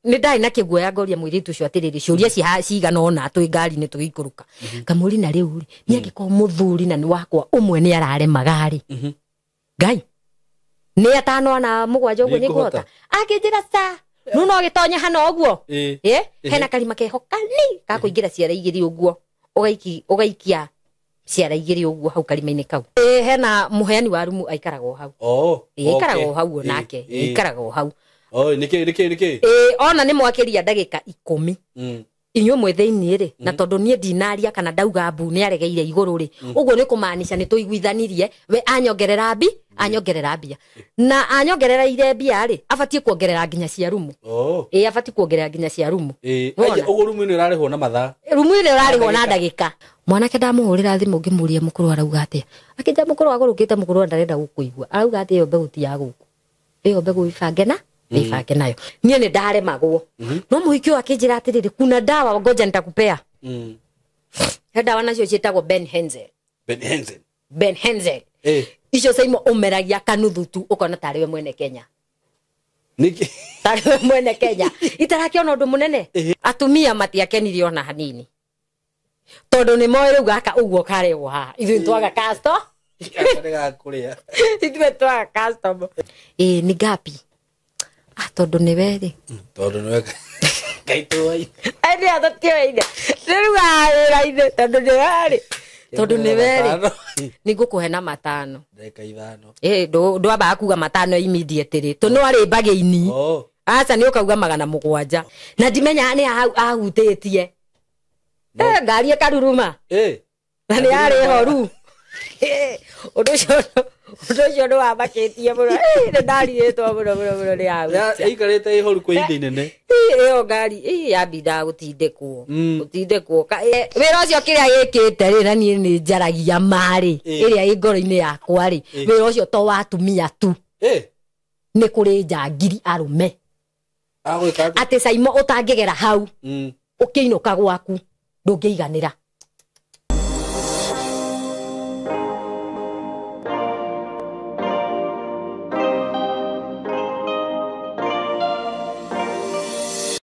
ni ndai na kiguoya ngoria mwiritu ucio atiriri ciuria cigana ona twi ngari ni tugikuruka kamuri na riu ni angiko muthuri na ni wakwa umwe ni arare magari ngai ni atano na mugwanja uguo ni kuhota akinjira sa no gitonya hana uguo hena kalima kehoka ni gakuingira ciara igiri uguo ugaikia ciara igiri uguo hau kalima-ini kau hena muheani wa rumu aikarago hau aikarago hau nake aikarago hau niki ona ni mwakiria ndagika 10 inyo mwe thiini ri na tondu nie dinaria kana ndauga mbu ni aregeire iguru ri uguo ni kumaanisha ni tuiguithanirie we anyongerera mbia na anyongerera ire mbia ri abatie kuongerera nginya cia rumu abatie kuongerera nginya cia rumu uguo rumu ni rarihwo na mathaa rumu ni rarihwo na ndagika mwanake ndamuhurira thimu ngimuria mukuru arauga atia akija mukuru agurukite mukuru ndarenda gukuigua arauga atia iyo mbegu ti ya guku iyo mbegu ibangena ibange nayo nie ni ndaremagwo no muhikio akinjira atiriri kuna dawa ngoja nitakupea dawa nacio cietagwo Ben Henzel icio saimo umeragia kanuthu tu ukona tariwe mwene Kenya niki tariwe mwene Kenya itarakiona undu munene atumia matiakenirio na hanini tondu ni moyo riu gaka uguo karewo ha ithu twaga custom ga kuria ithu twaga custom ni gapi tondu ni weri tondu ni wega gaito ai ai atatio ide riu ara ide tondu ni weri nigukuhe na matano ndeka ithano ndo aba akuga matano immediately to no ari bage ini aca ni ukauga 700 na ndimenya ni ahutitie ngari akaruruma na ni ari horu udocio ndo abaketie muno ni ndari etwa muno ni ya ikarete ihoru kwa inde nene iyo ngari yabida gutindekwo wira ucio kiria gikite ri na ni njaragia mari iria igoro-ini yakwa ri wira ucio to watumia tu ni kuri njangiri arume ati saimo utangigera hau ukiinuka gwaku ndungiiganira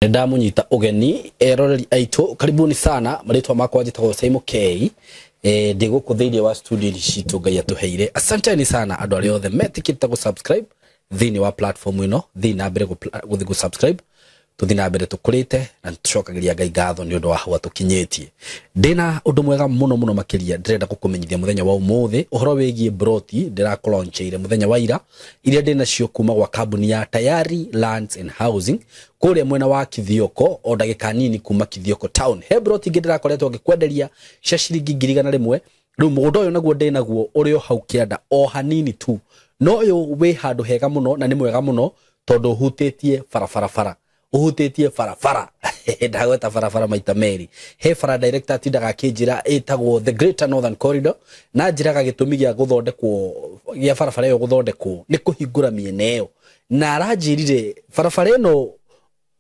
ndamunyita ugeni eroreri aitu karibuni sana maritwa makwa njitagwo Saimo K ndigukuthiirie wa studio citu ngai atuheire asanteni sana andu ari othe metikite gu subscribe thini wa platform ino thini na mbere gu subscribe tuthina mbere tukurite na tucokagiria ngai ngatho ni undu wa hawa tukinyetie ndina undu mwega muno makiria ndirenda gukumenyithia muthenya wa umuthi uhoro wigie broti ndirakoloncheire muthenya wa ira iria ndina cio kuma gwa kambuni ya Tayari Lands and Housing kuria mwena wa Kithioko o ndagika nini kuma Kithioko town he broti ndirakoretwo ngikwenderia cia ciringi 1,100 riu mugunda uyu naguo ndinaguo urio hau kianda o hanini tu no uyu wi handu hega muno na ni mwega muno tondu hutitie farafara uhutitie farafara ndagweta farafara maita meri he fara director tindaga kinjira etagwo the Greater Northern Corridor na njiraga gitumi gia guthondekwo gia farafara yo guthondekwo ni kuhingura miene yo na aranjirire farafara ino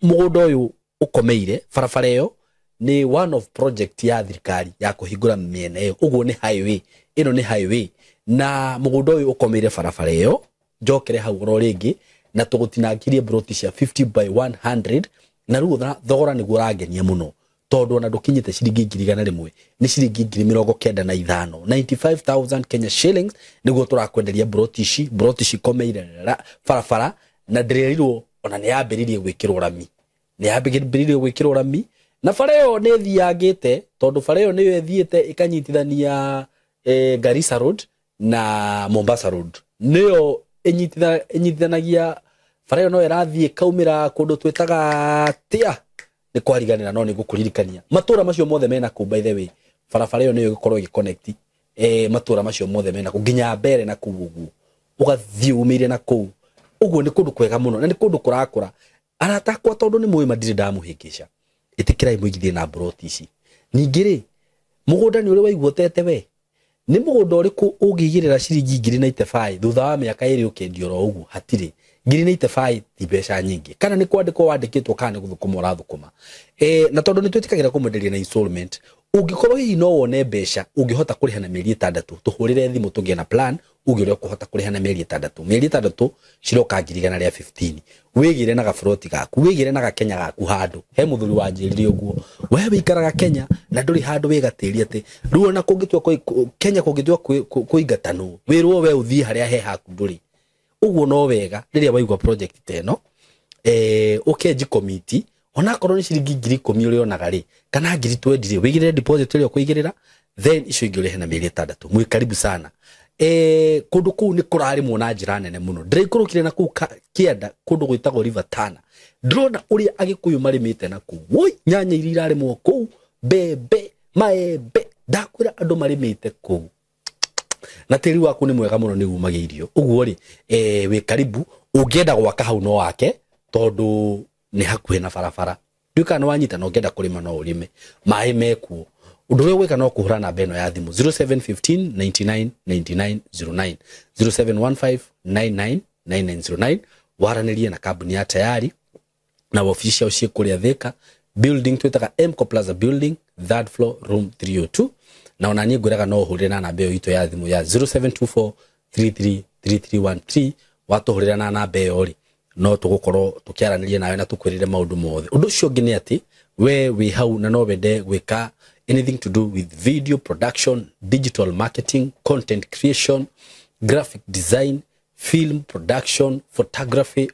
mugunda uyu ukomeire farafara yo ni one of project ya thirikari ya kuhingura miene yo uguo ni highway ino ni highway na mugunda uyu ukomeire farafara yo njokere hau ro ringi na tugutinangirie broti cia 50 by 100 na riu thogora ni gurangenia muno tondu na ndukinyite ciringi 1,100 ni ciringi 95,000 95,000 Kenya shillings niguo turakwenderia broti ci komeire farafara na ndirerirwo ona ni yambiririe gwikirwo rami na fara yo ni thiangite tondu fara yo niyo ethiite ikanyitithania Garissa Road na Mombasa Road niyo enyithanagia fara yo no irathie kaumira kundu twetaga tia ni kwariganira no ni gukuririkania matura macio mothe mena ku by the way fara yo niyo gikorwo giconnect matura macio mothe mena ku nginya mbere na kugugu ugathie umire na ku uguo ni kundu kwega muno na ni kundu kurakura aratakwa tondu ni muwe madire ndamuhingisha itikirai muigithie na broti ici ningiri mugunda ni uri waiguotete we ni mugunda uriku ungigirira ciringi 95 thutha wa miaka iri ukendio ro ugu hatiri 95 ti beca nyingi kana ni kwandikwo wandikitwo kana guthukuma urathukuma na tondu ni twitikagira kumwenderia na installment ungikorwo hihi no wone beca ungihota kuriha na mieri 6 tuhurire thimu tugie na plan ugire kuhota kuriha na mieri 6 mieri 6 ciroka ngirigana ria 15 wigire na gafroti gaku wigire na gakenya gaku handu he muthuri wanjirire uguo we wikaraga Kenya na nduri handu wigatiri ati ruona kungitua Kenya kungitua kuingatano wirwo we uthii haria he haku nduri uguo no wega riria waigwa project teno ukenji committee ona korwo ni ciringi 10,000 uri onaga ri kana 20,000 wigire deposit uri kuigirira then icio ingĩ ũrĩhe na mĩeri 6 mwĩ karibu sana kũndũ kũu nĩ kũrarimwo na njĩra nene mũno ndĩraikũrũkire na kũu Kĩanda kũndũ gwĩtagwo River Tana ndĩrona ũrĩa Agĩkũyũ marĩmĩte na kũu woi nyanya iria irarĩmwo kũu mbembe maembe ndakwĩra andũ marĩmĩte kũu na tĩri waku nĩ mwega mũno nĩguo magĩa irio ũguo rĩ wĩ karibu ũngĩenda gwaka hau no wake tondũ nĩ hakuhĩ na barabara nduĩka nĩ wanyita no ngenda kũrĩma no ũrĩme maĩ mekuo undu we gwika no kuhura na beno ya thimu 0715 99 99 09 0715 99 9909 waranirie na kambuni ya Tayari na ofisi yao kuria Thika building twitaga Mco Plaza building third floor room 302 na onanie ngwiraga no hurire na namba yo ito ya thimu ya 0724 333313 watuhurira na namba yo ri no tugukorwo tukiaranirie nawe na tukwirire maundu mothe undu ucio ngi ni ati we wi hau na no wende gwika anything to do with video production, digital marketing, content creation, graphic design, film production, photography,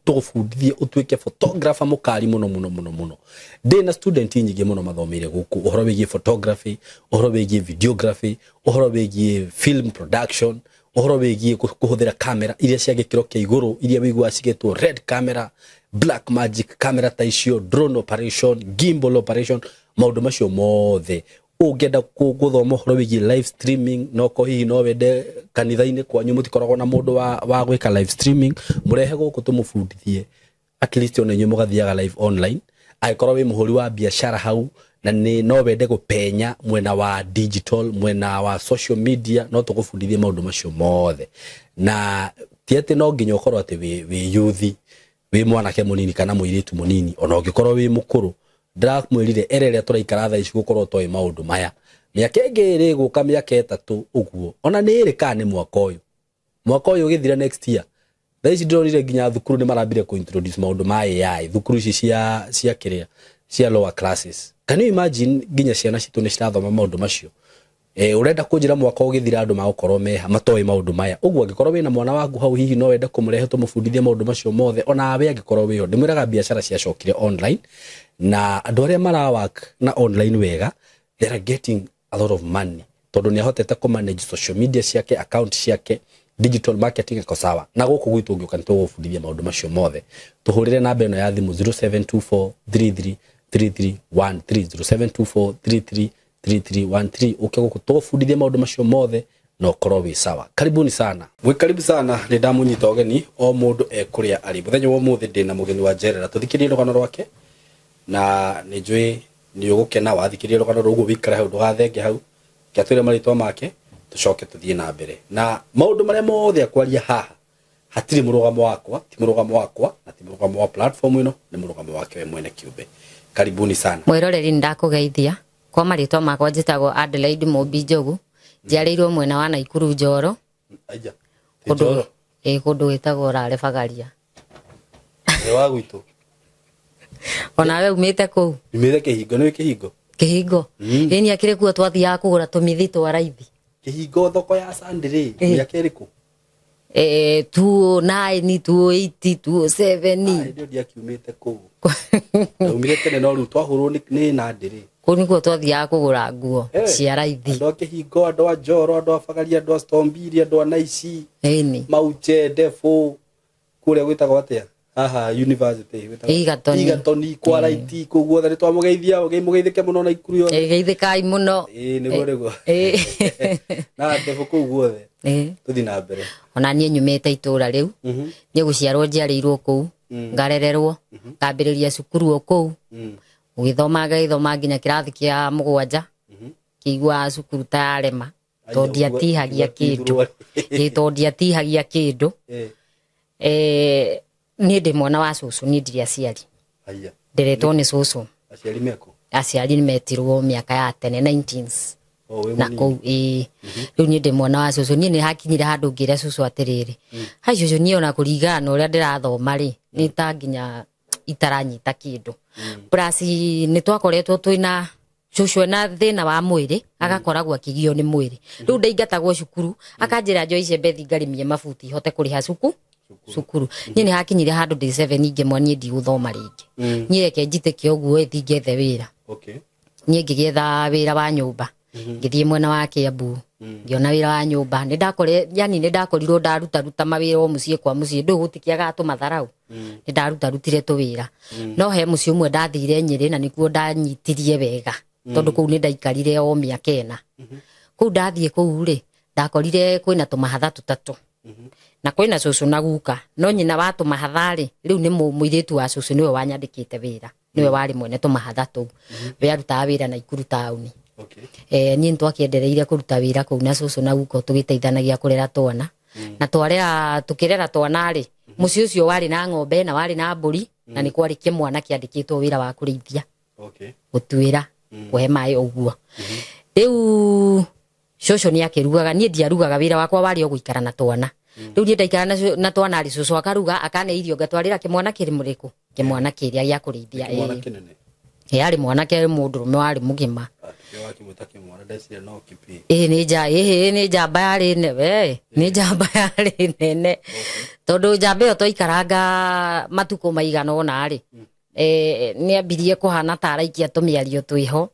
tugufundithie utuike photographer mukari muno. Ndina student nyingi muno mathomire guku uhoro wigie photography, uhoro wigie videography, uhoro wigie film production, uhoro wigie kuhuthira camera iria cia gikiro kia iguru iria wigwa cigetwo red camera, black magic camera ta icio, drone operation, gimbal operation, maundu macio mothe ungenda guthoma uhoro wigie live streaming no ko hihi no wende kanitha-ini kwanyu mutikoragwo na mundu wa gwika live streaming murehe guku tumufundithie at least ona nyu mugathiaga live online aikorwo wi muhuri wa biashara hau na ni no wende gupenya mwena wa digital mwena wa social media no tugufundithie maundu macio mothe na tiete no nginya ukorwo ati wi youth wi mwanake munini kana muiritu munini ona ungikorwo wi mukuru ndra mwirire erere turaikara tha ici gukorwo toy maundu maya miaka ingiri guka miaka 3 uguo ona ni iri ka ni mwaka uyu githira next year tha ici ndronire nginya thukuru ni marambire ku introduce maundu ma AI thukuru ici cia kiria cia lower classes can you imagine nginya ciana citu ni cirathoma maundu macio urenda kunjira mwaka ugithira andu magukorwo meha matoy maundu maya uguo angikorwo wina mwana waku hau hihi no wende kumurehe tumufundithie maundu macio mothe ona awe angikorwo wiyo ndimwiraga biashara cia cokire online na andu aria mara work na online wega they are getting a lot of money tondu ni ahotete ku manage social media ciake account ciake digital marketing iko sawa na guku gwitu ungiuka nitugufundithia maundu macio mothe tuhurire namba ino ya thimu 0724333313 0724333313 uke guku tugufundithia maundu macio mothe no korwo wi sawa karibuni sana mwi karibu sana ni ndamunyita ogeni o mundu ekuria ari muthenya wa muthi ndina mugeni wa Jerera tuthikirie rugano rwake na nijui ni ugukena wathikirie rugano rugo wikara hau ndugathenge hau kiatwire maritwa make tucoke tuthie na mbere na maundu maria mothe akwaria haha hatiri murugamo wakwa ti murugamo wakwa na ti murugamo wa platform ino ni murugamo wake we mwene kiumbe karibuni sana mwiroreri ndakugeithia kwa maritwa makwa njitagwo Adelaide Mobi Njogu njiarĩirwo mwena wa Naikuru Njoro aija kundu witagwo Rare Bagaria ni wa gwitu ona we umite ku umite kihingo ni kihingo ni akire kuo twathiaga kugura tumithi twa raithi kihingo thoko ya Sandire ni akiriku 209 280 270 ndio dia kiumite ku umire tene no ru twahurwo ni Nandire kuni kuo twathiaga kugura nguo cia raithi ndo kihingo andu a Njoro andu a Bagaria andu a Stombiri andu a Naici ni Mauche Defo kuria gwitagwo atia aha university Igatoni kwa raiti kuguo thari twamugeithia mugeithike muno na Ikuru yo geithikai muno niguo na Defo kuguo the tuthi na mbere ona nie nyumite itura riu nie guciarwo njiarĩirwo kuu ngarererwo ngambĩrĩria cukuru kuu ugithoma nginya kirathi kia 7 kigwa cukuru ta arema tondiatihagia kindu ni ndi mwana wa cucu ni ndiri aciari ndiretwo ni cucu aciari meko aciari ni metirwo miaka ya tene 19s na kou riu ni ndi mwana wa cucu ni hakinyire handu ngira cucu atiriri hai cucu ni ona kurigana uria ndirathoma ri ni ta nginya itaranyita kindu plus ni twakoretwo twina cucu na thina wa mwiri agakoragwo akigio ni mwiri riu ndaigatagwo cukuru akanjira Joyce Bethi ngarimie mabuti hote kuriha cukuru ni hakinyire handu ndi 7 ngimwa ni ndi guthoma ringi ni reke njitike uguo ethingethe wira ni ngigetha wira wa nyumba ngithie mwena wa Kiambu ngiona wira wa nyumba ni ndakore yani ni ndakorirwo ndaruta mawira o mucie kwa mucie ndu gutikiaga atu matharau ni rutire tu wira no he mucie umwe ndathire Nyeri na nikuo ndanyitirie wega tondu kuu ni ndaikarire o miaka ena kuu ndathie kuu ri ndakorire kwina tumahatha tutatu na kwina cucu na guka no nyina wa tumahathari riu ni muiritu wa cucu niwe wanyandikite wira niwe wari mwene tumahatha tu we arutaga wira na Ikuru tauni ni ntwakiendereire kuruta wira kuu na cucu na guka tugiteithanagia kurera twana na twarera tukirera twana ri mucio ucio wari na ng'ombe na wari na mburi na ni kwari kimwana kiandikitwo wira wa kurithia gutwira kuhe mai uguo riu cucu ni akirugaga ni ndiarugaga wira wakwa wari o guikara na twana riu ni ndaikara na twana ari cucu akaruga akane irio ngatwarira kimwana kiri muriku kimwana kiria gya kurithia yari mwanake mundurume wari mugima ni jamba yari nene ni jamba yari nene tondu jamba yo toikaranga matuko maigana ona ri ni ambirie kuhana taraikia tumiario twiho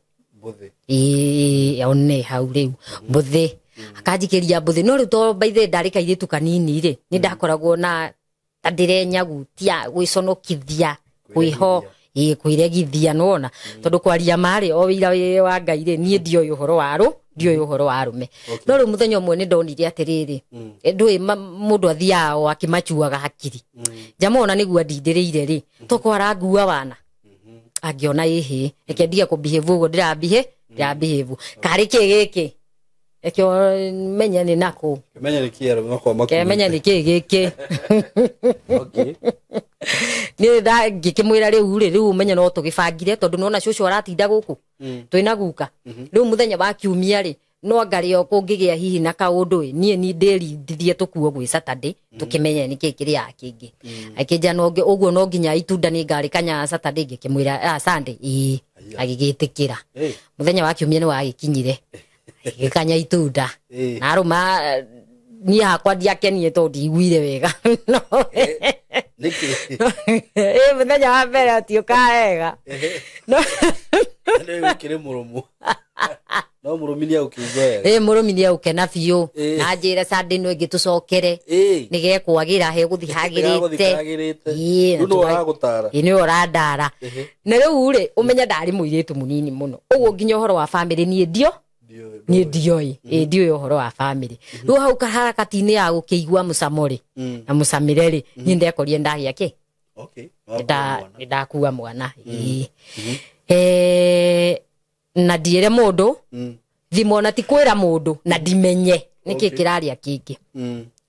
one hau riu mbuthi akanjikiria mbuthi no riu to baithe ndarikaire tu kanini ri ni ndakoragwo na tandirenya gutia gwiconokithia kwiho kwiregithia nona tondu kwaria mari o wira wa Ngai ri ni ndioyo horo wa arume no riu muthenya umwe ni ndonire atiriri ndui mundu athia o akimachuaga hakiri jamona niguo ndindireire ri tokwara ngua wana angiona ihi eke ndia ku behave ugo ndira behave kari kigiki ekyo menya ni nako menya ni kiero makwa makwa menya ni kigiki ni da ngikimwira riu menya no tugibangire tondu nona cucu aratinda guku twina guka riu muthenya wa kiumia ri no ngari o kungigia hihi na kaundu ni ndirindithie tukuo gwi Saturday tukimenya ni kikiri akingi akija no uguo no nginya itunda ni ngari kanya Saturday ngikimwira Sunday agigitikira muthenya wa kiumia ni wagikinyire gikanya itunda na aruma ni hakwa ndiakenie to ndigwire wega no niki muthenya wa mbere atiuka wega no ndio kire murumu no muruminia ukigwe muruminia ukena biu na njire Sunday no ngitucokere nigekwagira he guthihagirite no aragutara ni urandara na riu ri umenya ndari muiritu munini muno uguo nginya horo wa family ni ndio horo wa family riu hau kaharakati-ini ya gukiigua mucamori na mucamireri ni ndekorie ndagia ki ndakuua mwana na ndiere mundu thimona ti kwira mundu na ndimenye niki kiraria kingi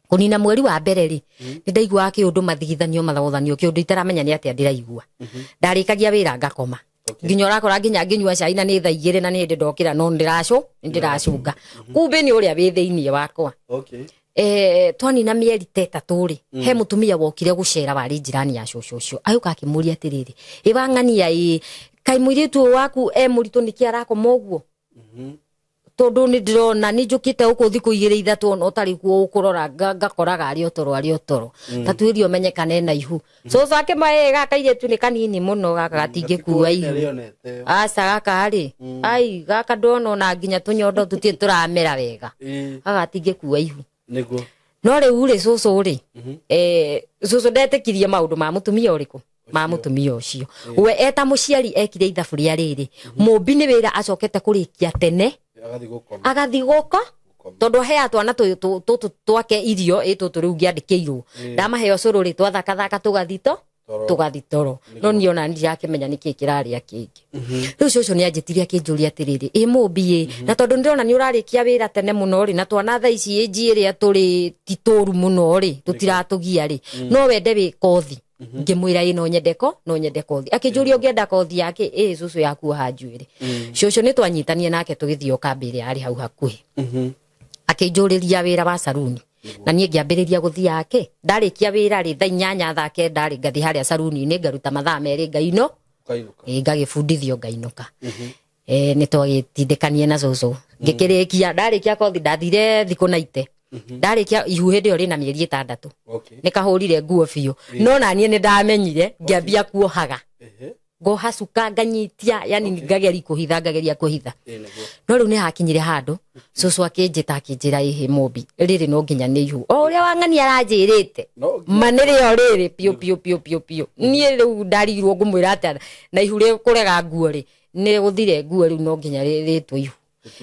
kunina mweri wa mbere ri ni ndaigua kiundu mathigithanio mathogothanio kiundu itaramenya ni atia ndiraigua ndarikagia wira ngakoma nginya urakora nginya nginyua cai na ni thaa 2 na ni ndokira no ndiracunga kumbe ni uria wi thiini wakwa twani na mieri 3 ri he mutumia wokire gucera wari jirani ya cucu ayuka akimuria atiriri ibang'ania kai muiritu waku muritu niki arakoma uguo tondu ni ndirona ni njukite uku thiku 2-3 no tari kuo ukurora ngakoraga ari otoro tatuirio menyekane na ihu so sake mae gakaire tu ni kanini muno gaka gatingikuwa ihu aca gaka ri ai gaka ndono na nginya tunyondo tutie turamera wega agatingikuwa ihu niguo no riu ri cucu ri cucu ndetikirie maundu ma mutumia uriku ma mutumia ucio we eta muciari ekire ithaburia riri mumbi ni wira acokete kurikia tene agathi guka tondu he atwana twake irio tutu riu ngiandikirwo ndamaheo curu ri twathaka tugathitoro no niona ndirakimenya niki kiraria kingi riu cucu ni anjitiria kinjuria atiriri mumbi na tondu ndirona ni urarikia wira tene muno ri na twana thaa ici iji iria turi titoru muno ri tutiratugia ri no wende wi kothi ngimwira ino nyendeko no nyende kothi akijuria ungienda kothi yake cucu yaku hanjuire cucu ni twanyitanie nake tugithio kambire ari hau hakuhi akijuriria wira wa saruni na nie ngiambiriria guthi yake ndarikia wira ri thaa 8 thaa 9 ngathi haria saruni ni ngaruta mathaa meri ngaino ngagibundithio ngainuka ni twagitindikanie na cucu ngikirikia ndarikia kothi ndathire thiku naite ndarikia ihu ndio rina mieri 6 nikahurire nguo biu no na nie ni ndamenyire ngiambia kuohaga ngohacuka nganyitia yani ngageria kuhitha no riu ni hakinyire handu cucu akinjita akinjira ihe mobi riri no nginya ni ihu o uria wang'ani aranjirite manire o riri pio nie riu ndarirwo ngumwira ati na ihu ri kurega nguo ri ni guthire nguo riu no nginya ritwe ihu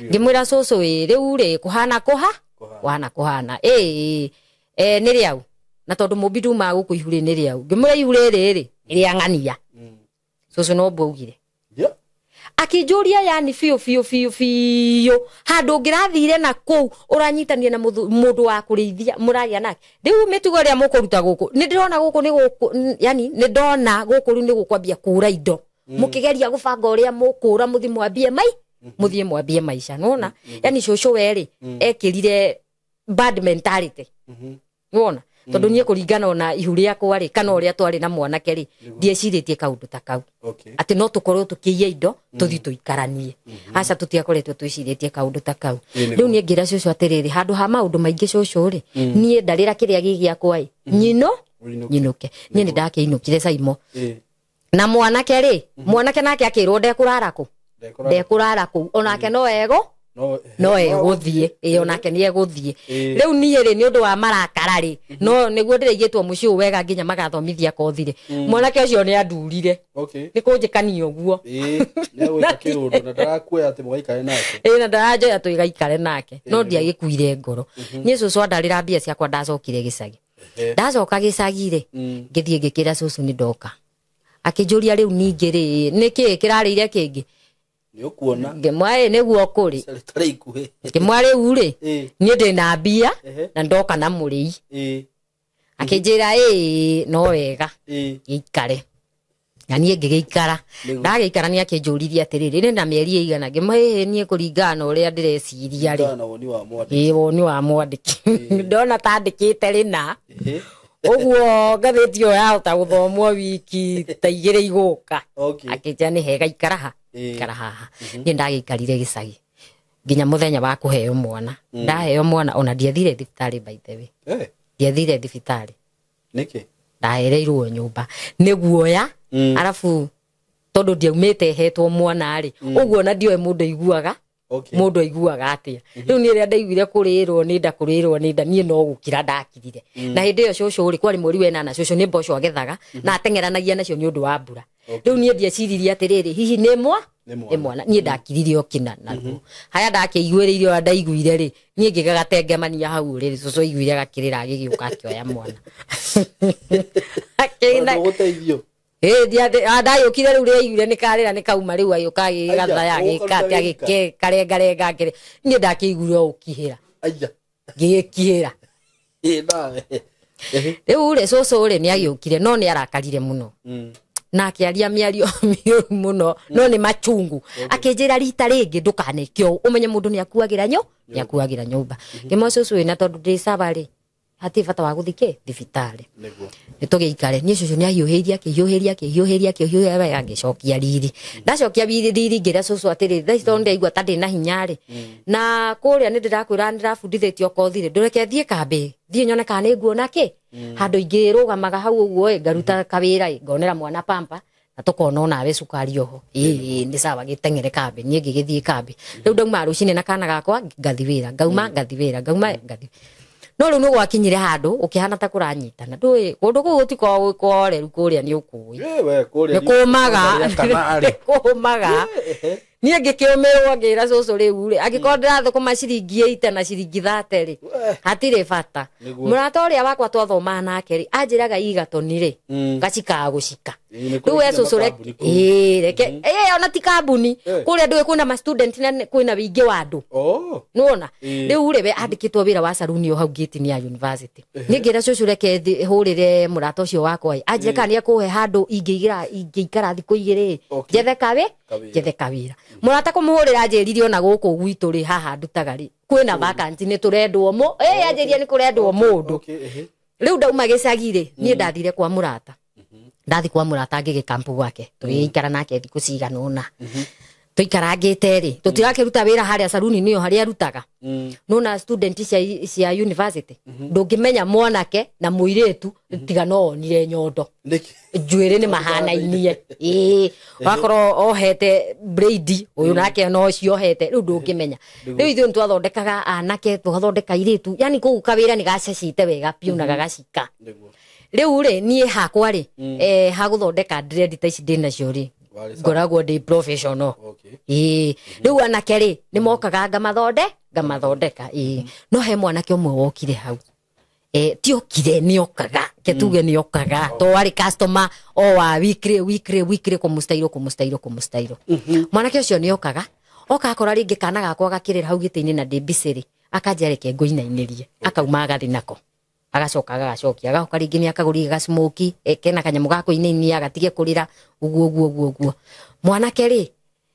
ngimwira cucu riu ri kuhana kuhana ni riau na tondu mobi nduma guku ihu ri ni riau ngimwira ihu riri ri ang'ania cucu no mbugire akijuria yani fio handu ngirathire na ku uranyitania na mundu wa kurithia muraria nake riu mitugo ria mukuruta guku ni ndirona guku ni guku yani ni ndona guku ri ni gukwambia kura indo mukigeria gubanga uria mukura muthi mwambie maisha nona yani cucu weri ekirire bad mentality nona tondu nie kuringana na ihu riakwa ri kana uria twari na mwanake ri ndieciritie kaundu ta kau ati no tukorwo tukiia indo tuthi tuikaranie aca tutiakoretwo twiciritie kaundu ta kau riu nie ngira cucu atiriri handu ha maundu maingi cucu ri nie ndarira kiria gigiakwa nyinuke nie ni ndakiinukire caimo na mwanake ri mwanake nake akirwo ndekurara ku onake no eguthie onake ni eguthie riu nie ri ni undu wa marakara ri no niguo ndirigitwo mucio wega nginya magathomithia kothi ri mwanake ucio ni andurire ni kunjikania uguo ni agwika kiundu na ndarakuoya ati mugaikare nake na ndarajoya tuigaikare nake no ndiagikuire ngoro nie cucu andarira mbia ciakwa ndacokire gicagi ndacoka gicagi ri ngithie ngikira cucu ni ndoka akijuria riu ningi ri niki kirarire kingi Nikuona ngemwae niguo kuri ngemware uri nie ndina mbia na ndoka na muri akinjira no wega ikare na nie ngigikara ndagikara ni akinjuriria atiriri ni na mieri igana ngemahe nie kuringana uria ndireciria ri woni wa mwandiki ndona tandikite rina uguo ngathitio ya ta guthomwo wiki ta igire iguka akinja ni hega ikara haha ni ndagikarire gicagi nginya muthenya wa kuheo mwana ndaheo mwana ona ndiathire thibitari by the way ndiathire thibitari niki ndahereirwo nyumba niguoya arafu tondu ndiaumite hetwo mwana ri uguo na ndioe mundu aiguaga atia riu ni ria ndaiguire kurirwo ni nda nie no gukira ndakirire na hindi iyo cucu ri kwari mweri wena na cucu ni mboco agethaga na atengeranagia nacio ni undu wa mbura riu nie ndiaciririe atiriri hihi ni mwana nie ndakirire okina na haya ndakiiguiririo ndaiguire ri nie ngigagatengemania hau ri cucu iguire gakirira agigiuka akioya mwana akina guteithio ndayukire riu riaiguire nikarira nikauma riu ayuka gigathaya gikate agikarengarenga ngire nie ndakiiguire ukihira ngikihira riu ri cucu ri ni agiukire no ni arakarire muno na akiaria miario muno no ni machungu akinjira rita ringi ndukanekio umenye mundu ni akuagira nyumba ngimo cucu wina tondu ndi sabari hati bata wa guthike thibitari nitugiikare nie cucu ni ahiuhiria wega ngicokia riri ndacokia riri ngira cucu atiri thaito ndaigua ta ndina hinyari na kuria ni ndirakwira ndirabundithitio kothi ri ndureke thie kambi thie nyone kana ni nguona ki handu ingirugamaga hau uguo ngaruta kawira ngonera mwana pampa na tukona nawe cukari oho ni sawa gitengere kambi nie ngigithie kambi riu ndauma rucine na kana gakwa ngathi wira ngauma ngathi no riu no gwakinyire handu ukihana ta kuranyitana ndui kundu ku gutiko gwikoreru kuria ni ukui we kuria ni kumaga nie ngikiumirwo ngira cucu riu ri angiko ndirathukuma ciringi 8 na ciringi 30 ri hatire bata murata uria wakwa twathoma nake ri anjiraga igatoni ri ngacikaga gucika riu we cucu reke ona ti kambuni kuria ndu kwina ma student na kwina wingi wa andu nuona riu we andikitwo wira wa saruni o hau gate ni ya university ningira cucu reke hurire murata ucio wakwa anjire kana ni akuhe handu ingiikara thiku igiri jetheka wira murata kumuhurira anjirire ona guku gwitu ri haha ndutaga ri kwina vacancy ni turendwo mo anjiria ni kurendwo mundu riu ndauma gicagi ri ni ndathire kwa murata ndathi kwa murata ngige kampu gwake tuikara nake thiku cigana una tuikarangite ri tutirakiruta wira haria saruni niyo haria rutaga nona student cia university ndungimenya mwanake na muiretu tiga no onire nyondo njuire ni mahanainie wakoro ohete braid uyu nake no ciohete riu ndungimenya riu ithu twathondekaga anake twathondeka iretu yani ku kawira ni gacacite wega piuna gagacika riu ri nie hakwa ri haguthondeka dread ta ici ndinacio ri ngoragwo ndi professional riu anake ri ni mokaga ngamathondeka no he mwanake umwe wokire hau tiokire ni okaga ketuge ni okaga to wari customer o wa weekly kumustairo mwanake ucio ni okaga akora ringi kana gakwa gakirira hau gite-ini na ndibiciri akanjareke ngoinainirie akauma agathi nako agacokia agacoka ringi ni akagurire gasmoki kena kanyamu gako inaini agatige kurira uguo mwanake ri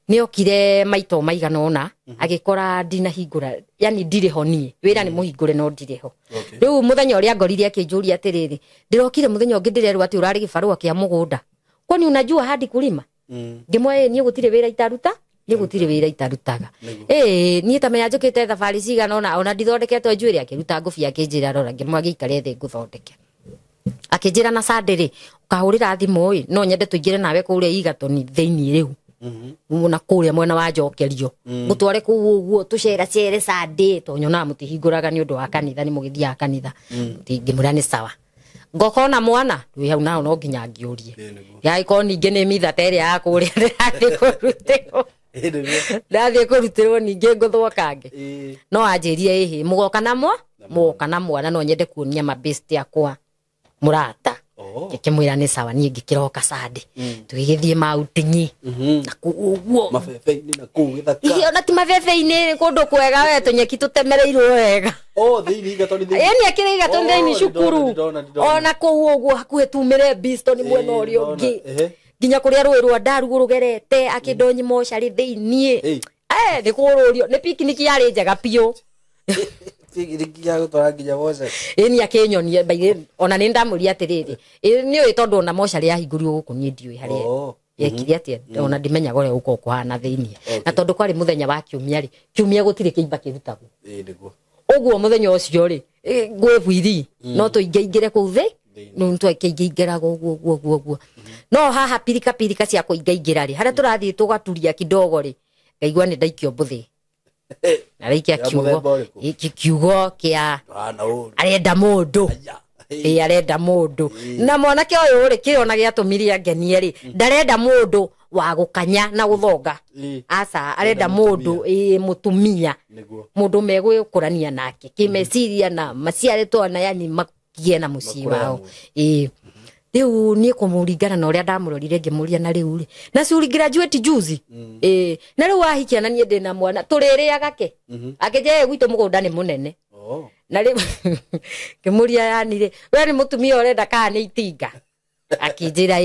ni okire maito maigana ona agikora ndina hingura yani ndire ho nie wira ni muhingure no ndire ho riu muthenya uria ngorire akinjuria atiriri ndirokire muthenya ungi ndirerwa ati urari gibarua kia mugunda kwani unajua hadi kulima ngimwe ni gutire wira itaruta ni gutire wira itarutaga ni tamenya njukite thabari cigana ona ndithondeketwo njuire akiruta ngubi akinjira rora ngimwe gikare thi nguthondeke akinjira na sandiri ukahurira thimu no nyende tuingire nawe kuria igatoni theini riu na kuria mwena wa njokerio mutware ku uguo tucera sande tonyona mutihinguraga ni undu wa kanitha ni mugithia kanitha ngimura ni sawa ngokona mwana wi hau nao no nginya ngiurie ya iko ninge ni mitha tere ya kuria ndathie kurutirwo ninge nguthwo kange no anjirie mugoka na mwana no nyende kuonia mabest yakwa murata kimwira ni sawa ni ngikiroka sande tugigithie mautinyi na kuguo mabebe-ini na ku githaka ona ti mabebe-ini kundu kwega we tunyeki tutemereirwo wega thiini igatoni thiini yani akire igatoni thiini cukuru ona kuguo hakuhe tumire Biston mwena urio ungi nginya kuria rui rwa ndaru rugerete akindonyi mochari thiini ni kururio ni picnic yari njega piu ya gutwara nginya woce ni akinyonie baire ona ni ndamuria atiriri ni oi tondu ona mochari yahingurio guku ni ndiui haria yekiri atia ona ndimenya gore uko kuhana thiini na tondu kwari muthenya wa kiumia gutire kiimba kirutagwo niguo uguo muthenya ucio ri ngwibwiri no tuingeingire ku thi no twakiingira guo no haha pirika cia kuingeingira ri haria turathie tugaturia kidogo ri ngaigua ni ndaikio mbuthi na reikia kiugo kia arenda mundu arenda mundu na mwanake uyu ri kiona giatumiria ngenie ri ndarenda mundu wa gukanya na guthonga asa arenda mundu mutumia mundu megwikurania nake kimeciria na maciaretwo na yani makie na mucii wao riu ni kumuringana na uria ndamurorire ngimuria na riu ri na suri graduate juzi na riu ahikia na nie ndina mwana tuririaga ke akije gwitu mugunda ni munene na riu ngimuria yani ri we ni mutumia urenda kana ni itinga akijira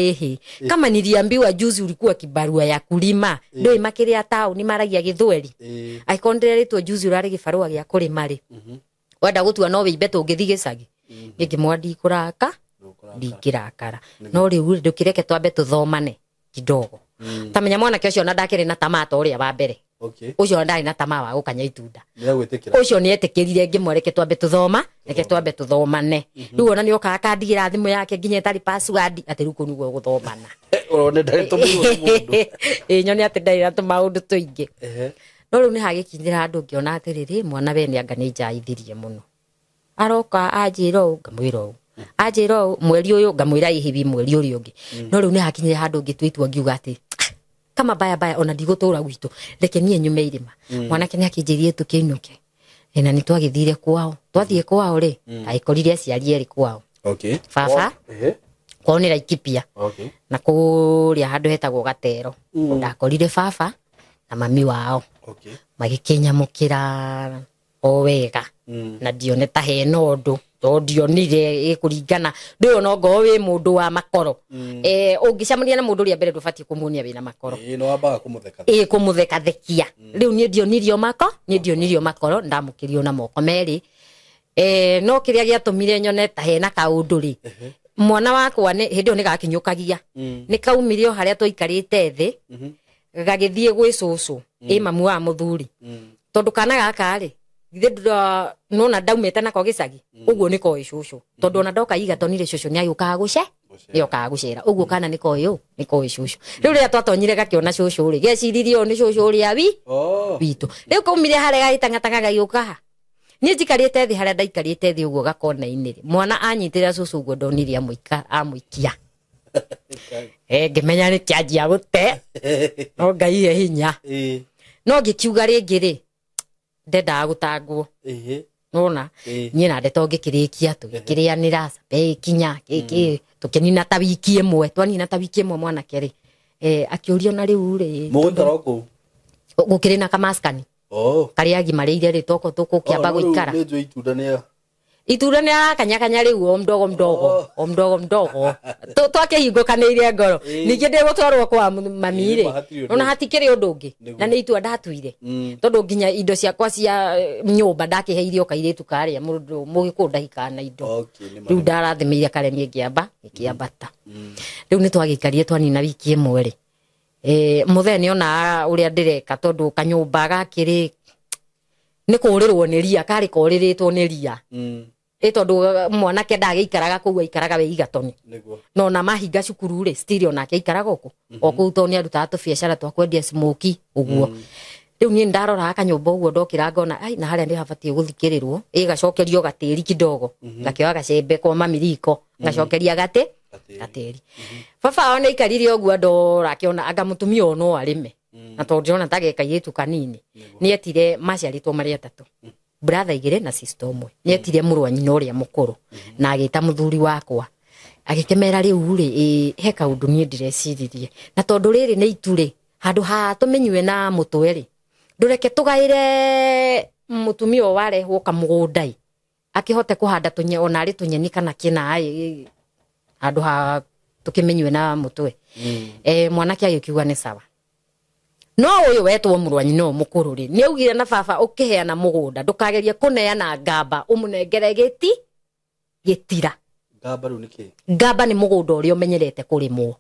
kama niliambiwa juzi ulikuwa kibarua ya kulima ndio imakiria town maragia githweri aikonderetwo juzi urari gibarua gia kulima ri wenda gutua no wibe tungithi gicagi ngimwandi kuraka ndikirakara no riu ndukireke twambe tuthomane kidogo tamenya mwana kio na ndakire na tamato uria wa mbere ucio ndari na tamaa wa gukanya itunda ucio ni etikirire ngimwereke twambe tuthoma reke twambe tuthomane riu ona ni oka kandigira thimu yake nginya tari password ati riu kuniguo guthomana urone ndari tumiu mundu nyoni ati ndari na tumaundu tuingi no riu ni hagikinyira andu ngiona atiriri mwana we ni anga ni njaithirie muno aroka ajiro ngamwiro ajiro mweri uyu ngamwira ihibi mweri uri ungi no riu ni hakinyira handu ngitwitwo ngiuga ati kama baya ona ndigutura gwitu reke nie nyume irima mwanake ni akinjirie tukiinuke na ni twathie kwao ri aikorire aciari eri kwao baba ko ni Laikipia Okay. na kuria handu hetagwo Gatero ndakorire baba na mami wao Okay. magikenya mukira o wega na dione ta he nondu to dionire ikuringana ndio no go wi mundu wa makoro ungicamania na mundu ria mbere ndubati kumunia wina makoro no wambaga kumutheka kumutheka thekia riu ni dionirio makoro ndamukirio na moko meri no kiria giatumire nyone ta he na kaundu ri mwana wakwa ni hindi ni gakinyukagia ni kaumirio haria twikarite thi gagithie gwi cucu mamu wa muthuri tondu kana gaka ri githindura nona ndaumete nako gicagi uguo niko icucu tondu ona ndoka igatonire cucu ni ayukaga gucera uguo kana niko icucu riu ria twatonyire gakiona cucu ri geciririo ni cucu ria witu riu kaumire haria gaitangataga gayuka ni njikarite thi haria ndaikarite thi uguo gakona-ini ri mwana anyitira cucu uguo ndonirie amuikia ngimenya ni kianjia gute no Ngai e hinya no ngikiuga ringi ri ndenda gutangwo nona nyina ndeto ngikirikia tugikirianira be kinya giki tukinina ta wiki imwe twanina ta wiki imwe mwana keri akiurio na riu ri mugutaroko gukiri na kamaskani karia gimareire ri toko kiamba guikara itunda ni akanyakanya riu o mdogo twakihingukanire ngoro ningi ndigutwarwo kwa mami ri ona hatikiri undu ungi na ni itua ndatuire tondu nginya indo ciakwa cia nyumba ndakiheirio kairitu karia mundu mugikunda hikana indo riu ndarathimeire kare ni ngiambata riu ni twagikarie twanina wiki imwe ri mutheni ona uria ndireka tondu kanyumba gakiri ni kurirwo ni ria kari kuriritwo ni ria tondu mwanake ndagikaraga kuu aikaraga we igatoni no na mahinga cukuru ri still onake aikaraga oku oku to ni aruta tu biashara twa kwendia smoki uguo riu ni ndarora akanyumba uguo ndokira ngona ai na haria ndi habatie guthikirirwo gacokerio gatiri kidogo gakioa gacembe kwa mamiriko gacokeria gatiri baba ona ikarire uguo ndora akiona anga mutumia ono arime na tondu ona tageka yetu kanini ni etire maciaritwo mari atatu brother igire na sister omwe ni etire murwanyi no ria mukuru na agita muthuri wakwa agikemera riu ri he kaundu ni ndirecirie na tondu riri ni ituri handu ha tumenywe na mutwe ri ndureke tugaire mutumia warehwo kamugundai akihote kuhanda tunye ona ri tunyeni kana kina ai handu ha tukimenywe na mutwe mwanake agikiuga ni sawa no uyu wetwo murwanyi no mukuru ri ni augire na baba ukiheana mugunda ndukagerie kuneana ngamba umunengere gitira ngamba ru niki ngamba ni mugunda uri umenyerete kurimwo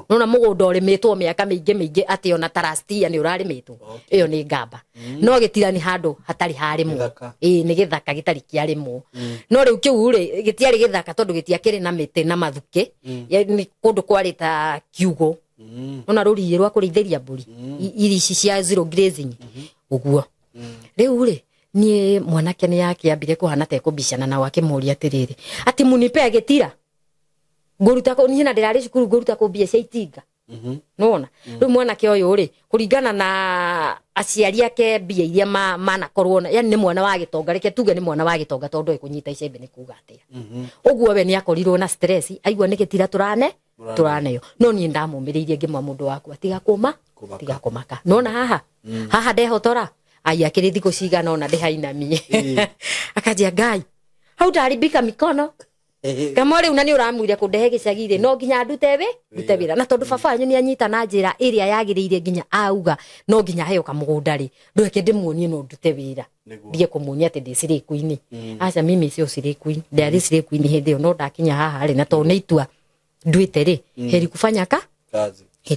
nona mugunda urimitwo miaka mingi ati ona tarastia ni urarimitwo iyo ni ngamba no gitira ni handu hatari harimwo ni githaka gitari kiarimwo no riu kiu ri gitiari githaka tondu gitiakiri na miti na mathuke ni kundu kwarita kiugo ona ruri rwa kurithiria mburi irici cia zero grazing uguo riu ri ni mwanake ni yake ambire kuhana te kubicana na wake muri atiriri ati munipe gitira nguruta ko ni na ndirari cukuru nguruta ko bia cia itinga nona riu mwanake uyu ri kuringana na aciari ake bia iria manakorwo na yani ni mwana wa gitonga reke tuge ni mwana wa gitonga tondu ikunyita icembe ni kuga atia uguo we ni akorirwo na stress aigua ni gitira turaneyo no ni ndamumiriirie ngimwa mundu wakwa tiga kumaka nona haha ndehotora ai akiri thiko cigana ona ndihainamie akajia Ngai hau ndaribika mikono kama riu nani uramwire kundehe gicagire no nginya ndute wira na tondu baba wanyu ni anyita na njira iria yagiriire nginya auga no nginya heo kamugunda ri ndweke ndimuonie no ndute wira ndie kumuonia ati ndi siri queen aca mimi cio siri queen ndari siri queen hindi no ndakinya haha ri na to ni itua ndwite ri heri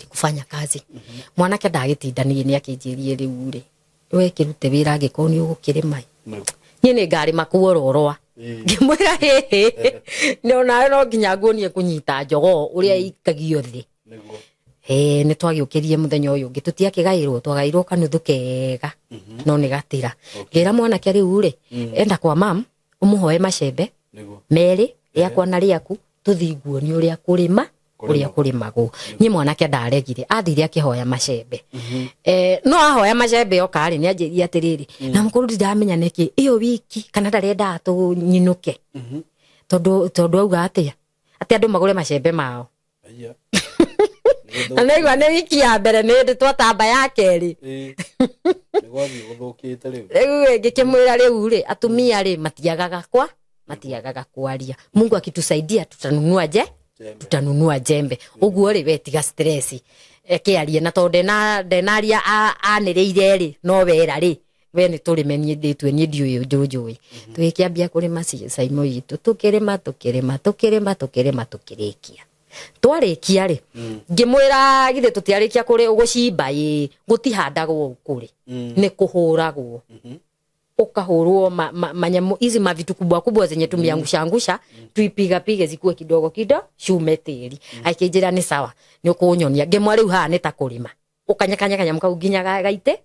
kufanya kazi mwanake ndagitindanie ni akinjirie riu ri we kirute wira angiko ni ugukirima nyine ngari makuororwa ngimwira hehe no nginya nguonie kunyita njogo uria ikagio thi ni twagiukirie muthenya uyu ngi tutiakigairwo twagairwo kanuthu kega no ni gatira ngira mwana keri uri enda kwa mam umuhoe macembe meri yakwa na riaku tuthiguo ni uria kurimagwo nyi mwanake ndaregire athire akihoya macembe no ahoya macembe okari ni anjiria atiriri na mukuru ndamenya neki iyo wiki kana ndarenda tu nyinuke tondu auga atia ati andu magure macembe mao aya na negwa ne wiki ya mbere ne twatamba ya keri gwathi guthukite riu ngikimwira riu ri atumia ri matiagaga kwaria Mungu akitusaidia tutanunua jembe uguo ri wetiga stress ekiaria na tonde na denaria anireire ri no wera ri we ni turimenie nditwe ni ndio njujui tuikiambia kurima saimo yitu tukirima tukirikia twarikia ri ngimwira githe tutiarikia kuri ugucimba gutihandagwo kuri ni kuhuragwo ukahurwo manyamu hizi mavitu kubwa zenye tumiangusha tuipiga zikuwe kidogo shume tiri aikijira ni sawa ni ukunyonia ngemwa riu ha ni ta kurima ukanyakanya kanyam kau ginya gaitike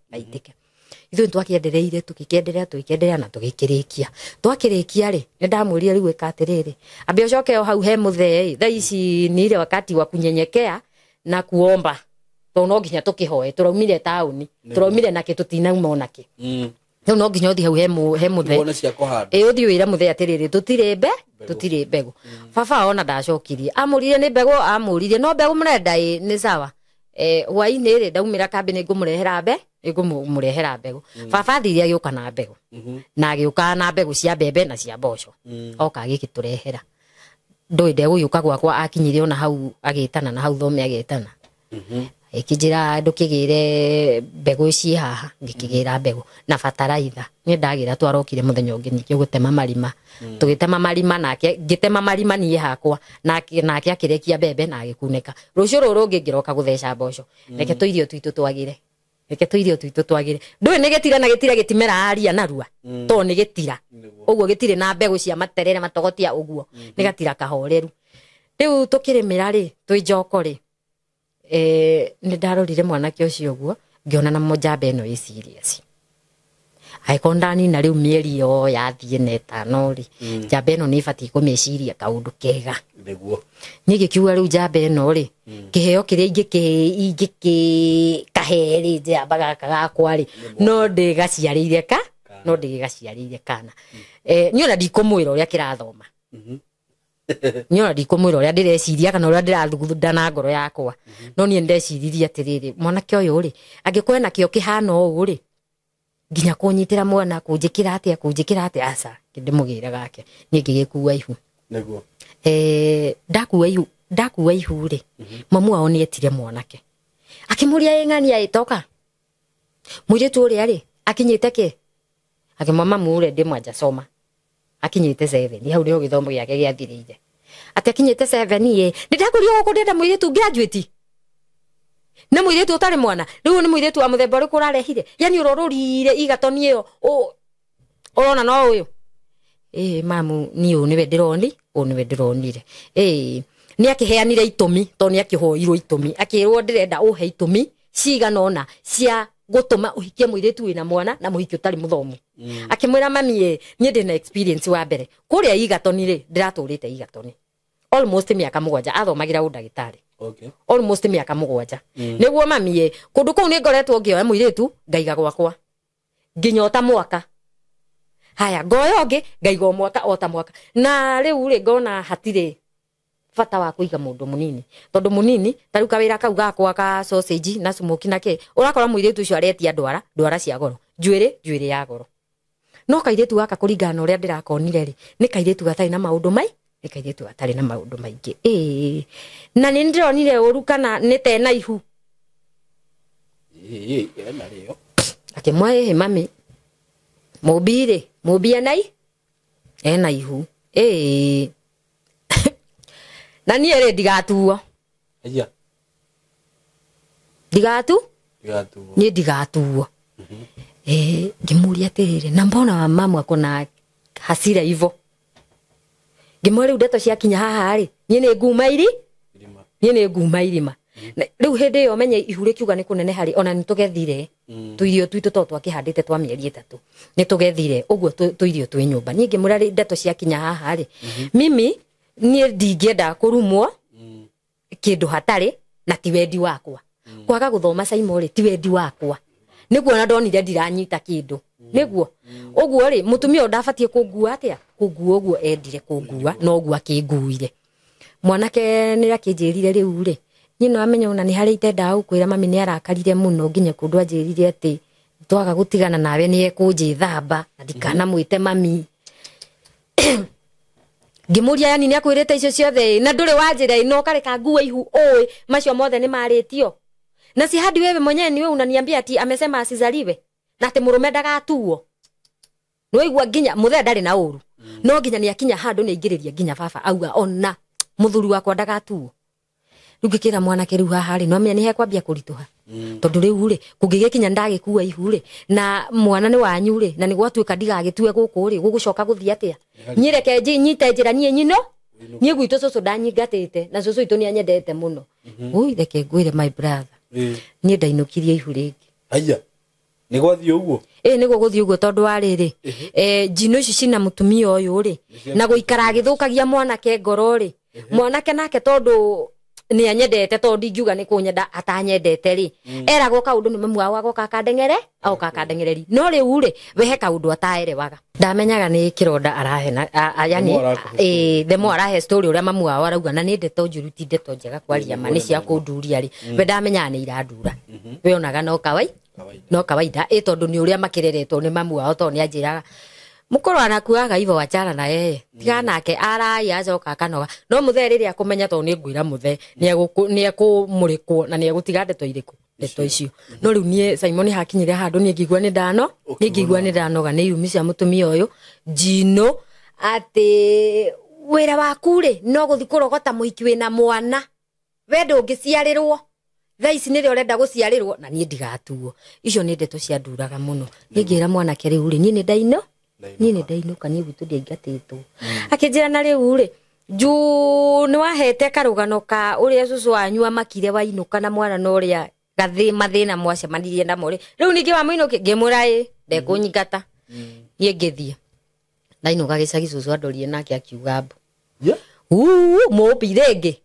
ithu twakiendereire tukiendelea na tugikirikia twakirikia ri ni ndamwirire riu ekatiriri ambe ucoke hau he muthei tha ici ni ile wakati wa kunyenyekea na kuomba to no ginya tukihoe turaumire tauni turaumire nake tutinauma onake no no ginya uthi hau he muthei ona cia kuhanda uthi wira muthei atiriri tutire mbegu baba ona ndacokirie amurire ni mbegu amurire no mbegu murenda ni sawa hwaini ri ndaumira kambi ni ngumurehera mbegu baba thiria giuka na mbegu na agiuka na mbegu cia mbembe na cia mboco oka agigiturehera ndoinde guyuka gwakwa akinyire ona hau agitana na hau thome agitana ikijira ndukigire mbegu ici haha ngikigira mbegu na fataraitha ni ndagira twarokire muthenya ungi nikio gutema marima tugitema marima nake ngitema marima nie hakwa nake akirekia mbembe na agikuneka rucio ruru ngiroka gutheca mboco reke tuirio tuitu twagire ndui ni gitira na gitira gitimera aria narua to ni gitira uguo gitire na mbegu cia materere matogotia uguo ni gatira kahoreru riu tukirimira ri twijoko ri ni ndarorire mwanake ucio uguo ngiona na mojamba eno i serious aikondani na riu mieri yo yathie netano ri jamba eno ni ibati kumeciria kaundu kega niguo ni gikiuga riu jamba eno ri kiheo kiria ingiki kaheri jamba gakwa ri no ndigaciarire kana ni ona ndikumwira uria kirathoma nyora ndikumwira uria ndireciria kana uria ndirathugunda na ngoro yakwa no nie ndeciriria atiriri mwanake uyu ri angikwena kio kihana ugu ri nginya kunyitira mwana kunjikira atia aca kindimugira gake nie ngigikua ihu niguo ndakua ihu ri mamu wao ni etire mwanake akimuria ng'ania itoka muritu uria ri akinyite ke akimama mure ndimwanja soma akinyite 7 hau rio githomo giake giathirire ati akinyite 7 ye ndirakurio guko ndenda muiritu graduate na muiritu utari mwana riu ni muiritu wa muthemba uri kurarehire yani urorurire igatoni iyo urona no uyu mamu niu niwe ndironire ni akiheanire itumi to ni akihoirwo itumi akirwo ndirenda uhe itumi ciganona cia gutuma uhikie muiritu wina mwana na muhiki utari muthomu akimwira mami nie ndina experience wa mbere kuria igatoni ri ndiraturite igatoni almost miaka 7 athomagira udagitari almost miaka 7 niguo mami kundu kuu ni ngoretwo ngioya muiritu ngaiga gwakwa nginyota mwaka haya ngoyo ngi ngaiga mwaka ota mwaka na riu ri ngona hatire fata wa kuiga mundu munini tondu munini taruka wira kau gakwa ka sausage na smoke nake urakora muiritu ucio aretia ndwara cia goro njuire ya goro no kairetu gaka kuringana uria ndirakonire ri ni kairetu gatari na maundu maingi na ni ndironire uru kana ni tena ihu ena rio akimwae mami mubia nai ena ihu na nie ri ndigatuo aya ndigatuo ngimuria atiriri na mbona mamu akona hasira hivyo ngimwari ndeto ciakinya haha ri nie ni nguma irima riu hindi yo menye ihure kiuga ni kunene hari ona ni tugethire tuirio twitu to twakihandite twa mieri 3 ni tugethire uguo tuirio twi nyumba nie ngimura ri ndeto ciakinya haha ri mimi nie ndingienda kurumwo kindu hatari na ti wendi wakwa kwaga guthoma saimo ri ti wendi wakwa niguo na ndonire ndiranyita kindu niguo uguo ri mutumia ndabatie kungua atia kungua uguo endire kungua no uguo akinguire mwanake nä rakinjirire riu ri ni no amenya una ni hari itenda gukwira mami ni arakarire muno nginya kundu anjirire ati twaga gutigana nawe ni ekunjithamba na ndikana mwite mami ngimuria yani ni akwirite icio ciothe na nduri wanjira ino kareka ngua ihu oi macio mothe ni maritio na si hadi wewe mwenyewe ni wewe unaniambia ati amesema asizaliwe na ati murume ndagatuo no igwa nginya muthe ndari na uru no nginya ni akinya handu ni ingiriria nginya baba auga ona muthuri wakwa ndagatuo rugikira mwanake riu haha ri no amenya ni hekwambia kurituha tondu riu ri kungigikinya ndagikua ihu ri na mwana ni wanyu ri na ni gwatuika ndigagitue guku ri gugucoka guthia atia nyireke nyite njira nie nyino nie gwitu cucu ndanyingatite na cucu itu ni anyendete muno ui reke ngwire my brother nie ndainukirie ihu ringi aya ni gwathio uguo ni guguthio uguo tondu wa riri njino ici cina mutumia uyu ri na guikara agithukagia mwanake ngoro ri mwanake nake tondu ni anyendete tondu ngiuga ni kunyenda atanyendete ri eragwo kaundu ni mamu wao agoka akandengere au kakandengereri no riu ri wehe kaundu ataerewaga ndamenyaga ni kironda arahena yani demo arahe story uria mamu wao arauga na ni ndeto njuru ti ndeto njega kwaria mani cia kunduria ri we ndamenyaga ni irandura we onaga no kawaida tondu ni uria makireretwo ni mamu wao to ni anjiraga mukoro anakuaga ivo wachana na yeye tiga nake arai ajoka akanoga no muthe riri akumenya to ni ngwira muthe ni ekumurikwo na ni egutiga ndeto iriku ndeto icio no riu nie Simon hakinyire handu ni ngigwa ni ndanoga ni yumi cia mutumia uyu njino ati wira waku ri no guthi kurogota muhiki wina mwana we ndungiciarirwo thaa ici nire urenda guciarirwo na nie ndigatuo icio ni ndeto cia nduraga muno ngingira mwana keri uri nie ni ndaino ni ndainuka ni gwitu ndiangatitwo akinjira na riu ri ju ni wahete karugano ka uria cucu wanyu amakire wainuka na mwana no uria gathi mathina mwacemanirie na muri riu ningi wa muinuki ngimura ndekunyingata nie ngithie ndainuka gicagi cucu andorie nake akiuga mbu mupire ngi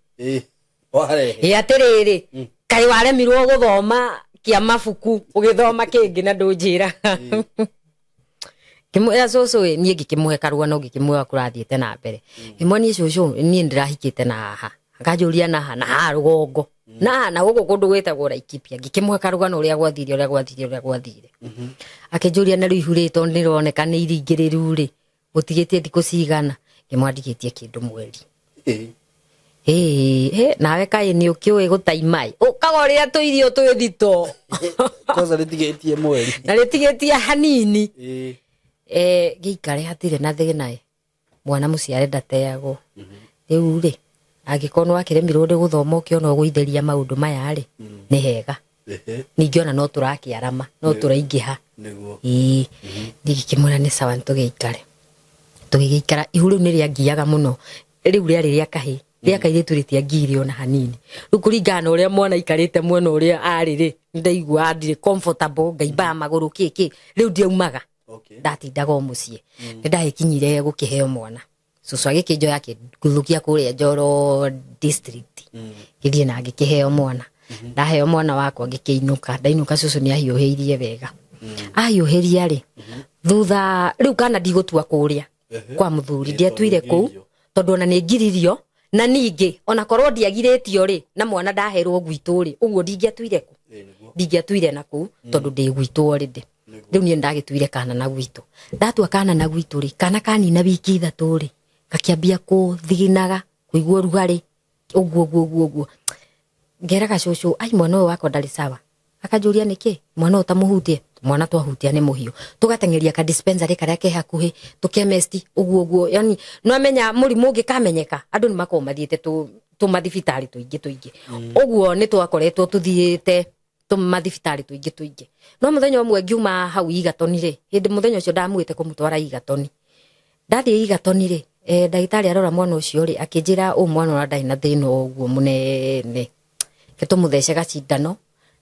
ware atiriri kai waremirwo guthoma kia mabuku ugithoma kingi na ndunjira kimwe cucu nie ngikimuhe karugano ngikimuhe kurathiete na mbere imoni cucu nie ndirahikite na haha ngajuria na ha rugongo na gugu kundu gwetagwo Laikipia ngikimuhe karugano uria gwathire akijuria na ruihurito nironeka ni iringiriru ri gutigitie thiku cigana ngimwandikitie kindu mweri nawe kai ni ukiwe gutaimai ukagorira tu irio tu thito koza ritigetie mweri na ritigetie hanini giikare hatire na thina mwana muciare ndateagwo riu ri agikorwo akiremirwo ndi guthoma ukiona guitheria maundu maya ri ni hega ningiona no turakiarama no turaingiha niguo ndigikimura ni sawa tugiikara ihuru ni riangiaga muno riu ria kahi ria kairitu ritiangiire ona hanini riu kuringana uria mwana ikarite mwena uria ari ri ndaigua ndire comfortable ngaimba maguru kiki riu ndiaumaga ndatindaga mucie ndahikinyire gukiheo mwana cucu agikinjo yake guthukia kuria Njoro district githie na ngikiheo mwana ndaheo mwana wakwa ngikiinuka ndainuka cucu ni ahiuhirie wega ahiuhiria ri thutha riu kana ndigutua kuria kwa muthuri ndiatuire ku tondu ona ni ngiririo na ningi ona korwo ndiagiritio ri na mwana ndaherwo gwitu ri uguo ndingiatuire naku tondu ndi gwitu already riu nie ndagituire kana na gwitu ndatua kana na gwitu ri kana kanina wiki ithatu ri gakiambia kuthiginaga kuigua rugari uguo ngeraga cucu ai mwana wako ndari sawa akajuria niki mwana utamuhutie mwana twahutia ni muhiu tugatengeria ka dispensary karia ke hakuhi tu chemist uguo yani no amenya murimu ngikamenyeka andu ni makomathiete tu mathibitari tuingi uguo ni twakoretwo tuthiete tu mathibitari tuingi no muthenya umwe ngiuma hau Igatoni ri hindi muthenya ucio ndamuite kumutwara Igatoni ndathi Igatoni ri ndagitari arora mwana ucio ri akinjira mwana ora ndai na thino uguo munene ketumuthecega cindano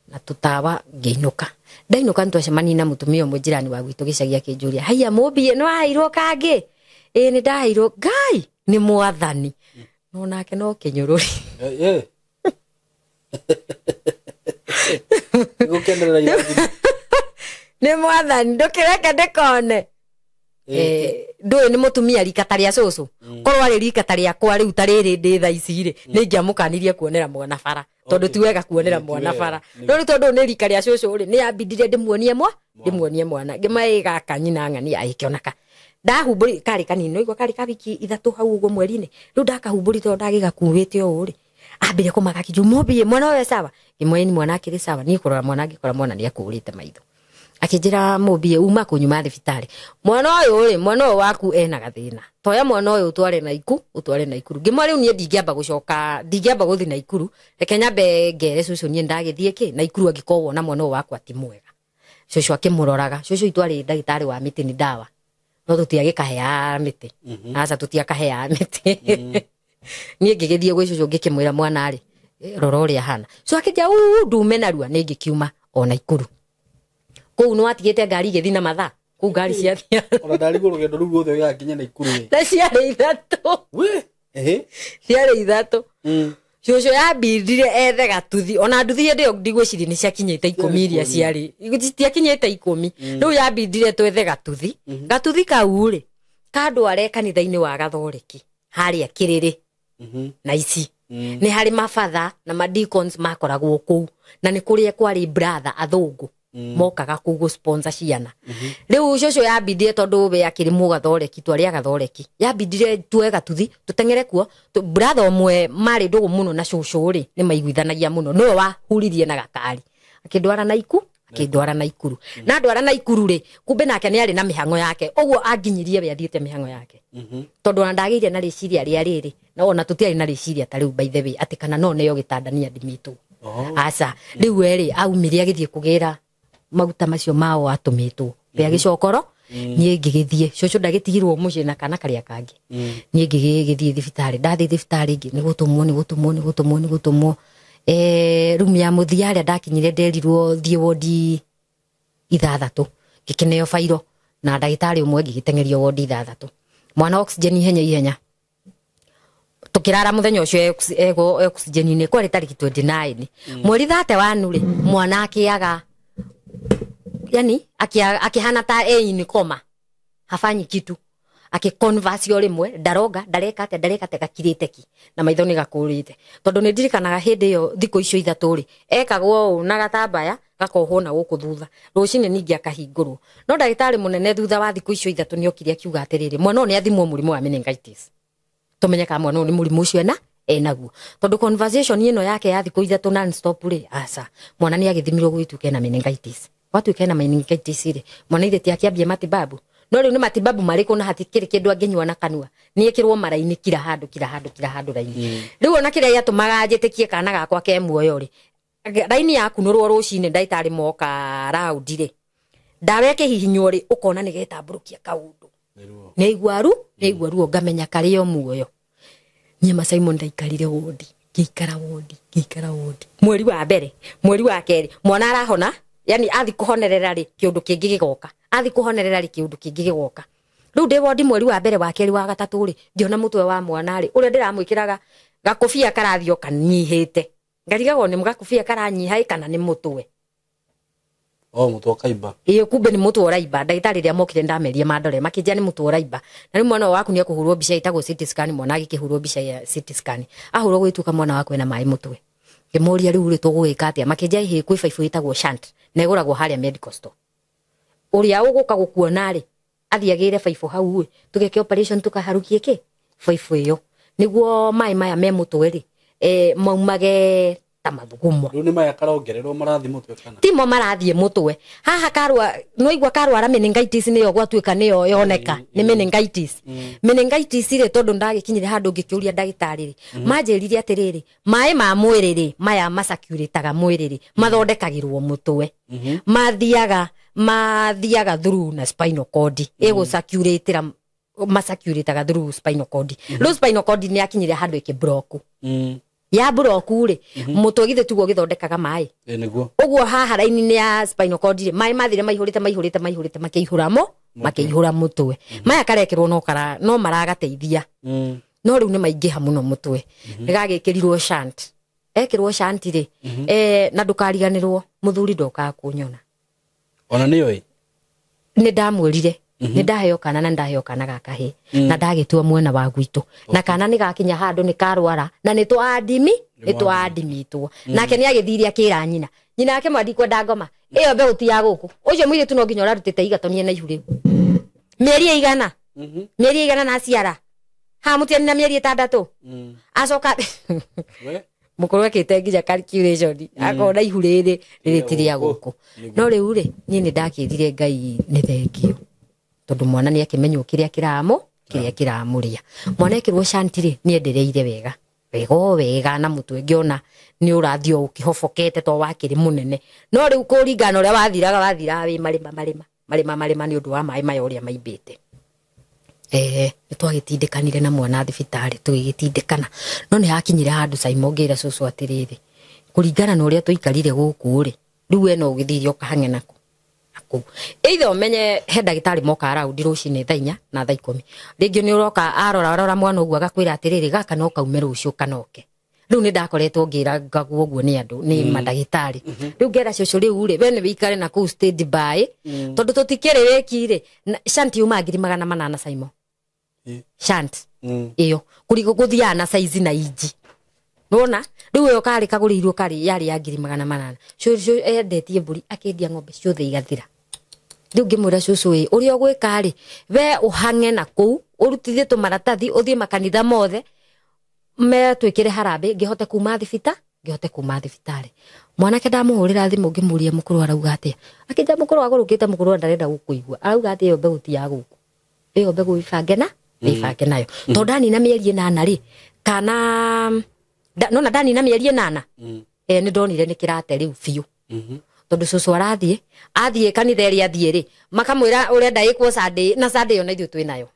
na tutawa ngeinuka ndainuka ntwacemani na mutumia umwe jirani wa gwitu gicagia kinjuria haiya mubie no airwo kangi ni ndairwo ngai ni mwathani no nake no kinyururi gukenderera ni mwathani ndukireke ndikone ndoe ni mutumia rika taria cucu korwo ari rika taria kwa riu tariri ndi tha ici ri ni ngiamukanirie kuonera mwana bara tondu ti wega kuonera mwana bara no tondu ni rika ria cucu ri ni ambindire ndimuonie mwana ngimaiga kanyina ng'ani aikionaka ndahumburi kari kanini igwa kari kabiki ithatu hau ugo mweri-ini riu ndakahumburi tondu ndagigakuwite o ri ambire kumaga kijumobie mwana we sawa kimweni mwana akiri sawa ni kurora mwana angikora mwana ni akurite maitho akijira mobie uma kunyuma thibitari mwana uyu waku ena gathina toya mwana uyu utware na ikuru ngimwa riu nie ndingiamba gucoka ndingiamba guthi na ikuru reke nyambe ngere cucu nie ndagithie ki na ikuru angikowwo na mwana uyu waku ati mwega cucu akimuroraga cucu itwari ndagitari wa miti ni dawa no tutiagikahea miti aca tutiakahea miti nie ngigithie gwi cucu ngikimwira mwana ari rora uria hana so akija ndume narua ni ngikiuma ona ikuru kou no atigete ngari githi na matha kou ngari cia thia ona ndari go rugendo rugo thio yakinya na ikuru ta ciare ithatu ciare ithatu cucu yambindire ethe gatuthi ona nduthi ndio ndigwiciria ni ciakinyite 10 iria ciari citiakinyite 10 riu yambindire twethe gatuthi kau ri kandware kanitha-ini wa Gathoreki haria kiriri na ici ni hari mabatha na madicons makoragwo kou na ni kuria kwari brother athungu mokaga kugo sponsor ciana riu cucu yambindire tondu we akiri mu Gathoreki twari Gathoreki yambindire twega tuthi tutengere kuo brother omwe mari ndugu muno na cucu ri ni maiguithanagia muno no wahuririe na gakari akindwara na ikuru na ndwara na ikuru ri kumbe nake ni ari na mihango yake oguo anginyirie we athiete mihango yake tondu ndagiire na riciria ria riri na ona tutiari na riciria ta riu by the way ati kana no neyo gitandania ndimitu aca riu eri aumire agithie kugira maguta macio mao atumitwo bia gicokoro nie ngigithie cucu ndagitigirwo mucie na kana karia kangi nie ngigithie thibitari ndathi thibitari ingi ni gutumwo room ya muthia aria ndakinyire nderirwo thie wodi ithathatu gikeneo fairo na ndagitari umwe ngigitengerio wodi ithathatu mwana oxygen ihenya tukirara muthenya ucio oxygen ni kwari tariki 29 mweri 31 ri mwana akiaga yani akihana ta in koma hafanyi kitu akiconversio rimwe ndareka gakirite ki na maitho ni gakurite tondu ni ndirikanaga hindi yo thiko icio ithatu ri ekagwo na gatambaya gakohwo na guku thutha rucine ningi akahingurwo no ndagitari munene thutha wa thiko icio ithatu ni okiri akiuga atiriri mwana ni athimwo murimu wa meningitis tumenyeka mwana ni murimu ucio enaguo tondu conversation ino yake ya thiko ithatu non stop ri aca mwana ni agithimirwo gwituke na meningitis watu na meningitis ri mwana itheti akiambia matibabu no riu ni matibabu mariko na hatikiri kindu angenywa na kanua ni ekirwo maraini kila handu raini riu ona kiria yatumaga ajetikie kana gakwa ke muoyo ri raini yaku nurwo rucine ndaitari moka round ri ndawe ke hihinyo ri ukona ni getamburukia kaundu ni igwaru ngamenya kari yo muoyo nyema Simon ndaikarire wodi ngikara wodi mweri wa mbere mweri wa keri mwana arahona yani athi kuhonerera ri kiundu kingi gigoka riu ndi wodi mweri wa mbere wa keri wa gatatu ri ndiona mutwe wa mwana ri uria ndiramwikiraga gakofia karathio kanyihite ngarigagwo ni mugakofia karanyiha kana ni mutwe mutwe kaimba kumbe ni mutwe raiba ndagitari ria mokire ndameria mandore makijia ni mutwe raiba na riu mwana waku ni akuhurwo bica itagwo CT scan mwana agikihurwo bica ya CT scan ahurwo gwituka mwana waku ena mai mutwe ngimuria riu ri tugwika atia makijia hi kwi faifu itagwo shunt na iguragwo haria medical store uria uguka gukuona ri athiagire faifu hau tugeke operation tukaharukie ki faifu iyo niguo mai maya me mutwe ri maumage ta mathugumo riu ni maya karongererwo marathi mutwe kana timo marathie mutwe haha karwa no igwa karwara meningitis niyo gwatuika niyo yoneka ni meningitis ri tondu ndagikinyire handu ngikiuria ndagitari ri manjiririe atiriri mai ma mwiri ri maya masacuritaga mwiri ri mathondekagirwo mutwe mathiaga through na spinal cord igusacuratira masacuritaga through spinal cord riu spinal cord ni akinyire handu ikiblock ya broku ri mutwe githe tugo githondekaga mai niguo uguo haha raini ni ya spinal cord ri mai mathire maihurite makeihura mutwe maya karekirwo no maragateithia no riu ni maingiha muno mutwe nigagikirirwo shunt ekirwo shunt ri na ndukariganirwo muthuri ndoka kunyona ona ni oi ni ndamwirire ni ndaheo kana na ndaheo kana gakahe na ndagitua mwena wa gwitu na kana ni gakinya handu ni karwara na ni twaadimitwo nake ni agithiria kira nyina yake mwandi kwenda ngoma iyo be uti ya guku ucio mwire tu no nginya urarutite igatonie na ihu riu mieri igana na ciara ha mutiani na mieri 6 acoka mukuru akite nginya calculation akona ihu riri ritiria guku no riu ri ni ndakirire Ngai ni thengio tondu mwana ni akimenywo kiria kiramuria mwana ekirwo shantire ni endereire wega na mutwe ngiona ni urathio ukihofokete to wakiri munene no riu kuringana uria wathira wi marima ni undu wa mai maya uria maimbite ni twagitindikanire na mwana thibitari tugigitindikana no ni hakinyire handu Simon ngira cucu atiriri kuringana na uria tuikarire guku ri riu eno ugithirio kahange naku either umenye he ndagitari moka around rucini thaa 4 na thaa 10 ringi ni uroka arora mwana uguo agakwira atiriri gaka no kaume rucio kanoke riu ni ndakoretwo ngira ngaguo uguo ni andu ni mandagitari riu ngera cucu riu ri bene wikare na ku stage by tondu tutikire wekire shanti uma 800 Simon shanti iyo kurigo guthiana size na iji nona riu yo kari kagurirwo kari yari ya 800 cucu endetie mburi akendia ng'ombe ciothe igathira riu ngimwira cucu uri ogwika ri we uhange na ku urutithie tumaratathi uthie makanitha mothe me twikire harambe ngihote kuma thibitari mwanake ndamuhurira thimu ngimuria mukuru arauga atia akija mukuru agurukite mukuru ndarenda gukuigua arauga atia iyo mbegu ti ya guku iyo mbegu ibange nayo to ndani na mieri 8 ri kana nona ndani na mieri 8 ni ndonire ni kirate riu fiu tondu cucu athie kanitha ria athie ri makamwira urenda ikwo Sunday na Sunday ona ithu twinayo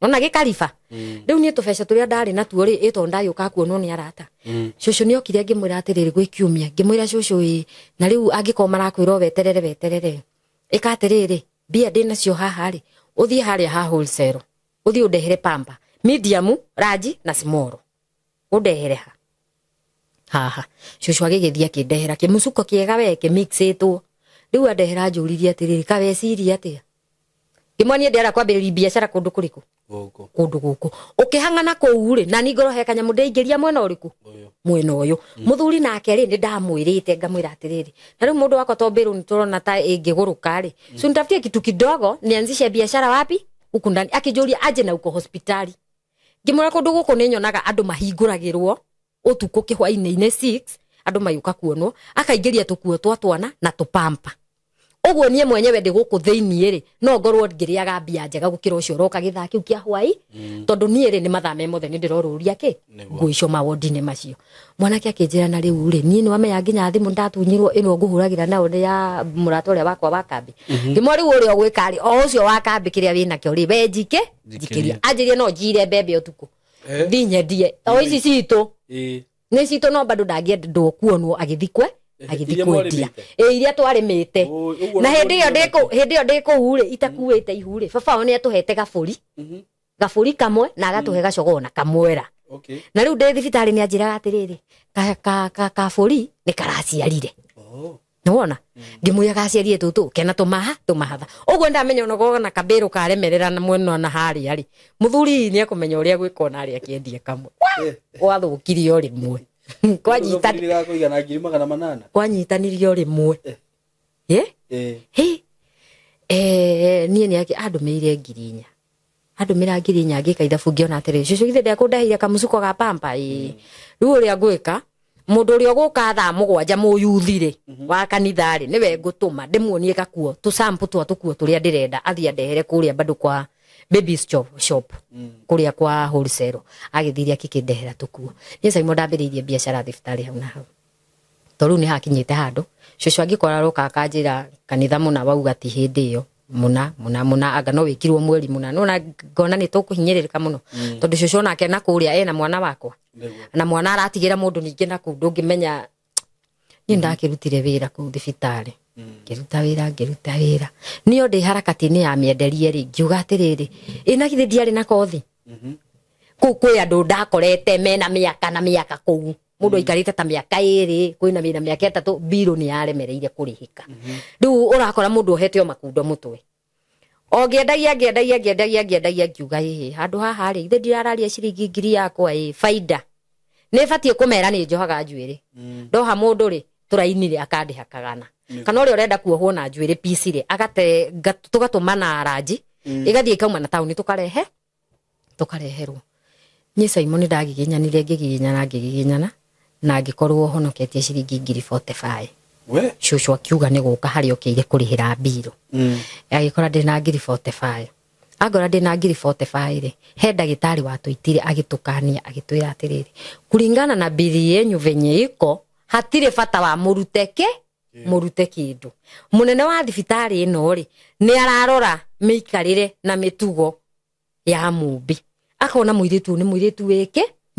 nona gikariba riu ni tubesha turia ndari na tuo ri ito ndayuka kuonwo ni arata cucu ni okire ngimwira atiriri gwikiumia ngimwira cucu na riu angiko marakwira weterere ikatiriri bia ndina cio haha ri uthie haria ha wholesale uthie undehere pamba medium large na small undehere haha cucu agigithia akindehera kimucuko kiega weke mixitwo riu andehera njuririe atiriri kaweciria atia imwani ndera kwambiriria biashara kundu kuriku kundu guku ukihangana kuu ri na ni ngoro he kanyamu ndeingiria mwena uriku mwena uyu muthuri nake ri ndamwirite ngamwira atiriri na riu mundu wako tombiru ni turona ta ingiguruka ri so nitafutie kitu kidogo nianzishe biashara wapi huku ndani akijuria aje na uko hospitali ngimwira kundu guku ni nyonaga andu mahinguragirwo utuko kihwaine 6 andu mayuka kuonwo akaingiria tukuo twana na tupampa uguo nie mwenyewe ndi guku thiini ri no ngorwo ngiriaga mbia njega gukira ucio roka githaa kiu kia hwai tondu nie ri ni mathame mothe ni ndiroruria ki nguico mawodine macio mwanake akinjira na riu ri nie ni wamenya nginya thimu ndatunyirwo ino nguhuragira nao ni ya murato ria wakwa wakambi ngimwari uri ogwikari o ucio wakambi kiria wina kio ri we jikiria ajirie no njire mbembe utuku thinye die o ici citu ni citu no bado ndagienda ndokuonwo agithikwe agithikwendia iria twarimite na hindi iyo ndiko ure itakuite ihuri baba one atuhete gaburi kamwe na agatuhe gacogona kamwera na riu ndi thibitari ni anjira atiriri kaburi ni karaciarire nona ngimwira gaciarie tutu kena tumahatha uguo ndamenya no na kabiru karemerera na mwena na haria ri muthuri ni akumenya uria gwikona ari akiendie kamwe wathukirio rimwe kwanyitanirio rimwe nie ni andumire 4,000 andumira 4,000 ngika ithabu ngiona atiriri cucu githe ndekundahire kamucuko ga pampa riu uria ngwika mundu uria guka thaa 7 muyuthire wa kanithari niwe ngutuma ndimuonie gakuo tu sample tukuo turia ndirenda athia ndehere kuria bado kwa baby shop kuria kwa wholesale agithiria kikindehera tukuo ni Simon ndambiririe biashara thibitari hau na hau toru ni hakinyite handu cucu angikora roka akanjira kanitha muna wauga ti hindi iyo muna anga no wikirwo mweri muna nona ngona ni tukuhinyiririka muno tondu cucu nake na kuria ena mwana wakwa na mwana aratigira mundu ningi na ku ndungimenya ni ndakirutire wira ku thibitari ngiruta wira niyo ndi harakati-ini ya mienderie ri ngiuga atiriri ina kithi ndiari na kothi kwi andu ndakorete mena miaka kuu mundu ikarite ta miaka 2 kwina mina miaka 3 biro ni yaremereire kurihika riu urakora mundu ohete o makundo mutwe o ngiendagia ngiuga handu haha ri ithe ndirararia ciringi ngiri yakwa faida ne batie kumera ni njohaga njuiri ndoha mundu ri turainire akandiha kagana kana uri urenda kuohwo na njuiri piece ri agate tugatumana araji igathie kauma na tauni tukareherwo ni Simon ndagiginyanire na ngikorwo honoketie ciringi ngiri 45 we shushu akiuga ni guka hari okire kurihira mbiro agikora ndina ngiri 45 agora ndina ngiri 45 ri he ndagitari watuitire agitukania agitwira atiriri kuringana na bili yenyu venye iko hatire bata wa murute kindu munene wa thibitari ino ri ni ararora miikarire na mitugo ya mumbi akona muiritu ni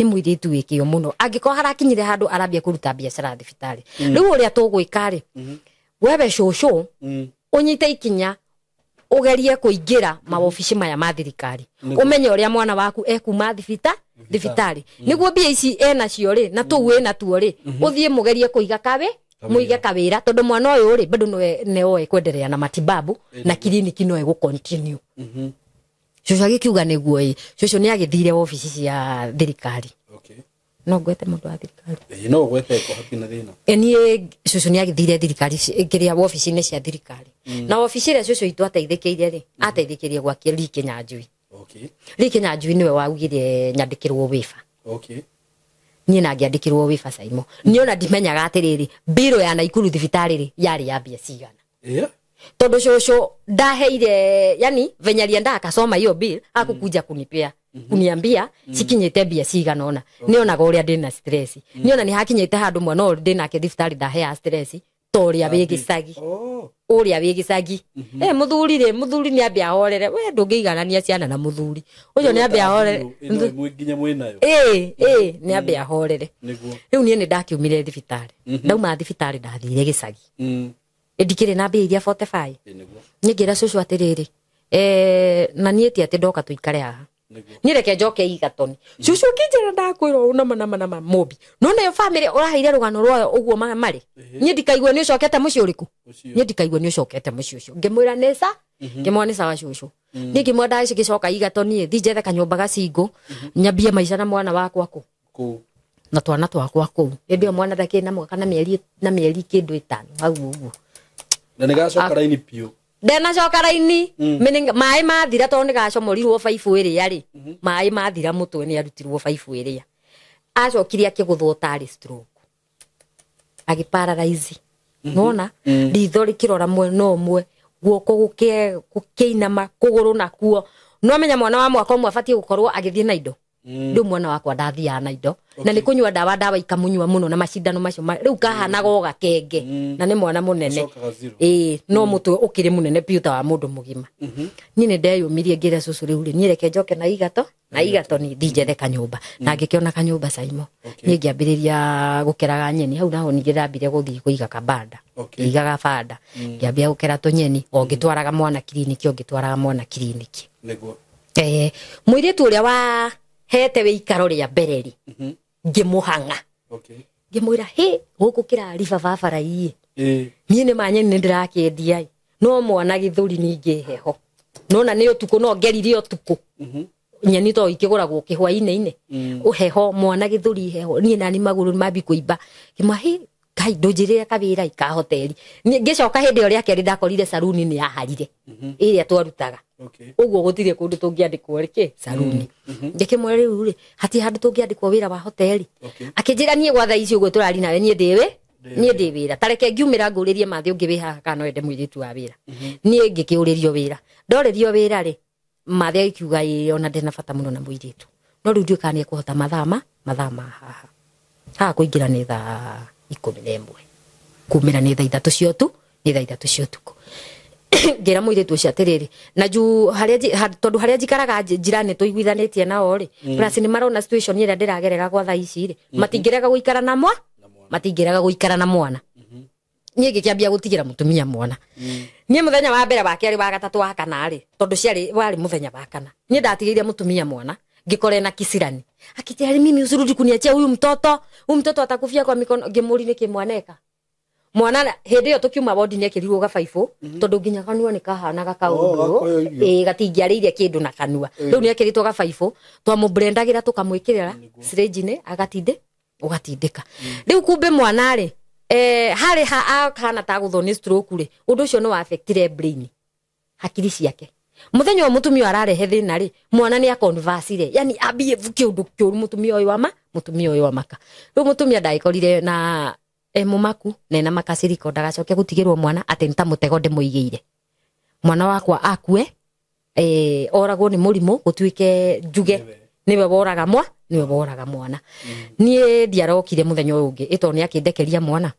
muiritu wiki muno angiko harakinyire handu arambia kuruta biashara thibitari riu uria tugwika ri webe shosho unyite ikinya ugerie kuingira maofici maya ma thirikari umenye uria mwana waku ekuma thibitari niguo bia ici ena cio ri na tuwe na tuo ri uthie mugerie kuiga muige kawira tondu mwana uyu ri bado no ekwenderea na matibabu na kliniki no ego continue shosho agikiuga niguo shosho ni agithire ofici cia thirikari no gwete mundu wa thirikari no gwete ko hakina thina eni shosho ni agithire thirikari kiria ofici ni cia thirikari na ofici ria shosho itu ateithikire ri ateithikirie gwakia Rike Nyanjui Rike Nyanjui niwe waugire nyandikirwo wifa ni na ngiandikirwo wifa Simon ni ona ndimenyaga atiriri biro ya Naikuru thibitari ri yari ya bia cigana todo shosho ndaheire yani venyaria ndakasoma hiyo bill akukuja kunipea kuniambia sikinyete bia cigana ona niona uria ndina stress niona ni hakinyete handu mwana uri ndina ke thibitari ndahe stress toria wigicagi uria wigicagi muthuri ni ambia horere we ndungiiganania ciana na muthuri ucio ni ambia horere nginya mwinayo ni ambia horere riu ni ndakiumire thibitari ndauma thibitari ndathire gicagi ndikire na mbia iria 45 ningira cucu atiriri na nieti ati ndoka tuikare haha nireke njoke igatoni cucu kinjira ndakwira una mana mobi nona yo family uraheire rugano rwayo uguo mari nie ndikaigwe ni ucokete muci uriku nie ndikaigwe ni ucokete muci ucio ngimwira nesa ngimwone sawa cucu ningi mwenda ici gicoka igatoni thinjethe kanyumba gacingo nyambie maisha na mwana wakwa ku na twana twakwa ku ndio mwana ndake na mwaka na mieri kindu 5 hau uguo na nigacoka raini pio ndena coka raini mai mathira to nigacomorirwo 5 iria ri mai mathira mutwe ni arutirwo 5 iria acokire akiguthwo tari stroke agiparalyze nona ritho rikirora mwena umwe guoko gukiinama kuguru nakuo no menya mwana wa mwaka umwe afatie gukorwo agithie na indo ndu mwana wakwa ndathia na indo na ni kunywa dawa ikamunywa muno na macindano macio riu kahanaga gakenge na ni mwana munene no mutwe ukiri munene piuta wa mundu mugima ni ndeyumirie ngira cucu riu ni reke njoke na igato ni ndinjethe kanyumba na ngikiona kanyumba Simon ni ngiambiriria gukeraga nyeni hau naho ni ngirambire guthii kuiga kabanda igaga banda ngiambia gukera tunyeni o ngitwaraga mwana kliniki niguo muiritu uria wa hete weikaro ria bereri ngimuhanga ngimwira guku kirariba babara nie ni manyeni ndirakendia no mwana githuri ningi heho nona ni utuku no ngerire utuku nyeni to ikiguragwo kihwaine uheho mwana githuri heho nie nani maguru mabi kuiba kimwa kai ndunjirire kawira ika hoteli ngicoka hindi uria keri ndakorire saruni ni yaharire iria twarutaga uguo gutire kundu tungiandikwo rike saruni ngikimwe riu ri hati handu tungiandikwo wira wa hoteli akinjira nie gwa thaa ici uguo turari nawe nie ndi wira tareke ngiumira nguririe mathi ungi wiha kana wende mwiritu wa wira nie ngikiuririo wira ndoririo wira ri mathi akiuga ona ndina bata muno na mwiritu no riu ndikanie kuhota mathama haha kuingira ni thaa 11 kumira ni thaa 3 cio tu ni thaa 3 cio tuku ngira mwiritu cia tiriri na ju haria tondu haria jikaraga jirani tuiguithanitie nao ri plus ni marona situation ira ndiragerera kwa thaa ici ri matingirega guikara na mwana nie ngikiambia gutigira mutumia mwana nie muthenya wa mbere wake ari wa gatatu wa kana ri tondu ciari wari muthenya wa kana nie ndatigiire mutumia mwana ngikore na kisirani akitiari mimi usirudi kuniachia huyu mtoto atakufia kwa mikono ngimuri nikimwaneka mwana hindi yo tukiuma wodi ni akirirwo gabaibũ tondu nginya kanua ni kahanaga kaundu gatingiariire kindu na kanua riu ni akiritwo gabaibũ twamumbrendagira tukamwikirira syringe-ini ugatindika riu kumbe mwana ri hari kana ta guthwo ni stroke ri undu ucio no affectire brain hakiri ciake muthenya wa mutumia ararehe thina ri mwana ni aconversire yani abie vuke undu kiuru mutumia uyu wa maka riu mutumia ndaikorire na mumaku nena makaciriko ndagacoke gutigirwo mwana ati ntamutego ndimuigeire mwana wakwa akue oragwo ni murimu gutwike njuge niwe boraga mwana nie ndiarokire muthenya uyu ungi ito ni akindekeria mwana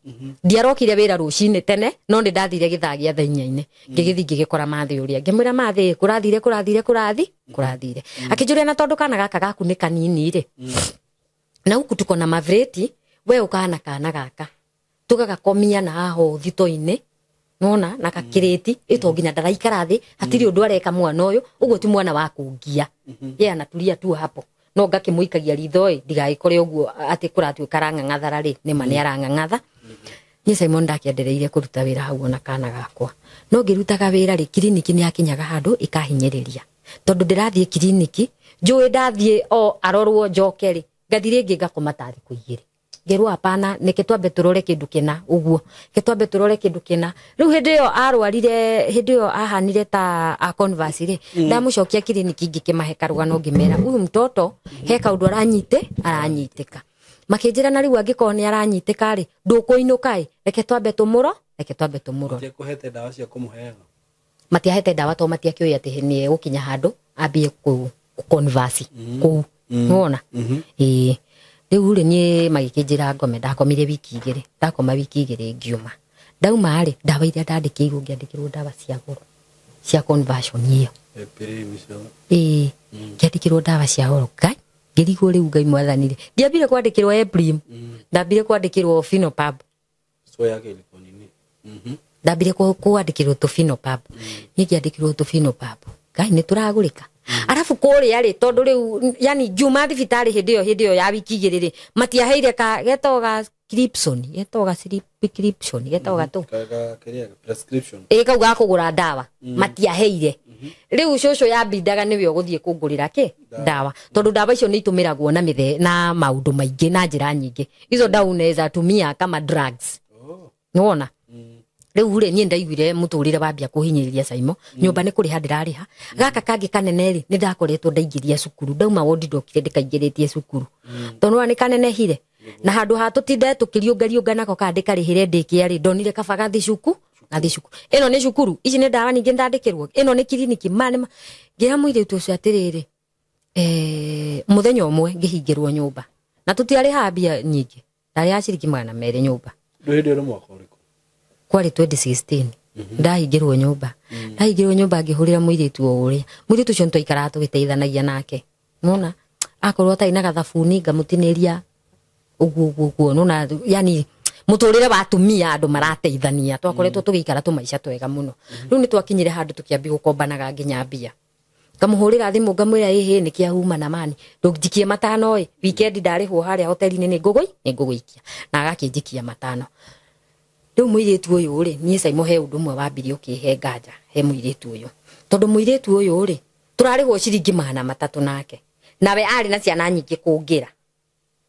ndiarokire wira rucini tene no ndi ndathire githagia thainyaine ngigithi ngigikora mathi uria ngimwira mathi kurathire akinjuria na tondu kana gaka gaku ni kanini ri na huku tuko na mavreti we ukana kana gaka tugagakomia na aho thito-ini nona na kakireti ito nginya ndaraikara thi hatiri undu areka mwana uyu uguo ti mwana wa kungia ye anatulia tu hapo no ngakimuikagia ritho ndigaikore uguo ati kuratwika rang'ang'athara ri ni mani arang'ang'atha ni Simon ndakiendereire kuruta wira hau na kana gakwa no ngirutaga wira ri kiriniki ni akinyaga handu ikahinyiriria tondu ndirathie kiriniki njui ndathie arorwo njoke ri ngathire ngi ngakoma ta thiku igiri ngeru hapana nike twambe turore kindu kina uguo ketwambe turore kindu kina riu hindi yo arwarire hindi yo ahanire ta a converse ri ndamucokia kiriniki ngikimahe karugano ngimera uyu mtoto he kaundu aranyitika makinjira na riu angikoo ni aranyitika ri ndukuinuka reke twambe tumuro kuhete dawa cia kumuheaga matiahete dawa to matiakioya ati ni gukinya handu ambie ku converse ku nona riu ri ni magikinjira ngome ndakomire wiki igiri ngiuma ndauma ri dawa iria ndandikirwo ngiandikirwo dawa cia goro cia conversion iyo ngiandikirwo dawa cia goro kai ngirigwo riu ngai mwathanire ndiambire kwandikirwo Eprim ndambire kwandikirwo Finopab yake ilikuwa nini ndambire kwandikirwo to Finopab ni ngiandikirwo to Finopab kai ni turagurika arafu kore ari tondu riu yani juma thibitari hindi yo ya wiki igiri matiaheire ka getoga prescription getoga tu prescription kauga kugura dawa matiaheire riu coco ya bindaga niwe uguthie kungurira dawa tondu dawa icio ni itumiragwo na maundu maingi na njira nyingi izo dawa unaweza tumia kama drugs unaona riu ri nie ndaiguire muturire wambia kuhinyiriria Saimo nyumba ni kuriha ndirariha gaka kangi kanene ri ni ndakoretwo ndaingiria cukuru ndauma wodi ndokire ndikaingiritie cukuru tondu ni kanenehire na handu hatutinde tukiriunga nako kandika rihire ndikia ri ndonire kabaga thicuku ino ni cukuru ici ni dawa ningi ndandikirwo ino ni kiriniki mane ngira muiretu ucio atiriri muthenya umwe ngihingirwo nyumba na tutiari habia nyingi ndari ya ciringi 200 nyumba ndio ndo mwaka uriku kwari 2016 ndahingirwo nyumba ngihurira muiretu uria muiretu cio ntoikara tugiteithanagia nake nona akorwo tai na gathabuni ngamutiniria uguo nona yani muturire wa atumia andu marateithania twakoretwo tugikara tumaisha twega muno riu ni twakinyire handu tukiambi gukombanaga nginya mbia ngamuhurira thimu ngamwira hihi ni kia huma na mani ndujikie matano weekend ndarihwo haria hoteli-ini ni nguguikia na agakinjikia matano riu muiretu uyu ri nie Saimo he undu mwe wambiri ukihe nganja he muiretu uyu tondu muiretu uyu ri turarihwo ciringi 300 nake nawe ari na ciana nyingi kungira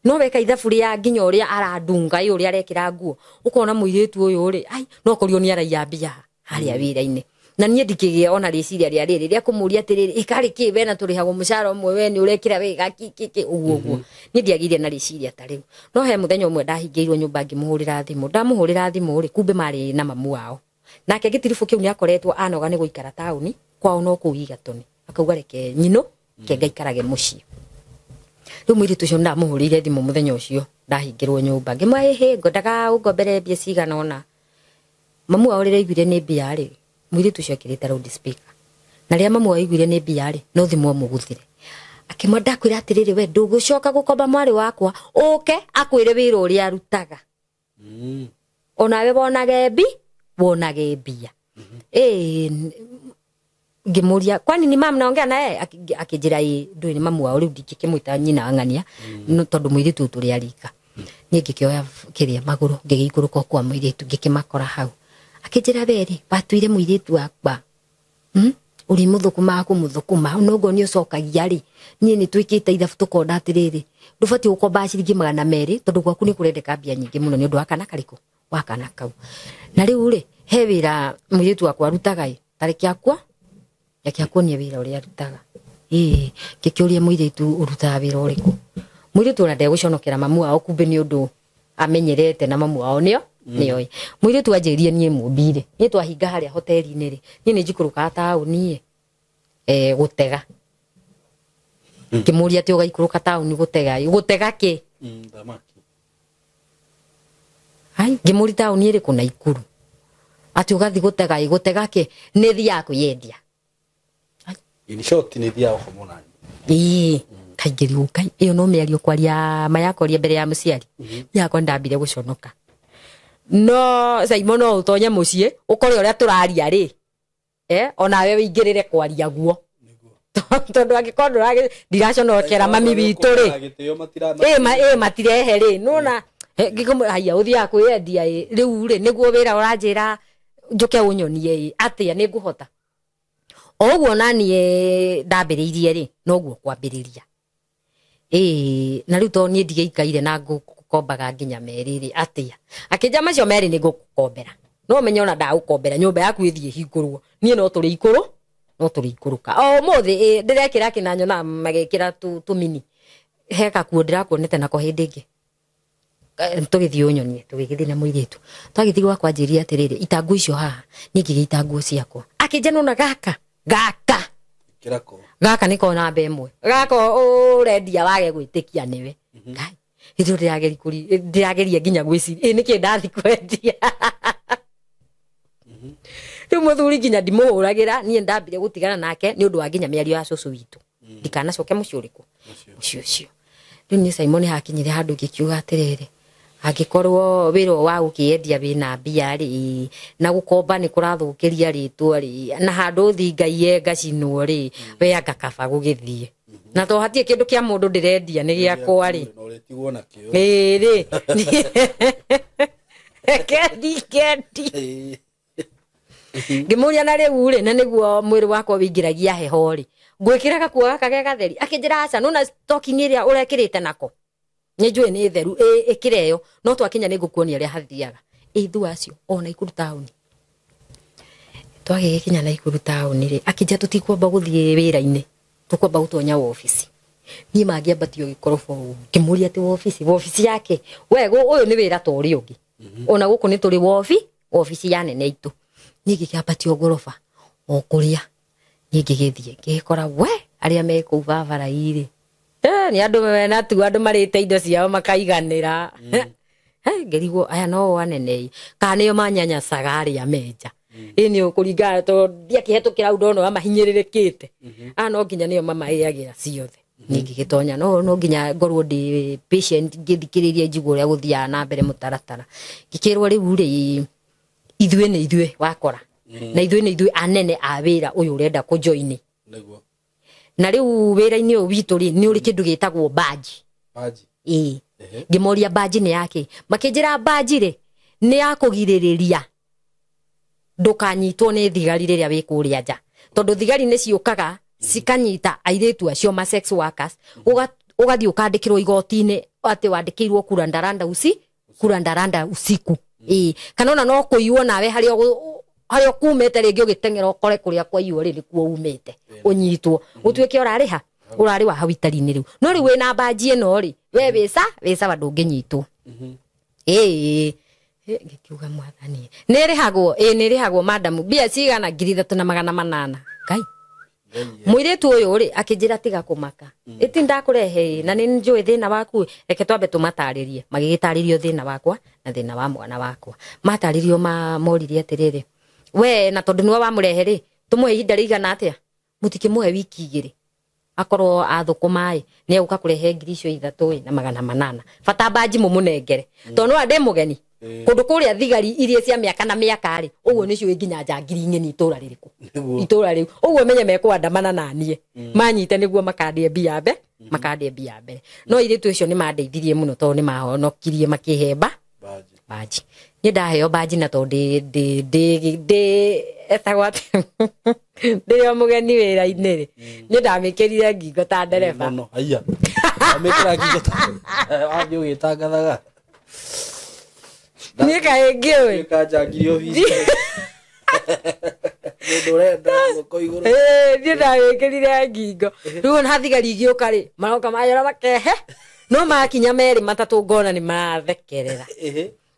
no weka ithaburi ya nginya uria arandunga uria arekira nguo ukona muiretu uyu ri ai no korio ni araiya mbia haria wira-ini na nie ndikigia ona riciria ria riri ria kumuria atiriri ikari ki bena turihagwo mushara umwe we ni urekira wega kiki uguo nie ndiagirie na riciria ta riu no he muthenya umwe ndahingiirwo nyumba ngimuhurira thimu ri kumbe mari na mamu wao nake gitirifu kiu ni akoretwo anoga ni guikara tauni kwao no kuiga toni akauga reke nyino ke ngaikarage muci riu mwiritu cio ndamuhurire thimu muthenya ucio ndahingirwo nyumba ngimwahe ngodaga ugombere mbia cigana ona mamu wao rire igwire ni mbia ri mwiritu cio akirita loud speaker na ria mamu waiguire ni mbia ri no thimu muguthire akimwenda kwira atiriri we ndugucoka gukomba mwari wakwa uke akwire wira uria arutaga onawe wonage mbia ngimuria kwani ni mama naongea naye akijira ndui ni mamu wao riu ndikimwita nyina angania no tondu mwiritu turi arika nie ngikioya kiria maguru ngigikuruka kwa muiritu ngikimakora hau akinjira beri batuire muiritu akwa uri muthukuma ku muthukuma nogo ni ucokagia ri nie ni twikite ithabu tukonda atiriri ndubati ukomba ciringi 200 tondu gwaku ni kurendeka mbia nyingi muno ni undu wakana kariku wakana kau na riu ri he wira muiritu akwa rutaga tariki akwa yakiakuonia wira uria rutaga kikiuria muiritu urutaga wira uriku muiritu ona ndeguconokera mamu wao kumbe ni undu amenyerete na mamu wao nio nioi muiritu anjirie nie mumbire ni twahinga haria hoteli-ini ri ni njikuruka tauni gutega kimuria ti ugaikuruka tauni gutega ki thamaki ai ngimuri tauni ri kuna ikuru ati ugathi gutega ki ni thia kuyendia in short ni thia ukomonani kaingiri ukai iyo no miario kwaria mayakoria mbere ya muciari yakwa ndambire guconoka no Simon no utonya mucie ukore uria turaria ri ona we wingirire kwaria guo tondu agikondo ndiraconokera mami witu ri matirehe ri nona ngikumu haya uthia kwiendia riu ri niguo wira uranjira njuke unyonie atia ni nguhota oguo nani ndambiriirie ri noguo kwambiriria na riu to nie ndigeikaire na ngukombaga nginya meriri atia akija macio meri ni ngukombera no menye ona ndaukombera nyumba yaku ithie hingurwo nie no turi ikuruka o muthi ndirekira kinanyo na magekira tumini heka kuo ndirakuonete nako hindi ingi tugithie unyonie tugithie na muiritu twagithie gwakwa njiria atiriri itangu icio haha ni ngigita nguo ciakwa akija nona gaka gaka niko na bemwe gaka urendia wage gwitikia niwe ngai ithu ndirageria nginya gwiciri niki ndathi kwendia riu muthuri nginya ndimuhuragira nie ndambire gutigana nake ni undu wa nginya miario ya cucu witu ndikanacoke mucio uriku ucio riu ni Simon hakinyire handu ngikiuga atiriri agikorwo wira wa gukiendia wina mbia ri na gukomba ni kurathukiria ritwa ri na handu thingaie ngacinwo ri we angakaba gugithie na to hatie kindu kia mundu ndirendia ni giakwa ri ri kendi ngimuria na riu ri na niguo mwiri wakwa wingiragia heho ri ngwikiraga kuoga kage gatheri akinjira aca nona talking iria urekirite nako njue ni theru ikireyo no twakinya ni ngukuonia ria hathiaga ithu acio ona ikuru tauni twagikinya na ikuru tauni ri akija tutikwamba guthie wira-ini tukwamba gutonya office ni mangiambatio gikorofo kimuria ti office yake we uyu ni wira tori ungi ona guku ni turi office ya nene itu ni gikiambatio gorofa o kuria ni ngigithie ngikora we aria me ku vavara iri ni andu mena tu andu marite indo ciao makaiganira ngirigwo aya no anene kanio manyanya sagari ya meja ini ukuringa to ndiakihetukira undo no amahinyiririkite no nginya nio mama yagira ciothe ningigitonya no nginya ngorwo ndi patient ngithikiririe njigwo ria guthia na mbere mutaratara ngikirwo riu ri ithuĩ wakora na ithuĩ anene a wira uyu urenda ku join niguo na riu wira-ini uyu witu ri ni uri kindu gitagwo badge ngimoria badge ni yake makinjira badge ri ni ya kugiririria ndukanyitwo ni thigari riria wi kuria nja tondu thigari ni ciukaga cikanyita airitu acio ma sex workers ugathi ukandikirwo igoti-ini ati wandikirwo kurandaranda usiku kana ona no kuiwo nawe hario kumete ringi ugitengera ukore kuria kwa iwo ri nikuo umete unyitwo utwike urari wa hawitari-ini riu no riu wina badge ino ri we wisa bandu nginyitwo ngikiuga mwathani nirihagwo madam bia cigana 3,800 ngai muiritu uyu ri akinjira tiga kumaka iti ndakurehe na ni njui thina waku reke twambe tumataririe magigitaririo thina wakwa na thina wa mwana wakwa mataririo moririe atiriri we na tondu niwe wamurehe ri tumuhe ihinda rigana atia mutikimuhe wiki 2 akorwo athukuma ni uka kurehe 3,300 na 800 bata baji mumunengere tondu ande mugeni kundu kuria thigari iria cia miaka na miaka ri uguo nicio nginya njangiri ng'eni itura ririku itura riu uguo menye mekwandamana nanie manyite niguo makandie mbia mbere no ire tu icio ni mandeithirie muno to ni mahonokirie makihemba baji ni ndaheo baji na to de etagwa ndio mugeni wira-ini ri ni ndamikirire ngingo ta ndereba no aya amekira ngingo ta wangi ugitangathaga ni kaengiwe kajangiri ofisi ndorenda ko iguru ni ndamikirire ngingo riu na thigari igioka ri maroka mayora makehe no makinya meri matatu ngona ni mathekerera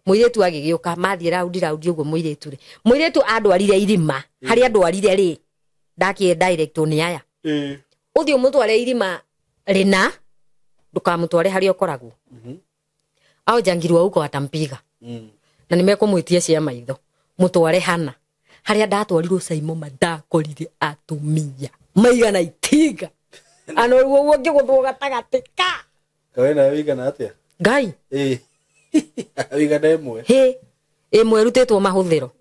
muiretu agigioka mathie raundi uguo muiretu andwarire irima hari andwarire ri ndakie direct ni aya uthio mutware irima rina ndukamutware hari okoragwo au jangirwa uko atampiga na nimekumwitia cia maitho mutware hana haria ndatwarirwo Saimo madakorire atumia maigana itiga ano ruo ngiguthwo gatagatika kawe na wigana atia ngai wigana imwe imwe rutetwo mahuthiro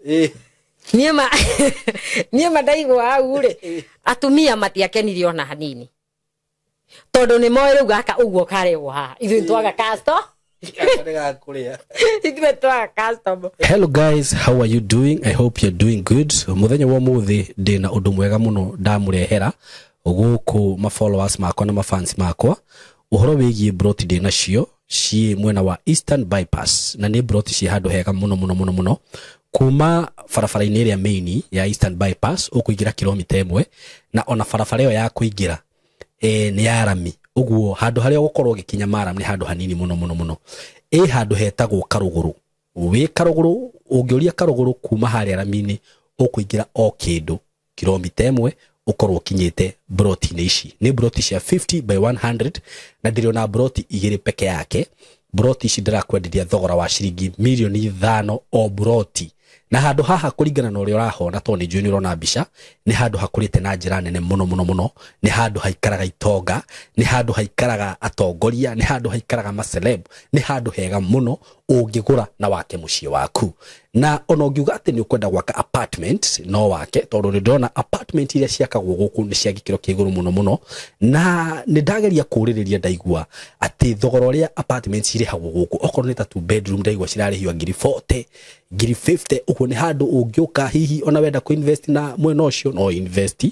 niema ndaigwa au ri atumia matiakenirio na hanini tondu ni moe riu gaka uguo karegwo ha ithu twaga casto Hello guys, how are you doing? I hope you're doing good. Muthenya wa muthi ndina undu mwega muno ndamurehera guku ma followers makwa na ma fans makwa uhoro wigie broti ndina cio ci mwena wa Eastern Bypass na ni broti ci handu hega muno kuma farafara-ini iria main ya Eastern Bypass ukuingira kilomita 1 na ona farafara iyo ya kuingira ni ya rami uguo handu haria gukorwo gikinya maram ni handu hanini muno handu hetagwo Karuguru wi Karuguru ungioria Karuguru kuma haria ramini ukuingira o kindu kilomita 1 ukorwo kinyite broti ici ni broti cia 50 by 100 na ndiriona broti igiri peke yake broti ici ndirakwenderia thogora wa ciringi milioni 5 o broti na handu haha kuringana na uria urahona to ni juni urona mbica ni handu hakurite na njira nene muno ni handu haikaraga itonga ni handu haikaraga atongoria ni handu haikaraga maceleb ni handu hega muno ungigura na wake mucie waku na ona ungiuga ati ni ukwenda gwaka apartment no wake tondu ni ndona apartment iria ciakagwo guku ni cia gikiro kiguru muno na ni ndageria kuririria ndaigua ati thogora uria apartments iri hagu guku okorwo ni ta 2 bedroom ndaigua cirarihio ngiri 40 ngiri 50 uko ni handu ungiuka hihi ona wenda ku invest na mwena ucio no invest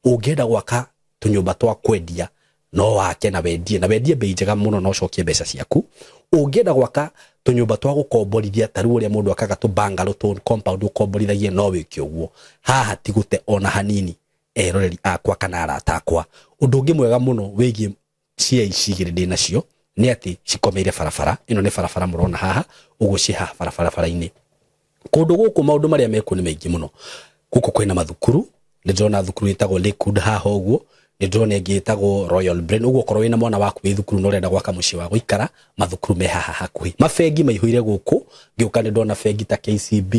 ungenda gwaka tunyumba twa kwendia no wake na wendie bei njega muno no cokie mbeca ciaku ungenda gwaka tunyumba twa gukomborithia taru uria mundu akaga tu bungalow tu compound ukomborithagie no wiki uguo haha tigute ona hanini eroreri akwa kana arata akwa undu ungi mwega muno wigie cia icigire ndina cio ni ati cikomeire farafara ino ni farafara murona haha uguo ci haha farafara-ini kundu guku maundu maria meku ni maingi muno guku kwina mathukuru ni ndona thukuru itagwo Lakewood haha uguo ni ndona ingi itagwo Royal Brain uguo korwo wina mwana waku wi thukuru no renda gwaka mucie wa guikara mathukuru me haha hakuhi mafengi maihuire guku ngiuka ni ndona fengi ta KCB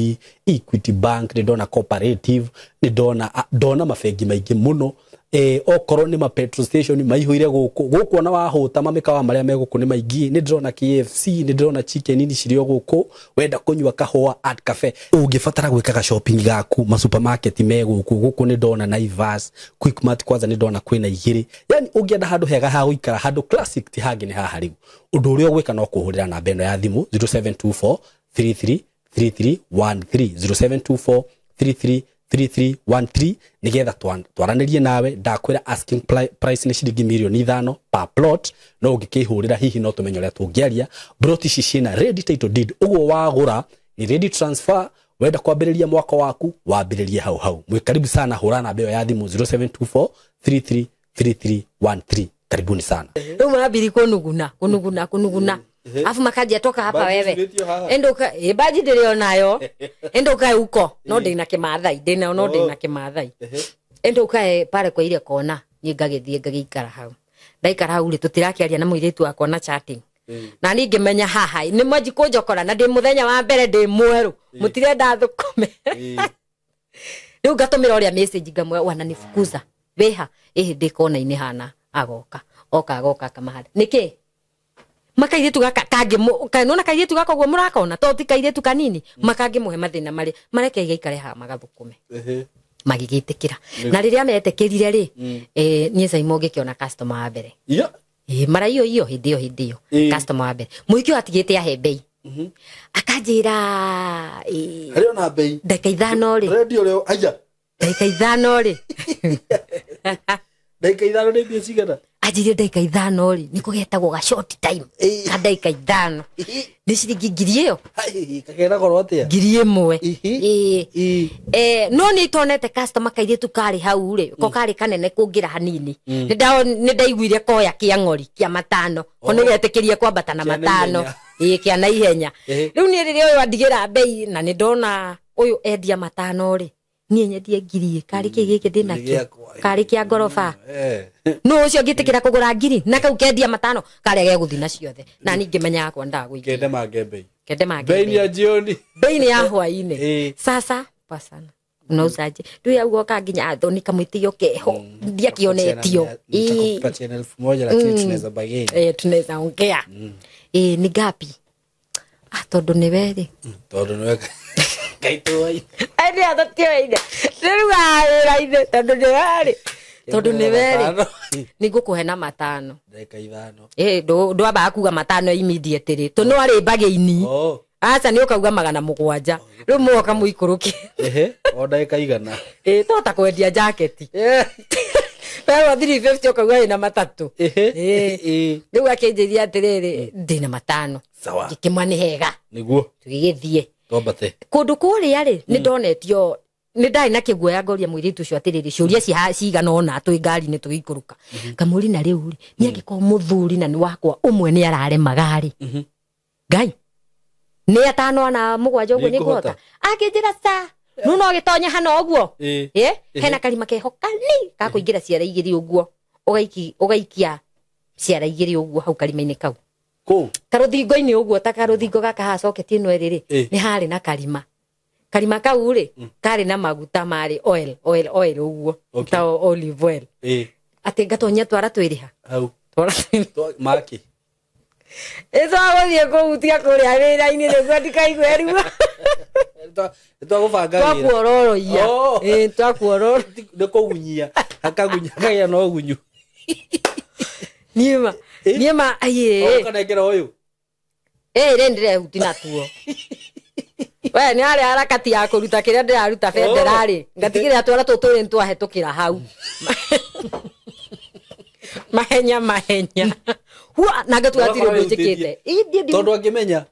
Equity Bank ni ndona Cooperative ni ndona mafengi maingi muno okorwo ni ma petrol station maihuire guku ona wahuta mamikawa maria me guku ni maingi ni ndona KFC ni ndona chicken ini cirio guku wenda kunywa kahua at cafe ungifatara gwikaga shopping gaku ma supermarket me guku ni ndona Naivas Quickmart kwanza ni ndona kwina igiri yani ungienda handu hega ha guikara handu classic ti hangi ni haha riu undu uria gwika no kuhurira na beno ya thimu 0724 33 3313 0724 3313 nigetha twaranirie nawe ndakwira asking price ni ciringi milioni 5 per plot no ungikihurira hihi no tumenye uria tungiaria broti ici cina ready title deed uguo wagura ni ready transfer wenda kwambiriria mwaka waku wambiririe hau mwe karibu sana hura na beo ya thimu 0724 333313 karibuni sana riu mabiri kunuguna afu makaja toka hapa wewe endoka baji ndio nayo endoka huko no ndina kimathai ndina kimathai endoka pale kwa ile kona ni ngagithie ngagikara hau ndaikara hau ri tutirakiaria na muiritu akwa na chatting na ninge menya haha ni mwaji kunjokora na ndi muthenya wa mbere ndi mweru mutirenda thukume riu ngatumira uria message ngamwe wananifukuza weha ndikona ini hana agoka kama hali niki Makairetu gaka kange kanona kairetu gaka gwo murakona to ti kairetu kanini makange muhe mathina mari mareke igaikare ha magathukume magigitikira na riria metekirire ri nie Saimo ngikiona customer wa mbere mara iyo hindi yo customer wa mbere muikio atigite ahe bei akanjira hari ona bei ndaka 5 ri radio leo aja ndaka 5 ri ndaka 5 ni mbia cigana ajire ndaka 5 ri niko getagwo ga short time ka ndaka 5 ni ciringi ngiri iyo kagera goro atia ngiri imwe no ni tonete customer kairetu kari hau ri ko kari kanene kungira hanini ni ndaiguire koya kia ngori kia matano ko ni getekirie kwambata na matano kia na ihenya riu ni riri uyu andigira bei na ni ndona uyu endia matano ri nie nyendie ngiri kari kigiki ndinakio kari kia ngorofa no ucio ngitikira kugura ngiri na kau kendia matano kari geguthina ciothe na ningi menya yakwa ndagwiki kende mange bei bei ni ya jioni bei ni ya hwaini sasa pasana unauzaje tu ya ugoka nginya thoni kamwitio keho ndia kionetio nitakupatia 1000 lakini tunaweza bageni tunaweza ongea ni gapi tondu ni weri tondu ni weri kaito ai ai atatio ida riruga ida tondu ni weri nigukuhe na matano ndeka 5 ndo aba kuga matano immediately to no ari bageni acha ni ukauga 700 riu muoka muikuruki o ndeka igana to ta kwendia jacket pero 350 ukauga ina matatu riu akinjiria atiriri ndina matano sawa ngikimani hega niguo tugithie tombate kundu kuria ri ni ndonetio ni ndai na kiguoya ngoria mwiritu cio atiriri ciuria cigana ona twi ngari ni tugikuruka kamuri na riu ri ni angiko muthuri na ni wakwa umwe ni arare magari ngai ni atano na mugwanja uguo ni kuhota akinjira sa no gitonya hana uguo hena karima keho kani ka kuingira ciara igiri uguo ugaikia ciara igiri uguo hau karima-ini kau karuthingo-ini uguo ta karuthingo gaka hacoketie no eriri ni hari na karima kau ri kari na maguta mari oil uguo ta olive oil ati ngatonya twara twiriha hau maki eso agothie kuhutia kuria wira-ini niguo ndikaigwe riu twagubanga wira twakuororoia twakuororo ni kugunyia akagunya kaya no gunyu niema aye kana ngera uyu rendire hutina tuo we ni ari harakati ya kuruta kiria ndiraruta federali ngatigirira twara tuturi ntwahetukira hau mahenya huwa naga twatire ndujikite tondu angimenya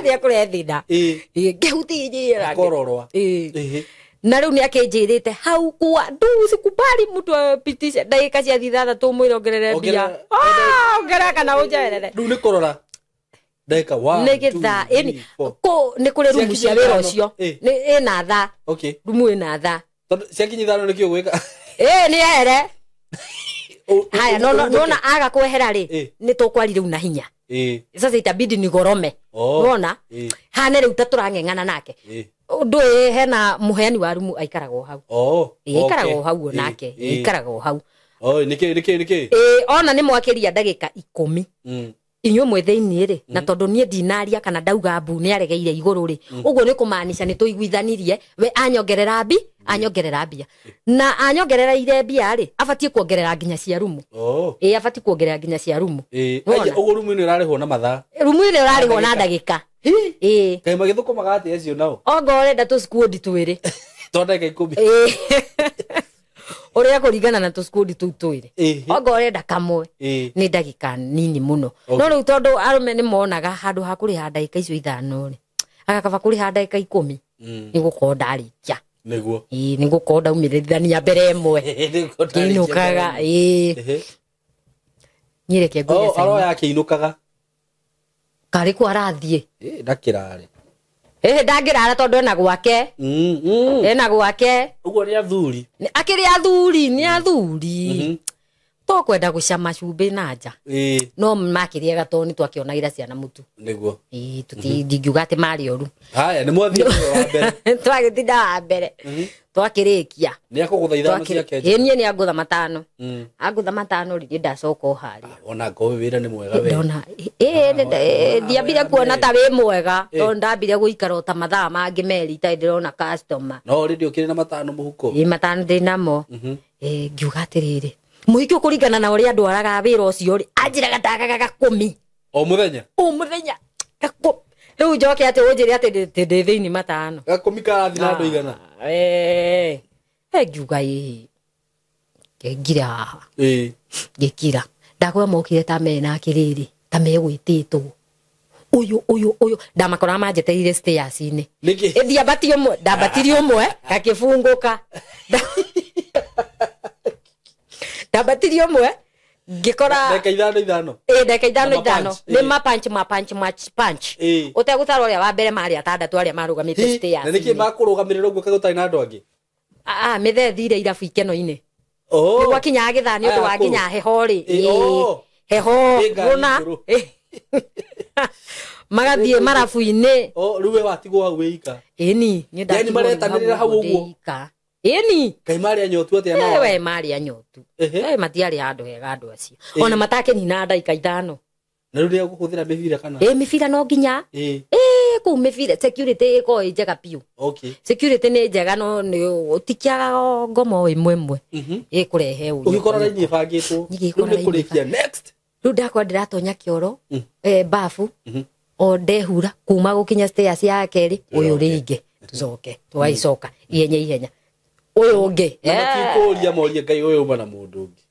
ria kurethida ngehuti njira kororwa na riu ni akinjirite hau kwa nduci kubali mtu apitisha ndagika cia thithatha tumwire ongerere mbia ongera kana unjerere riu ni kurora ndagika 1 nigitha ko ni kuri rumu cia wira ucio ni na tha rumu ina tha tondu ciakinyithano nikio gwika ni ere haya no na aga kwehera ri ni tukwari riu na hinya sasa itabidi ni gorome unaona hane riu taturangengana nake ndu hena muheani wa rumu aikarago hau aikarago hau nake aikarago hau niki ona ni mwakiria ndagika 10 inyo mwe thiini ri na tondu nie dinaria kana ndauga mbu ni aregeire iguru ri uguo ni kumaanisha ni tuiguithanirie we anyongerera mbia na anyongerera ire mbia ri abatie kuongerera nginya cia rumu abatie kuongerera nginya cia rumu uguo rumu ni rarihwo na mathaa rumu ni rarihwo na ndagika kai magithukumaga ati acio nao ongorenda tu squad twiri tondeka 10 uria kuringana na tu squad tu twiri ongorenda kamwe ni ndagika nini muno no riu tondu arume ni monaga handu ha kuriha ndagika icio 5 ri agakaba kuriha ndagika 10 ni gukorwo ndarikia niguo ni gukorwo ndaumirithania mbere imwe kinukaga nyireke ngoja sasa aro yake inukaga kari ku arathie ndakirare ndangirara tondu ena gwake ena gwake uguo ni athuri akiri athuri ni athuri to kwenda gucama cumbi na nja no makiriega to ni twakionagira ciana mutu niguo tutingiuga ati mari oru haya ni mwathi wa mbere twagitinda wa mbere twakirikia ni akuguthaitha cia kenja nie ni agutha matano agutha matano ri ndacoka hari ona ngowe wira ni mwega we ndona ndiambire kuona ta wi mwega to ndambire guikara ta mathaa mangi meri ta ndirona customer no ri ukiri na matano muhuko matano ndinamo ngiuga atiriri muhiki ukurigana na uria ndwaraga wira ucio ri anjiraga ndagaga 10 o muthenya riu njoke ati unjire ati ndi thiini matano 10 karathi na andu igana ngiuga ngira haha ngikira ndakwa mokire ta mena akiriri ta megwititwo uyu ndamakora manjeteire stairs ini ndambatirie umwe gakifunguka ndambatirie umwe ngikora ndeka ithano ni mapunch utegutara uria wa mbere mari atandatu aria marugamite stairs na niki makurugamirira uguo kagutari na andu angi mithethire irabu ikeno-ini niguo kinya githani undu wa nginya heho ri heho runa magathie marabu-ini riu watigwo hau wika ni yani maretanirira hau uguo kai mari anyotu atia no we mari anyotu matiari andu hega andu acio ona matakenina ndaika ithano na riu ria gukuthira mibira kana mibira no nginya ku mibira security iko njega piu security ni njega no ni utikiaga ngomo imwe kurehe uyu ugikora ra nyibangitwo ni kurikia next riu ndakwa ndiratonya kioro bafu o ndehura kuma gukinya stairs ya keri uyu ringi tucoke twaicoka ihenya uyu ungi matikuria morie ngai uyu uma na mundu ungi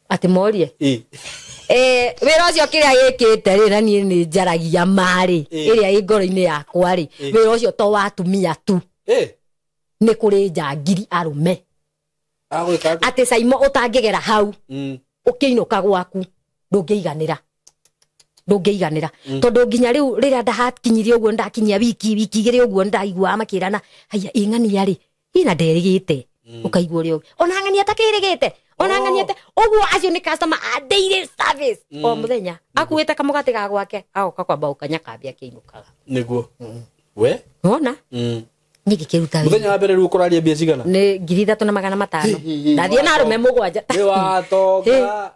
ati morie wira ucio kiria gikite ri na ni njaragia mari iria igoro-ini yakwa ri wira ucio to wa atumia tu ni kuri njangiri arume ati saimo utangigera hau ukiinuka gwaku ndungiiganira tondu nginya riu riria ndahakinyirie uguo ndakinyia wiki igiri uguo ndaigua makirana haya ing'ania ri ina nderigite ukaigua ri ona ng'ania atakirigite ona ng'ania ate uguo acio ni customer a daily service o muthenya akuite kamugati ga gwake agoka kwamba ukanyaka mbia kiinukaga niguo we ona nigikiruta muthenya wa mbere riu ukuraria mbia cigana ni 3,500 ndathie na arume mugwanja ni watonga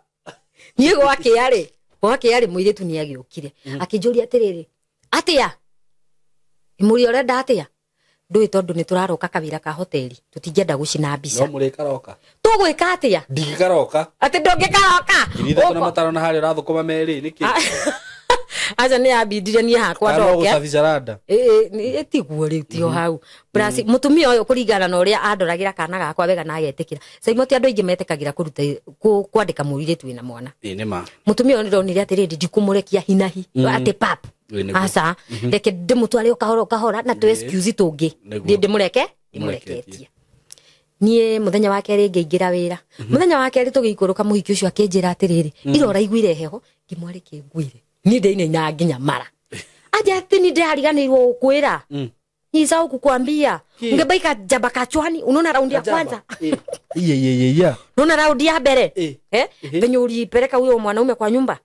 ni gwake muiritu ni agiukire akinjuria atiriri atia imuri orenda atia ndui tondu ni turaroka kawira ka hoteli tutingenda gucina mbica no muri karoka tugwika atia ndingikaroka ati ndungikaroka ithatu na matano na hari rathukuma meri niki aja ni abindire ni hakwa ndoke gusafisha rada ni tiguo riu tio hau plus mutumia uyu kuringana na uria andoragira kana gakwa wega na agetikira saimoti andu ingi metekagira kuruta kwandika muriretu ina mwana ni ma mutumia uyu ndonire atiriri ndikumurekia hinahi ati pap asa reke ndimutware ukahora na tu excuse tungi ndimureke imureketie nie muthenya wake ri ngiingira wira muthenya wake ri tugiikuruka muhiki ucio akinjira atiriri irora igwire heho ngimwari kingwire ni ndeine na nginya mara aja tini ndariganirwo kwira nisau kukwambia ungebaika jaba kachwani unaona raundi ya kwanza iya unaona raundi ya mbere venye ulipeleka huyo mwanaume kwa nyumba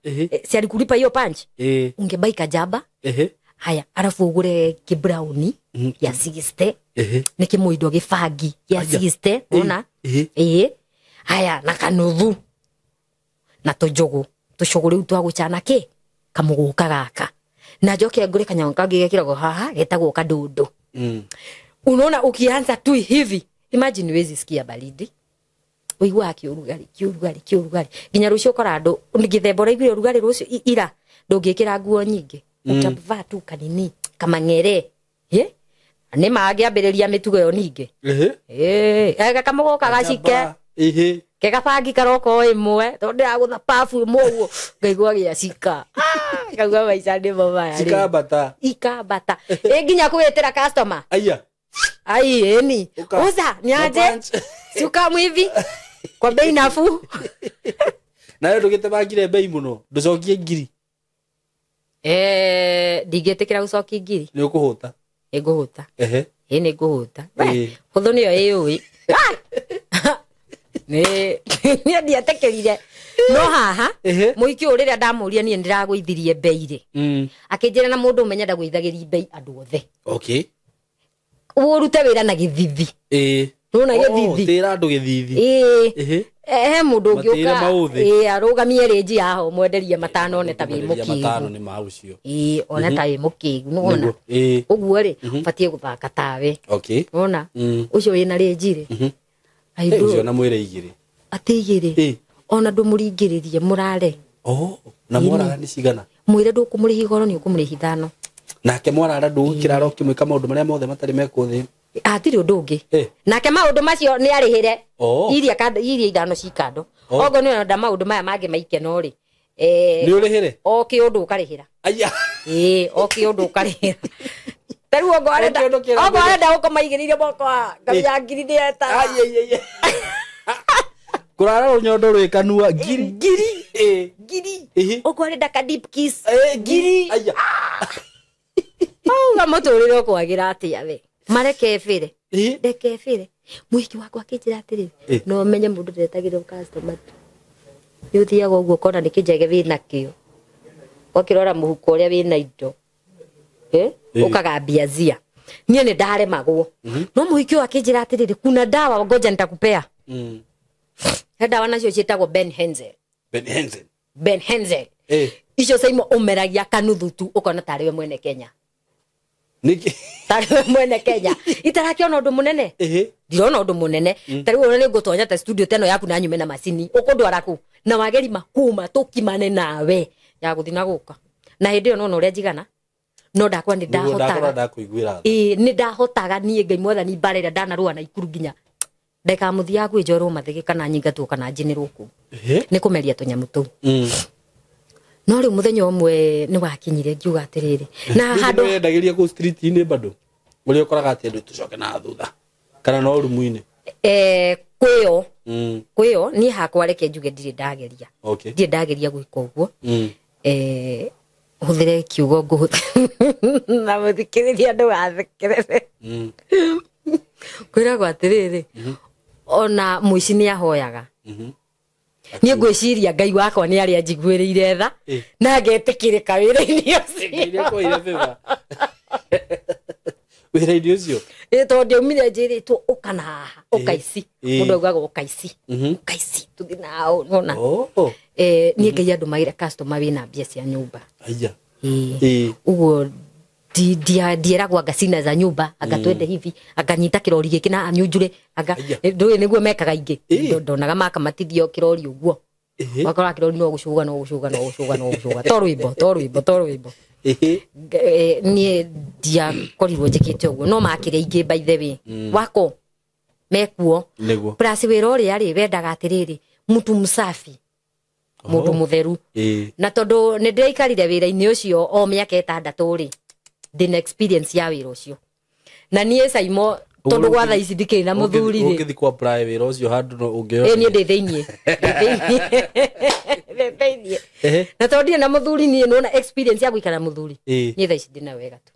si alikulipa hiyo punch ungebaika jaba haya alafu ugure kibrauni ya 60 nikimuindo gifagi ya 60 unaona haya na kanuthu na tujugu tushuguri utwa guchana ki kamuguka gaka na njoke ngure kanyonga kangi gekirago haha getagwo kadundu unaona ukianza tu hivi imagine wezi sikia baridi uigwa kiurugari ginya rucio korado ngithembora igire urugari rucio ira ndungikira nguo nyingi utavaa tu kanini kama ngere ni magiambiriria mitugo yo ningi ega kamuguka gacike kega bangi karoko imwe to ndiragutha pafu imwe ngaigua gia cika ngaigua maica ndi mabaya ikabata nginya kwitira customer ai eni uza niaje suka mwivi kwa bei nafuu na wewe ndugite bangire bei muno nducokie ngiri ndigetikira gucokia ngiri ni ukuhuta nguhuta ni nguhuta huthu niyo iyui Ni ndiatekerire no haha muiki urira ndamuria ni ndiragwithirie bei ri akinjira na mundu umenya ndagwithagiri bei andu othe okay urute wira na githithi nuna githithi tira andu githithi mundu ngiuka arugamie reji aho mwenderie matano ne tabi mukigu matano ni maucio ona tabi mukigu nuna uguo ri fatie guthaka tawe okay nuna ucio wina reji ri ucio na mwire igiri ati igiri ona ndumuringiririe murare na mwara ni cigana mwire ndukumurihi goro ni ukumurihi thano nake mwarara ndugikiraro kimwika maundu maria mothe matari mekuthi atiri undu ungi nake maundu macio ni arihire iria ithano cikando ogo ni nda maundu maya mangi maike no ri ni urihire oki undu ukarihira aya oki undu ukarihira taru ogo arenda ukomaigiririe moko ngamya ngiri ni eta kurara runyondo rwikanua ngiri ogo arenda ka deep kiss ngiri aya ngamuturire kwagira atia we mareke fire ndeke fire mwiki wakwa kinjira atiri no menye mundu ndetagirwo customer yuthia go kona nikijege wina kio okirora muhuko uria wina indo ukagambia zia nie ni ndare magwo no mwiki wakwa kinjira atiri kuna dawa ngoja nitakupea dawa nacio cietagwo Ben Henzel icio saimo umeragia kanuthu tu ukona tariwe mwene Kenya niki tariwe mwene Kenya itarakiona undu munene ndirona undu munene tariwe ona ni ngutonya ta studio teno yaku na nyume na macini ukundwara ku na wageri makuma tukimane nawe ya guthina guka na hindi ono uria jigana no ndakwa ni ndahotaga ni ndahotaga nie ngai mwathani mbarira ndanarua na ikuru ginya ndeka muthia gwe njoro mathige kana nyingatwo kana njinirwo ku ni kumeria tunyamu tu no ri muthenya umwe ni wakinyire ngiuga atiriri na handu ndagiria ku street ni bado uri ukoraga ati andu tucoke na thutha kana no rumuine kwiyo ni hakwa reke njuge ndiri ndageria ndiri ndageria gwika uguo huthire kiugo nguhutha na muthikiriria andu athikirire kwira gwa atiriri ona muici ni ahoyaga ni ngwiciria ngai wakwa ni ari ajiguirire tha na ngetikirika wira-ini ucio wira-ini ucio tondu umire njiritwo ukana haha ukaici mundu augaga ukaici tuthinao nona ni ngai andu magira customer wina mbia cia nyumba aya uguo ndieragwa ngacina za nyumba agatwende hivi akanyita kirori giki na anyunjure nduwe niguo mekaga ingi ndonaga makamatithio kirori uguo wakora kirori no gucuga to rwimbo nie dia korirwo njikite uguo no makire ingi by the way wako mekuo plus wira uria ri wendaga atiriri mtu msafi mundu mutheru na tondu ni ndaikarire wira-ini ucio o miaka 6 ri the experience ya wira ucio na nie saimo tondu gwa tha ici ndikiri na muthuri ri ukithi ku apply wira ucio handu no ungeo ni ndi theinie na tondu na muthuri nie nona experience ya gwikara muthuri nie tha ici ndina wega tu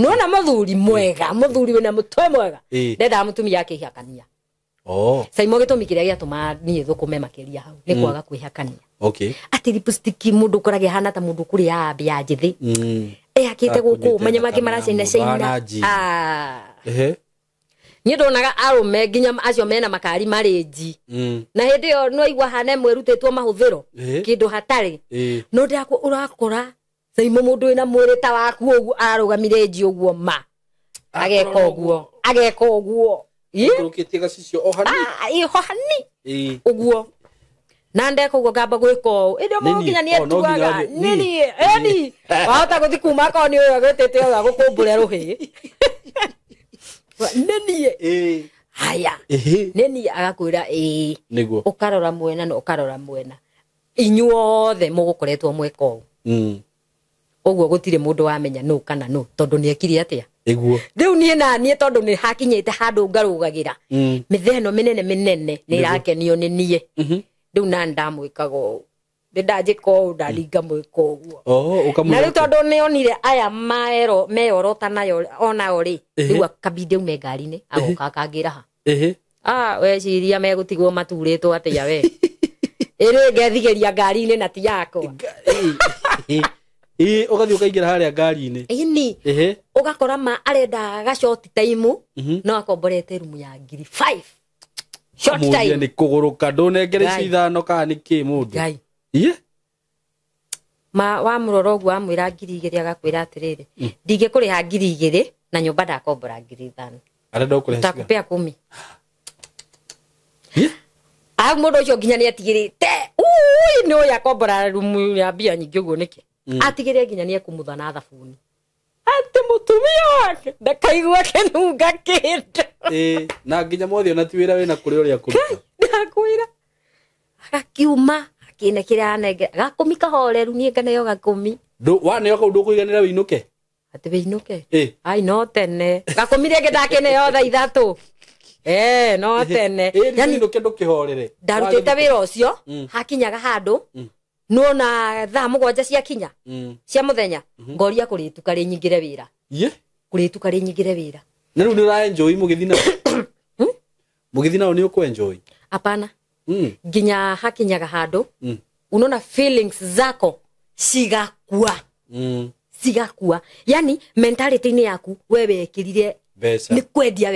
nona muthuri mwega muthuri wina mutwe mwega ndenda mutumia yake ihakania saimo gitumi kiria giatuma nie thukume makiria hau ni kwaga kwihakania ati lipstick mundu korage hana ta mundu kuri ya bia njithi akite guku menye maki maracina ni ndonaga arume nginya acio mena makari marenji na hindi yo no igwa hane mwerutitwo mahuthiro kindu hatari no ndako urakora saimo mundu ina mwirita waku ugu arugamire nji uguo ma ageka uguo urukitie gacicio ohani uguo na ndeko go gamba gwiko indo mo nginya ni etuaga nini eni wahota guthi kuma ko ni uyo agwetete uyo gukumbure ruhi nini haya nini agakwira niguo ukarora mwena no ukarora mwena inyuothe mugukoretwo mweko uguo gutire mundu wamenya no kana no tondu ni ekiri atia iguo riu nie na nie tondu ni hakinyite handu ngarugagira mitheno minene ni rakenio ni nie riu na ndamwikago ndajiko ndaringa mwiko uguo na riu tondu ni onire aya meyorota nayo ona ori riu akabide ume ngari-ini agoka akangira ha we ciria megutigwo maturĩtwo atĩa we ĩrĩ ngethigeria ngari-inĩ na ti yakwa ugathi ukaingira haria ngari-inĩ ini ugakora ma arenda ga short time no akomborete rumu ya ngiri 5 short time ni kuguruka ndunengere cithano kana ni ki mundu ma wa muroro ugu amwira ngiri 2 agakwira atiriri ndingikuriha ngiri 2 na nyumba ndakombora ngiri 5 arenda ukuriha takupea 10 mundu ucio nginya ni atigirite ui no yakombora rumu ya mbia nyingi uguo niki atigire nginya ni ekumutha na thabuni ati mutumia wake ndakaigua kenunga kindu na nginya mothe ona ti wira wina kuri uria kuruta ndakwira akakiuma akine kira anenge gakumika horeru nie nganeyo gakumi wane kau ndukuiganira winuke ati winuke ai no tene gakumire ngidakene yo tha 3 no tene yani ndo kendo kihorere ndarutite wira ucio hakinyaga handu nona tha 7 cia kinya cia muthenya ngoria kurituka ri nyingire wira kurituka ri nyingire wira na ru ndira enjoy mugithina ni uko enjoy apana ginya hakinyaga handu unaona feelings zako sigakua yani mentality ni yaku wewe ekirire ni kwendia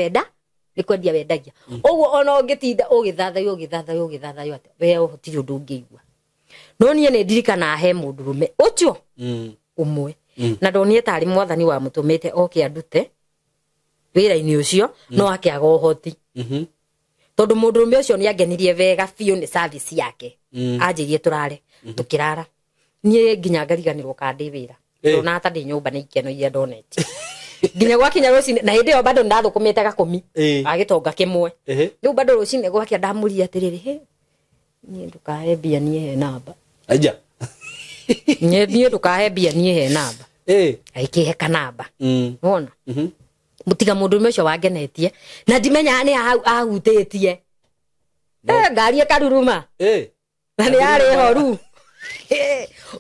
wendagia oguo ona ungitinda ugithathayo ati we uhotiri undu ungiigua no nie ne ndirikana he mundurume ucio umwe na ndonie tari mwathani wa mutumite oke andute wira-ini ucio no akiaga uhoti tondu mundurume ucio ni angenirie vega fiu ni service yake anjirie turare tukirara nie nginya ngariganirwo kandi wira na ata ndi nyumba ni ikeno iria ndonete nginya gwakinya rucini na hindi yo bado ndathukumite gakumi agitonga kimwe riu bado rucini gwakia ndamuria atiriri nie ndukahe mbia nie he namba aija nie ndukahe mbia nie he namba aikihe kanamba wona mutiga mundu ucio wangenetie na ndimenya ni ahutitie ngari ekaruruma na ni ari horu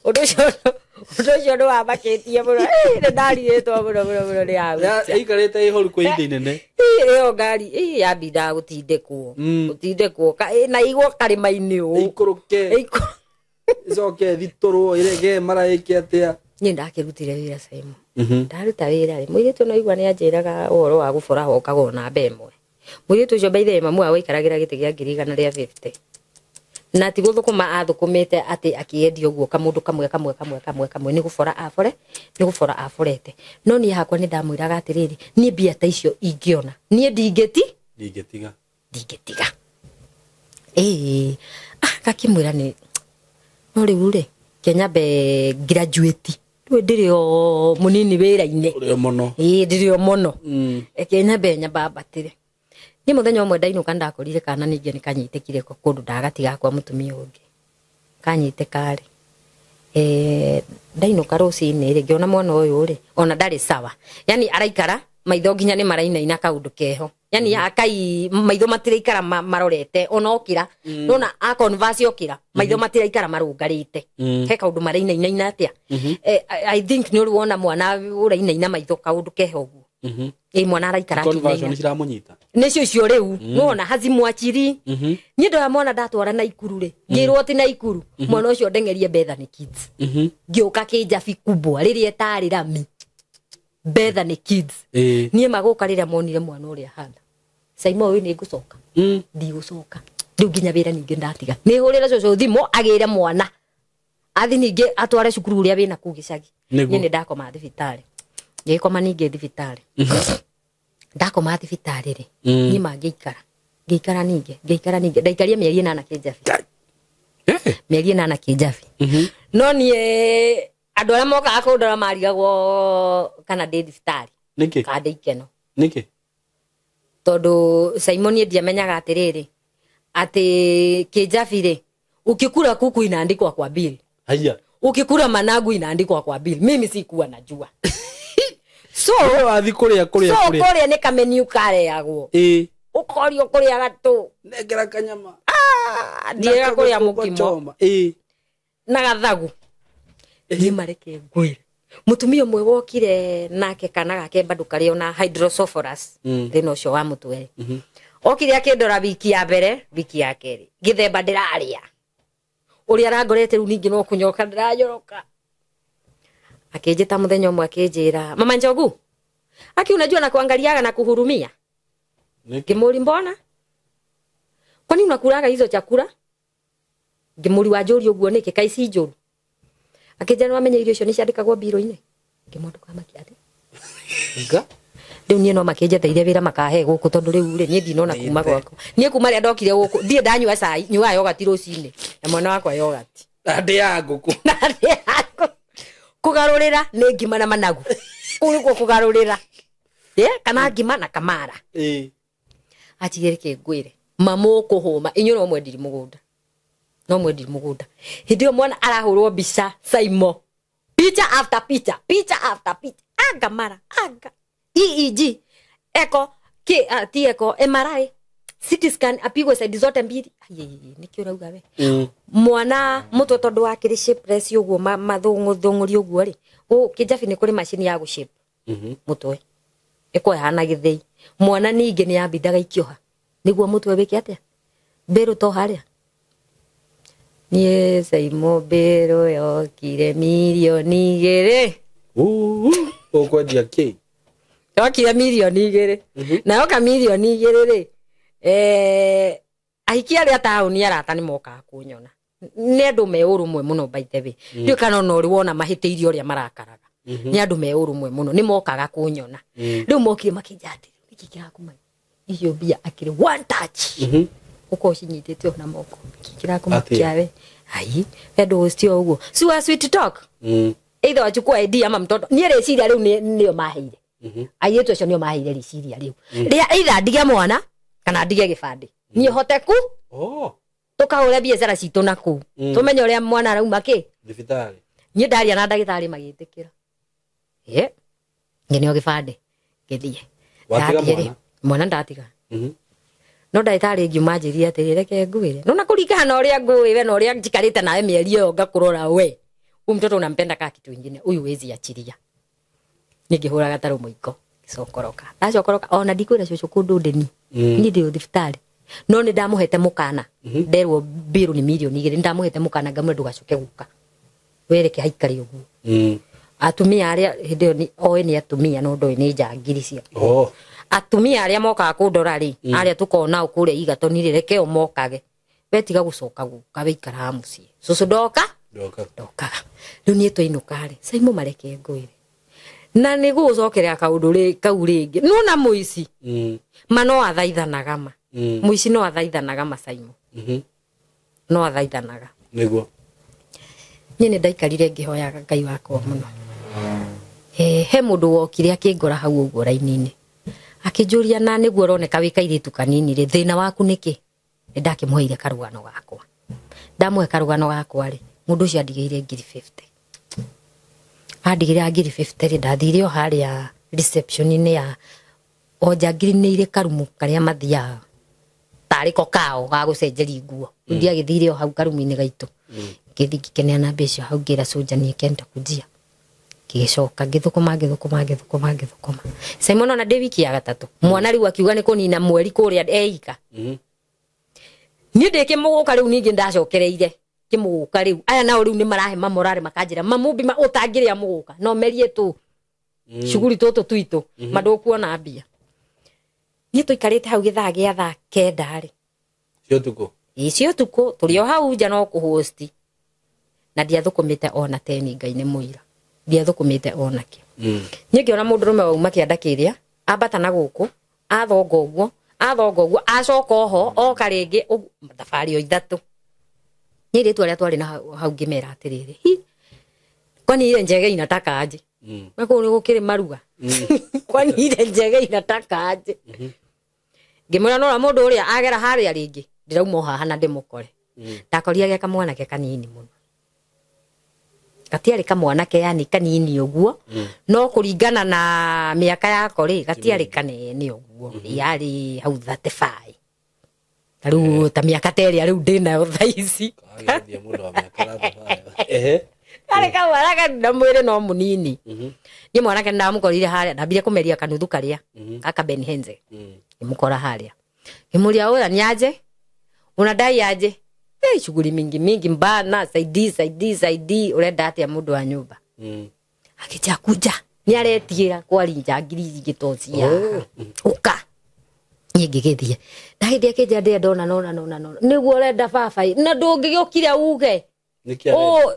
undu ucio ndo abakitie muno ndarietwo muno ni ahu ikarete ihoru kwa indi nene iyo ngari yabinda gutindekwo na igwo karima-ini u ikuruke icoke thituru irege maraiki atia ni ndakirutire wira Simon ndaruta wira ri muiritu no igwa ni anjiraga uhoro wa gubora hokago na mbemwe muiritu ucio baithe mamu awikaragira giti gia 150 na ti guthukuma athukumite ati akiendia uguo kamundu kamwe ni gubora aforete no ni hakwa ni ndamwiraga atiriri ni mbia ta icio ingiona ni ndingetiga kakimwira ni no riu ri Kenya be graduate ndirio munini wira-ini ndirio mono Kenya be nyamba batire ni muthenya umwe ndainuka ndakorire kana ninge nikanyitikire kundu ndagatiga kwa mutumia ungi kanyite kari ndainuka rucini ri ngiona mwana uyu ri ona ndari sawa yani araikara maitho nginya ni marainaina kaundu keho yani akai maitho matiraikara marorete ona okira nona a converse okira maitho matiraikara marungarite he kaundu marainaina atia I think ni uruona mwana urainaina maitho kaundu keho uguo mwana araikara conversion ciramunyita nicio cio riu nona hazimu achiri ni ndo mwana ndatwara na ikuru ri ngirwo ati na ikuru mwana ucio ndengerie Bethany Kids ngioka kinjabi kubwa riri etari rami Bethany Kids nie magoka rira monire mwana uria hana Simon we ni ngucoka ndigucoka ndu nginya wira ninge ndatiga ni hurira coco thimo agire mwana athi ninge atware cukuru uria wina ku gicagi ni ndakoma thibitari ngikoma ninge thibitari ndakoma thibitari ri ni ngeikara ninge ndaikaria mieri 8 kinjabi mieri 8 kinjabi no ni andu aria moka akundora marigagwo kana ndi thibitari niki kande ikeno niki tondu Simon ndiamenyaga atiriri ati kinjabi ri ukikura kuku inaandikwa kwa bill haya ukikura managu inaandikwa kwa bill mimi sikuwa najua so athi kuria ni kameniu kareagwo ukorio kuria gatu negera kanyama ndiega kuria mukimo na gathagu ni mareke ngwire mutumia mwe wokire nake kana gake bado kario na hydrocephalus thina ucio wa mutwe okire akindora wiki ya mbere wiki ya keri githemba ndiraria uri arangorete ru ningi no kunyoka ndirajoroka akijita muthenya umwe akijira mama Njogu aki unajua na kuangaliaga na kuhurumia ngimuri mbona kwani unakulaga hizo chakula ngimuri wa njuri uguo niki kaici njuru akijana wamenye irio cio ni ciandikagwo biro-ini ngimundu kama kiati nga riu nie no makijeteire wira makahe guku tondu riu ri nie ndinona kuma gwako nie kuma ria ndokire guku ndie ndanyua cai nyua yogurt rucini na mwana wakwa yogurt ndĩ ya ngũkũ kugarurira ni ngima na managu kuliko kugarurira kana ngima na kamara atigirike ngwire mamu kuhuma inyu no mwendiri mugunda no mwendiri mugunda hindio mwana arahurwo bica saimo picha after picha anga mara anga EEG eko ti eko MRI CT scan apigwe side zote mbili niki urauga we mwana muto tondu wa kiri shape press uguo mathunguri uguo ri kijabi ni kuri machine ya gushape mutwe eko hana githei mwana ningi ni yambindaga ikioha niguo mutwe wiki atia beru to haria nie saimo beru yokire milioni igiri ukwendia ki yokire milioni igiri na yoka milioni igiri ri aikia ria tauni arata ni moka kunyona ni andu me urumwe muno by the way ndio kana no ri wona mahitiirio ria marakaraga ni andu me urumwe muno ni mokaga kunyona riu mokire makijati iki kirakuma iyo bia akire one touch uko cinyitete ona moko kirakuma kiawe ai endo stio ugo si wa sweet talk either wachukua ID ama mtoto ni reciria riu nio maheire ayetu acio nio maheire reciria riu ria either ndige mwana kana ndige gibandi ni hoteku tukaure biacara citu naku tumenye uria mwana arauma ki thibitari ni ndaria na ndagitari magitikira ngenio gibandi githie watiga mwana ndatiga no ndagitari ngiuma njiria atiri reke ngwire no nakuringana na uria ngwiwe na uria njikarite nawe mieri yo ngakurora we mtoto unampenda kama kitu kingine huyu wezi achiria ningihura gataro muiko sokoroka ndacokoroka ona ndikwira cucu kundu ndeni ni ndio thibitari no ni ndamuhete mukana nderwo biru ni milioni igiri ndamuhete mukana ngamwe ndugacoke guka wereke haikari uguo atumia aria hindio ni oe ni atumia no ndoi ni njangiri cia atumia aria moka kundora ri aria tukona ukure igatoni rireke o mokage betiga gucoka guka weikara mucii cucu ndoka riu nie twinuka ri saimo mareke ngwire na ni gucokerera kaundu ri kau ringi no na muici mano athaithanaga ma muici no athaithanaga masaimo no athaithanaga niguo nie ni ndaikarire ngihoyaga Ngai wakwa muno he mundu wokire akingora hau uguo raini-ini akinjuria na niguo roneka wikairitu kanini ri thina waku niki ndakimuheire karugano gakwa ndamuhe karugano gakwa ri mundu cio andigeire 50 andigire 50 ri ndathire o haria reception-ini ya onjangiri ni ire karumu karia mathia tariko kao ga gucenjeri nguo ndi agithire o hau karumu-ini gaitu ngithikikenia na mbeca hau ngira soja ni kenda kujia kicoka ngithukuma Simon ona David ya gatatu mwana riu akiuga ni kunina mweri kuria eika ni ndike muguka riu ningi ndacokereire kimuguka riu aya nao riu ni marahe mamorare makanjira mamumbi ma utangiria muguka no merie tu shuguri toto tuito madokuona mbia ni tuikarite hau githaa gia thaa kenda ri cio tuko turio hau nja no kuhosti na ndiathukumite ona teni Ngai ni muira ndiathukumite ona ki ngiona mundu rume wauma kiandakiria ambata na guku athonga uguo acoka ho oka ringi thabari o ithatu ni ritu aria twari na hau ngimera atiriri kwani ile njege inataka aje wako ni gukiri maruga kwani ile njege inataka aje ngimura no mundu uria agera haria ringi ndirauma haha na ndimukore ndakoria geka mwana ke kanini muno gatiari kamwana ke yani kanini uguo no kuringana na miaka yako ri gatiari kanene uguo yari hau 35 riu ta miaka teri riu ndina thaici ndia mundu wa miaka 35 ale kamwana ka ndamwire no munini ni mwana ke ndamukorire haria ndambire kumeria kanuthu karia aka Benhenze imukora haria Kimulia ora ni aje? Unadai aje? Shughuli mingi mbana saidi urenda atia mundu wa nyumba. Akija kuja ni aretigira kwarinja ngiri gitocia. Uka. Ngigithie. Ndahidi akija ndia ndona nona. Niguo urenda baba na ndungigiokire uge. Oh.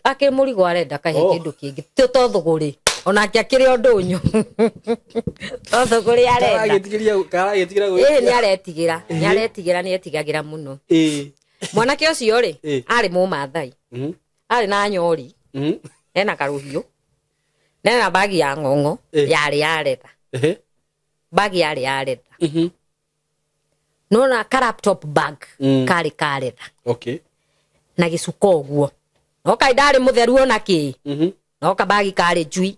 Ake murigo arenda kahe kindu kingi. Tothuguri. Onake akiri ondunyu. Tothuguri arenda. Karagetigira ni aretigira ni etigagira muno. Mwanake ucio ri ari mu Maathai. Ari na nyori. Ena karuhio. Nena bagi ya ngongo yari yareta. Bagi yari yareta. Nona ka laptop bag kari kareta. Okay. Na gicuko guo. No kaidari mutheru ona ki. No ka bagi kari jui.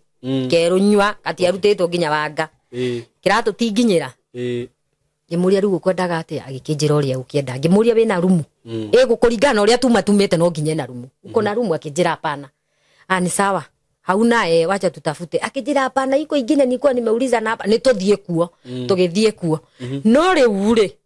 Keru nywa ati arutitwo nginya wanga. Kiratu tinginyira. Ngimuria rugo kwendaga ati agikinjira uria ukienda. Ngimuria wina rumu. Gukuringana uria tumatumite no nginye na rumu. Uko na rumu akinjira hapana. Ni sawa. Hauna wacha tutafute. Akijira hapana iko ingine nilikuwa nimeuliza na hapa nituthie kuo. Tugithie kuo. No riu ri.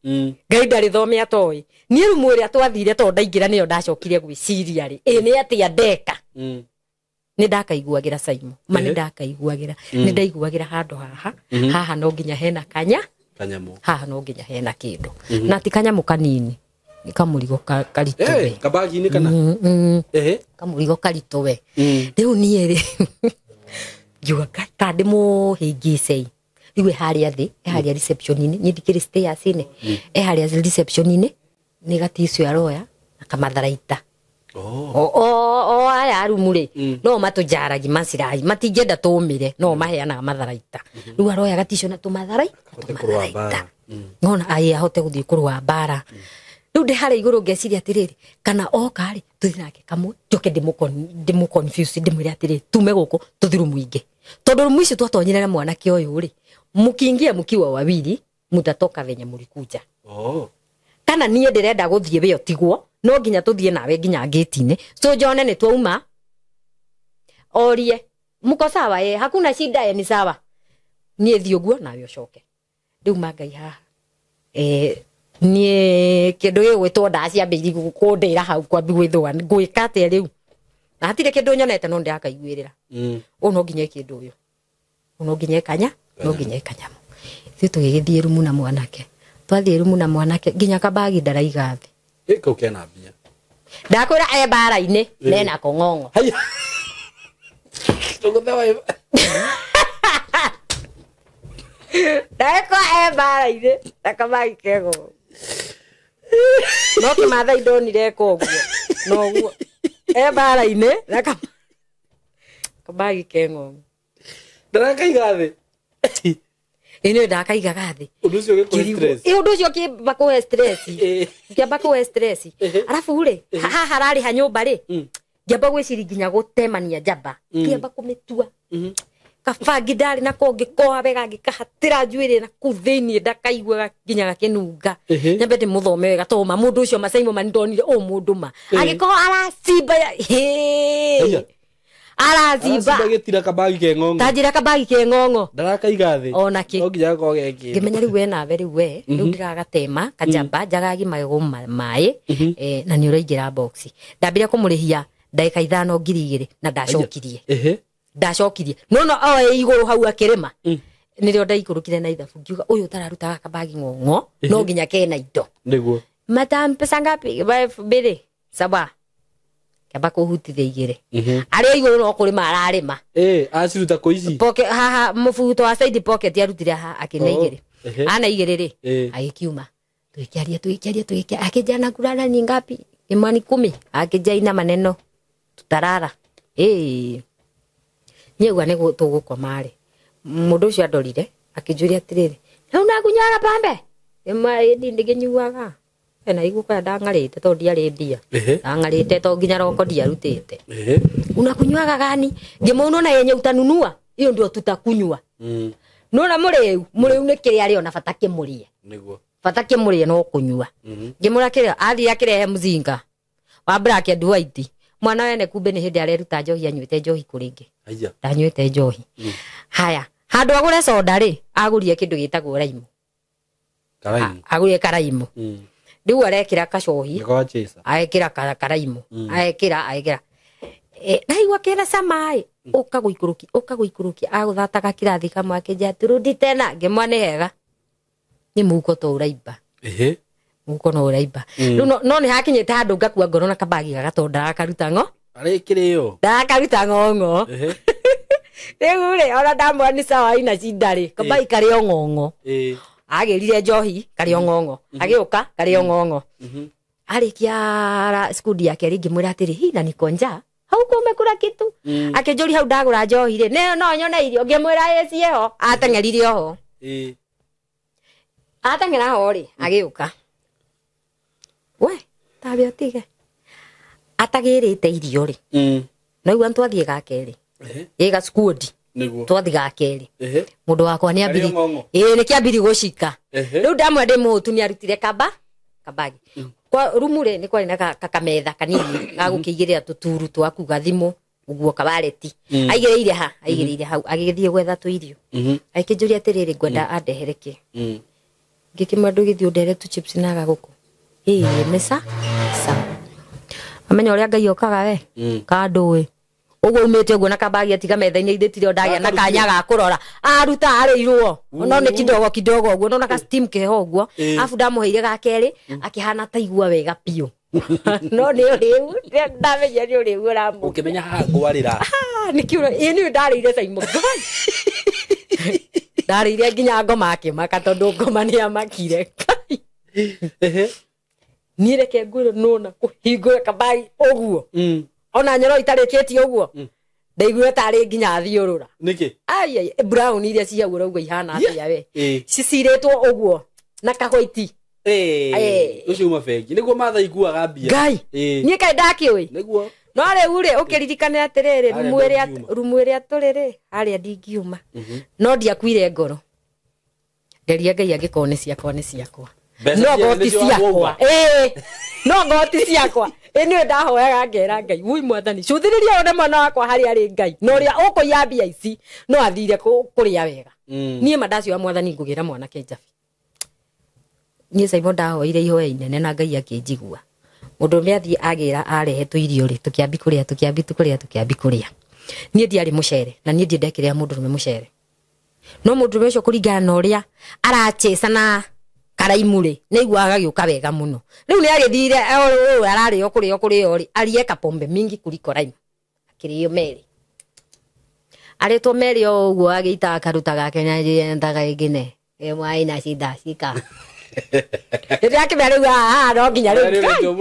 Ngai ndari thome atoi. Ni rumu ria twathire to ndaingira niyo ndacokire gwiciria ri. Ni ati andeka. Ni ndakaiguagira Saimo. Ma ni ndakaiguagira. Ni ndaiguagira handu haha. Haha no nginya hena kanyamu. Haha no nginya hena kindu. Na ti kanyamu kanini. Ni kamurigo karitowe. Kabagi ni kana. Kamurigo karitowe. Riu nie ri. Jua kade mo higise. Riu haria thi, haria reception ni ndikiri stay asine. Haria reception ni gaticio ya roya akamatharaita. Aya arumure no matujaragi masirai matingenda tumire no maheana matharaita. Riu aroya gaticio na tumatharaita. Ngona ai ahote guthii kurwa bara. Riu de hare iguru ngeciria atiriri kana okari tuthinake kamwe njoke ndimu confuse ndimwire atiriri tume guku tuthiru muinge tondu rumu icio twatonyire na mwanake uyu ri mukingia mukiwa wawili mutatoka venye mulikuja. Kana nie ndirenda guthie we otigwo no nginya tuthie nawe nginya gate-ine so jone ni twauma orie muko sawa hakuna shida ni sawa nie thio guo nawe ucoke. Riu mangai haha nie kindu gigwitwo ndaci ambiri gukundira hau kwambi gwithwa ngwikate riu na hatire kindu nyonete no ndakaiguirira no nginya kindu uyu no nginya kanya no nginya kanyamu ithu tugigithie rumu na mwanake twathie rumu na mwanake nginya kabagi ndaraiga thi kau kena mbia ndakwira bara-ine nena kongongo tuguthewa Dako bara-ine takabagi kego no Kimathai ndonire koguo no guo bara-ine kabagi kengo ndarakaiga thi ino ndakaiga gathi undu ucio gikuri stress undu ucio kibako stress kibako stress alafu ri haha harari ha nyumba ri ngamba gwiciri nginya gutemania njamba ngamba kumitua kabangi ndari na kongi koha wega ngikahatira njuire na kuthini ndakaigua nginya gakinunga nyambe ndimuthome wega toma mundu ucio Masaimo mandonire mundu ma agiko aracimba araziba gitira kabagi kengongo tajira kabagi kengongo ndarakaiga thi onaki nginya kogeki ngimenya riu wena veri we riu ndiragatema kajamba njagagi magego mai na ni uraingira box ndambire kumurihia ndagika 5 ngiri 2 na ndacokirie no iguru hau akirima nirio ndaikurukire na ithabu ngiuga uyu tararutaga kabagi ngongo no nginya kena indo niguo madam pesa ngapi bere sawa kaba kuhutithia 2 ari iguru no kurima ararima aciruta kuici pocket haha mufuto wa side pocket arutire ha akina 2 ana 2 ri agikiuma tuikiaria akijana kurana ni ngapi imani 10 akijaina maneno tutarara nyegwa nego tugukoma ri mundu ucio andorire akijuria atiriri na unakunyara pambe ndiginyuaga na iguka ndangarite to ndiari mbia ndangarite to nginya roko ndiarutite unakunywaga gani ngimuno na yenye utanunua iyo ndio tutakunywa nona muriu ni kiri ari ona fatake murie niguo fatake murie no kunywa ngimura kiri athi akirehe muzinga wa black and white mwana wene kumbe ni hindi areruta njohi anywete njohi kuringi aya ndanywete njohi haya handu agure soda ri agurie kindu gitagwo raimu Karaimu. Agwire karaimu. Riu arekira kacohi. Gakawachesa. Aekira karaimu. Aekira. Naigua kena samai. Ukagwikuruki aguthataga kirathi kamwe akija turudi tena ngemwane hega. Ni muko to uraimba. Muko no uraimba. No ni hakinyite handu ngakua ngoro na kabagi gagatonda akaruta ngo. Arekireyo. Ndakaruta ngongo. Riu ri ona ndamwani sawa ina cindari kabagi kari ongongo. Agirire njohi kari ongongo. Agiuka kari ongongo. Arikia skudi yake ringi mwira atiri hina niko nja. Hau kumekura kitu. Akenjuri hau ndagura njohi ri. No nyone irio ngimwira yeci ho atengerire ho. Atengera ho ri agiuka. We tabia tige. Atagirite irio ri. No igwa twathie gakeri. Ega skudi. Twathi gakeri. Mundu wakwa ni ambiri. Ni kiambiri gucika. Riu ndamwe ndi mutu ni arutire kabagi. Kwa rumure ni kwari na kakametha kanini gagukigirira tuturu twaku gathimu uguo kabareti aigireire hau agithie gwetha tu irio aikinjuri atiriri ngwenda andehereke ngikimandu githio ndere tu chips na gaguku mesa sa amenya uria ngai okaga we kanduwe uguo umete uguo na kabagi atiga metha-ini ithitire ndagia na kanya ga kurora aruta arirwo no ni kidogo uguo no na ka steam keho uguo afu ndamuheire gakeri akihana ta igua wega piu no ni riu ndamenya ni riu uramu ukimenya haha ngwarira ni kiura ni ndarire saimo ndarire nginya ngoma akimaka tondu ngoma ni amakire ni reke ngwire nona kuhingura kabagi uguo ona nyoro itariketi uguo ndaigure tari nginya thiurura niki ai brown iria ciagura uguo ihana atia we ciciretwo uguo na kahoiti ucio mafengi niguo matha iguaga mbia ngai nie kai ndakiui niguo no riu ri ukiririkane atiriri rumu iria turiri aria ndingiuma no ndiakuire ngoro ngeria ngai agikone ciakwa no goti ciakwa no goti ciakwa ni ndahoyaga ngera ngai ui mwathani cuthiriria one mwana wakwa hari ari ngai no ria ukuya mbia ici no athire kuria wega nie mandacio wa mwathani ngugira mwana kenjabi nie Simon ndahoire ihoya inene na ngai akinjigua mundu meathi agira arehetwo irio ri tukiambi kuria nie ndiari mucere na nie ndiendekiria mundu rume mucere no mundu mecio kuringana na uria arachesa na karaimure neiguaga giuka wega muno riu ni agithire arari okurio ri arieka pombe mingi kuliko raimu akirio meri aretwo meri uguo agita akaruta gake na ndaga ingine mwai na shida shika ndio akimera no nginya riu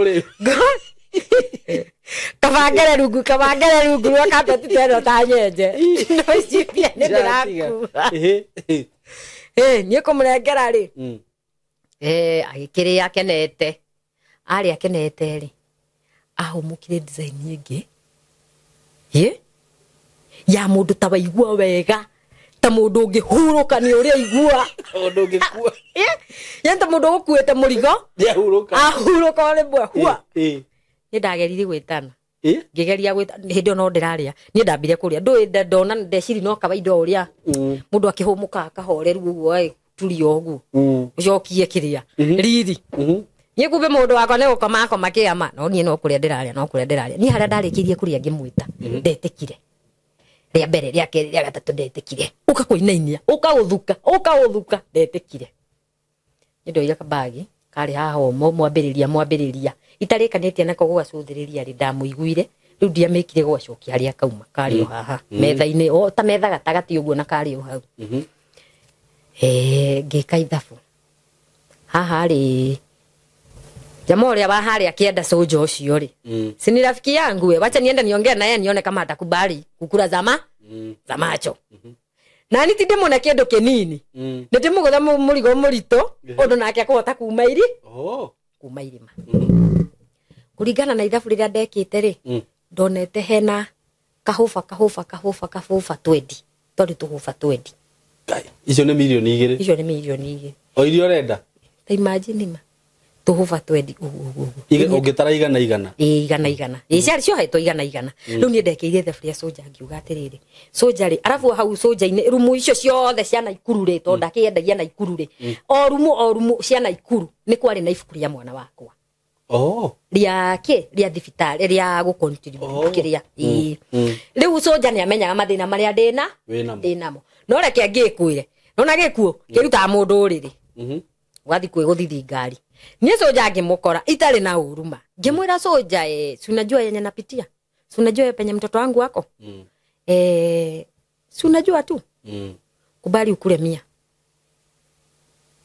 kabangere rungu rwa kapeti teno ta nyenje no icipia ni ndiraku nie kumurengera ri agikiri akenete ari akenete ri ahumukire design ingi ya mundu tabaigua wega ta mundu ungihuruka ni uria igua mundu ungikua yenta mundu ukuete murigo ahuruka ri bwa hua ni ndagerire gwitana ngigeria gwitana hindi no ndiraria ni ndambire kuria ndona ndeciri no kabaido uria mundu akihumuka akahoreru uguo turio uguo ucokie kiria riri nie kumbe mundu wakwa ne gukoma makiama no nie no kuria ndiraria ni haria ndarikirie kuria ngimwita ndetikire ria mbere ria keri ria gatatu ndetikire ukakuinainia ukaguthuka ndetikire ndio ya kabagi kari haha omo mwambiriria itarikanitie nako gwacuthiriria ri ndamuiguire riu ndiamikire gwacokia haria kauma kari o haha metha-ini o ta metha gatagati uguo na kari o hau ngika ithabu haha ri jamaa uria bahari akienda sojo ucio ri sini rafiki yangu wacha niende niongea naye nione kama atakubali kukura zamacho na ni tinde mona kendo kenini ndete mugotha murigo murito undu nake akuhota kumairi kumairima kuringana na ithabu riria ndekite ri ndonete hena kahufa 20 tori tuhufa 20 icio ni milioni 2 icio ni milioni 2 o irio renda imagine ma tuhuva twendi ungitara igana igana ciari cio hetwo igana riu ni ndekeire thaburia soja ngiuga atiriri soja ri arabu hau soja ini rumu icio ciothe ciana ikuru ri to ndakiendagia na ikuru ri o rumu ciana ikuru ni kwari na ibuku ria mwana wakwa ria thibitari ria gukontribute kiria riu soja ni amenyaga mathina maria ndinamo no reke ngikwire nona gikuo kiruta mundu uriri wathi kwiguthithia ngari ni soja ngimukora itari na uruma ngimwira soja si unajua yenye napitia si unajua penye mtoto wangu wako si unajua tu kubali ukule 100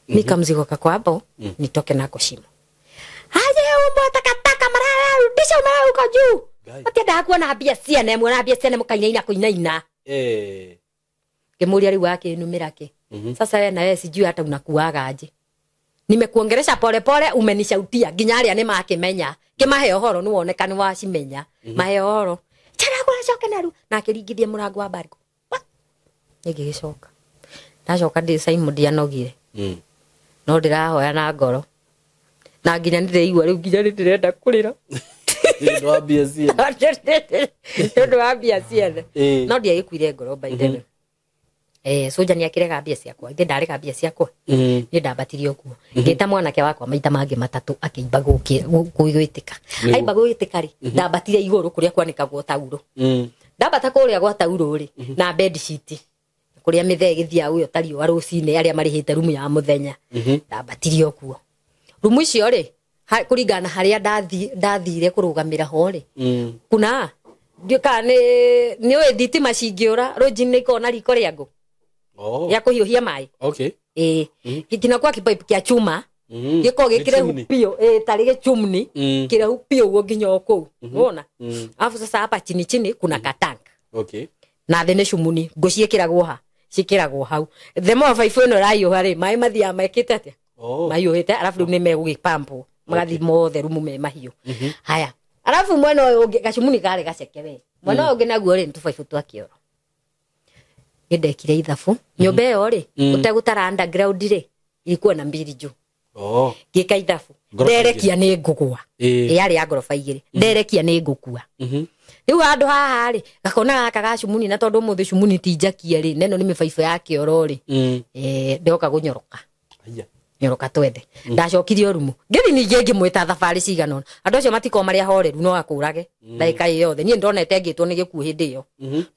nikamzigo kako hapo nitoke nako shimo aje umbo takataka marara rudisha marara uko juu atienda kuona bia ciana mwana bia ciana mukainaina kuinaina ngimuria riu wake numira ke sasa wewe na wewe sijui hata unakuaga aje nimekuongeresha pole pole umenishautia ginya aria ni makimenya kimahe ohoro ni wonekani wacimenya mahe ohoro chara kwa coke naru na kiringithie murango wa bariko ngigicoka ndacoka ndi Simon ndianogire no ndirahoya na ngoro na ginya ndireigua riu ginya ndirenda kurira ndo ambia ciene no ndiagikuire ngoro by the way soja ni akirega bia ciakwa ithe ndarega bia ciakwa ni ndambatirie okuo ngita mwanake wakwa maita mangi matatu akiimba gwitika aimba gwitika ri ndambatirie iguru kuria kwanikagwo tauro ndambata kuria gwa tauro ri na bed sheet kuria mithe githia uyo tari wa rucine aria marihite rumu ya muthenya ndambatirie okuo rumu icio ri kuringana haria ndathire kurugamira ho ri kuna ndika ni we thitima cingiura rujini ikona riko ria ngo ya kuhiuhia mai gikina kwa kipipe kia chuma giko gikire hupio tari gichumni kire hupio ugo nginya oku unaona afu sasa hapa chini kuna katanka na thene shumuni ngociekiragwo ha cikiragwo hau the more five no rayo hari mai mathia mekite atia mai uhite alafu ni megugipampo magathi mothe rumu me mahiu haya alafu mwena uyu gachumuni kare gacekewe mwena uyu naguo ri ntufive twakioro ngedekire ithabu nyombe yo ri utegutara underground ri ilikuwa na mbili juu gika ithabu nderekia ni ngugwa yari ya gorofa igiri nderekia ni ngukua riu andu haha ri gakona gaka gachumuni na tondu muthe shumuni tinjakia ri neno ni mifaifa yake oro ri ndoka gunyoroka nyoroka twende ndacokirio rumu ngithi ninge ngimwita thabari cigana andu acio matiko maria horeru no akurage ndaika yothe nie ndonete ngitwo ni gikuo hindi iyo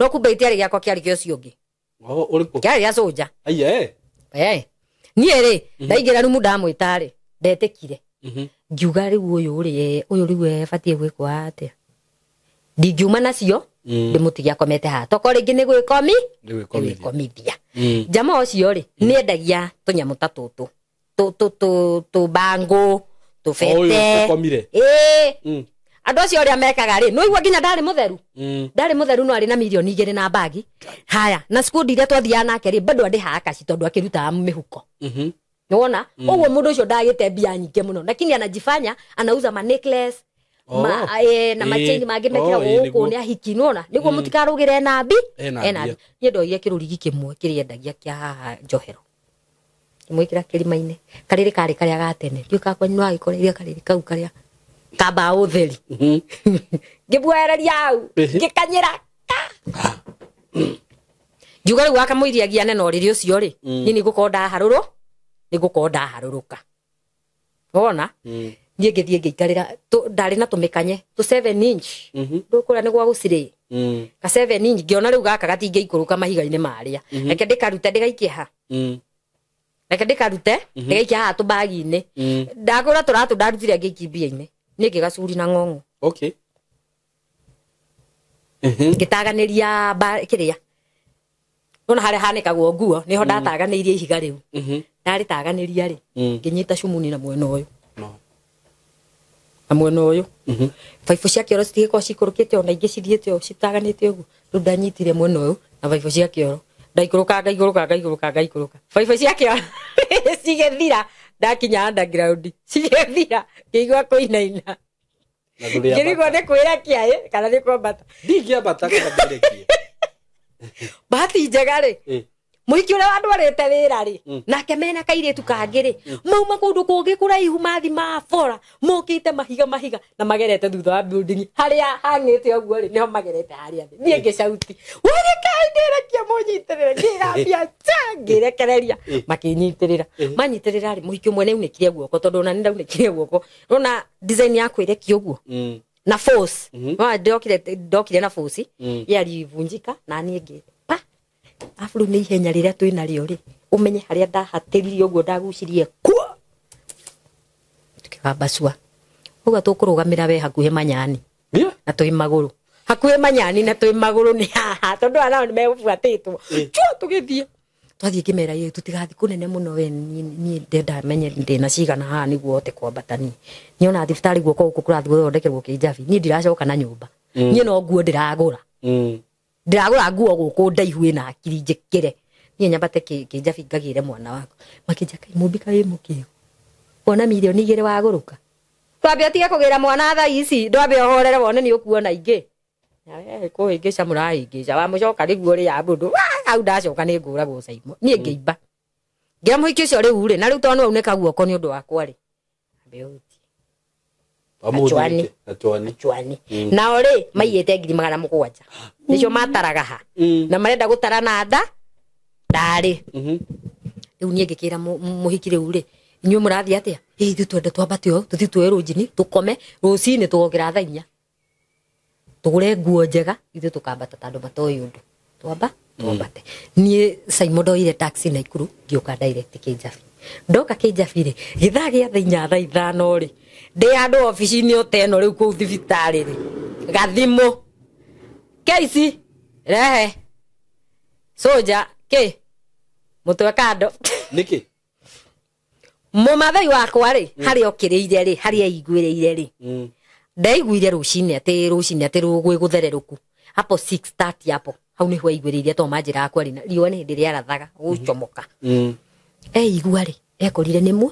no kumbe itiari giakwa kiari kio ciongi uriku kiari ya soja aya nie ri ndaigira rumu ndamwita ri ndetekire ngiuga riu uyu riu batie gwikwa atia ndingiuma nacio ndimutigia komete ha toko ringi ni gwikomithia jamaa ucio ri ni endagia tunyamu tatutu tu bango tu fete andu acio aria mekaga ri no igwa ginya ndari mutheru no ari na milioni 2 na bagi haya na skundi iria twathia nake ri bado andi haka ci tondu akiruta mihuko unaona uguo mundu ucio ndagite bia nyinge muno lakini anajifanya anauza ma necklace na machain magi mekira guku ni ahiki unaona niguo mutikarugire nabi nie ndoire kirurigi kimwe kiriendagia kia haha Njohero mwikira kirimaine kariri kari karia gatene ndiuka kwa nywa gikoreria kariri kau karia kamba utheri ngibwereria au ngikanyira njuga riu akamuiriagia neno riri ucio ri ni gukonda haruruka wona nie ngithie ngikarira ndari na tumikanye tu 7 inch ndukura ni gwa guciri ka 7 inch ngiona riu gaka gatinge ikuruka mahiga-ini maria reke ndikarute ndigaikie ha reke ndikarute ndigaikie ha tu bagi-ini ndagura turatu ndarutire ngikibia-ini ni ngigacuri na ngongo ngitaganiria kiria ona hare hanikagwo nguo niho ndataganirie ihiga riu ndari taganiria ri nginyita shumuni na mwena uyu amwena uyu faifu cia kioro citigiko cikurukite ona ingi cithiete o citaganite ugu ru ndanyitire mwena uyu na faifu cia kioro ndaikuruka faifu cia kioro cigethira ndakinya underground cigethira ngigwa kuinaina ngirigwo ni kwira kiae kana ni kwambata ndingiambata kana ndirekie bahati njega ri muhiki ule wandu arete wira ri nake mena kairetu kangiri mauma kundu kungi kuraihu mathi mafora mokite mahiga na magerete thutha wa building haria hangite oguo ri niho magerete haria thi nie ngicauti wore kaindira munyitirira ngirambia ngirekereria makinyitirira manyitirira ri muhiki umwe neunekire guoko tondu na ndaunekire guoko rona design yako ireki oguo na force wa dokire na force yarivunjika na nie ngi afuru ni ihenya riria twina rio ri umenye haria ndahatiririe oguo ndagucirie kwa tukibambacua uga tukurugamira we hakuhe manyani na twi maguru hakuhe manyani na twi maguru ni haha tondu ana ni mebuatitwo chuo tugithie twathie kimera ye tutigathi kunene muno we ni ndenda menye ndina cigana haha niguo te kwambatani niona thibitari guoko guku kurathi guthondekerwo kijabi ni ndiracoka na nyumba ni no nguo ndiragura ndagura nguo guku ndaihu ina akiri njikire nie nyambate kijabi ngagire mwana wako makijaka imumbika wi mukio ona milioni 2 waguruka twambia tiga kugira mwana tha ici ndwambe ohorere wone ni ukuona ingi nawe ko ingisha murai ingisha wa mucoka riguo ri ya mundu au ndacoka ni ngura go caimo nie ngeimba ngira muhiki ucio ri ure na riu tonu auneka guoko ni undu wakwa ri ambe Chwani. Na ore maiyete 700 nicio mataraga ha na marenda gutara na nda ndari riu nie ngikira muhiki riu ri inyu murathi atia ithu twende twambate o tuthi twe rujini tukome rucini tugokira thaa 4 tugure nguo njega ithu tukambata tandu matoyi undu twambate nie Saimodo ile taxi na ikuru ngioka direct Kijabi ndoka Kijabi ri githaa gia thaa 5 ri ndi andu office ni oteno riu ku thibitari ri gathimo keisi rehe soja ke mutwe kando niki mumathai wakwa ri hari okiriire ri hari aiguireire ri ndaiguire rucini ati rugwe guthereruku hapo 6:30 hapo hau ni hwaiguireire to manjira akwa ri riwa ni ndiri arathaga gucomoka igua ri ekorire nimwe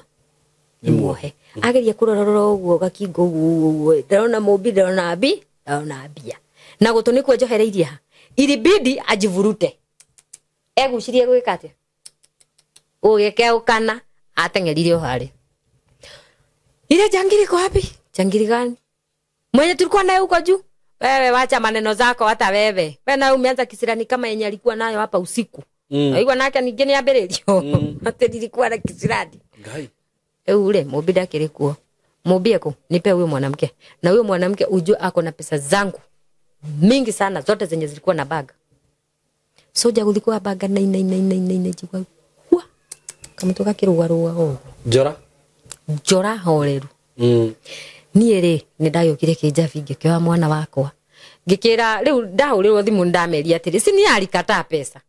nimuohe ageria kurorora uguo gakingo uguo ndona mumbi ndona mbia na gutu ni kwenjohereirie ha ilibidi ajivurute egucirie gwika atia ugikeukana atengerire hari ile jangiri kwa wapi jangiri gani mwenye tulikuwa naye huko juu wewe wacha maneno zako hata wewe na umeanza kisirani kama yenye alikuwa nayo hapa usiku aigwa nake ningine abererio hata nilikuwa na kisirani gai ule mobida kirikuo mobieko nipe huyo mwanamke na huyo mwanamke ujue ako na pesa zangu mingi sana zote zenye zilikuwa na bag soja kulikuwa bag na jikwa kama toka kirugarua jora horeru nie ri ni ndayokire Kijabi ngikioa mwana wakwa ngikira riu ndahurirwo thimu ndameria atiri si ni alikata pesa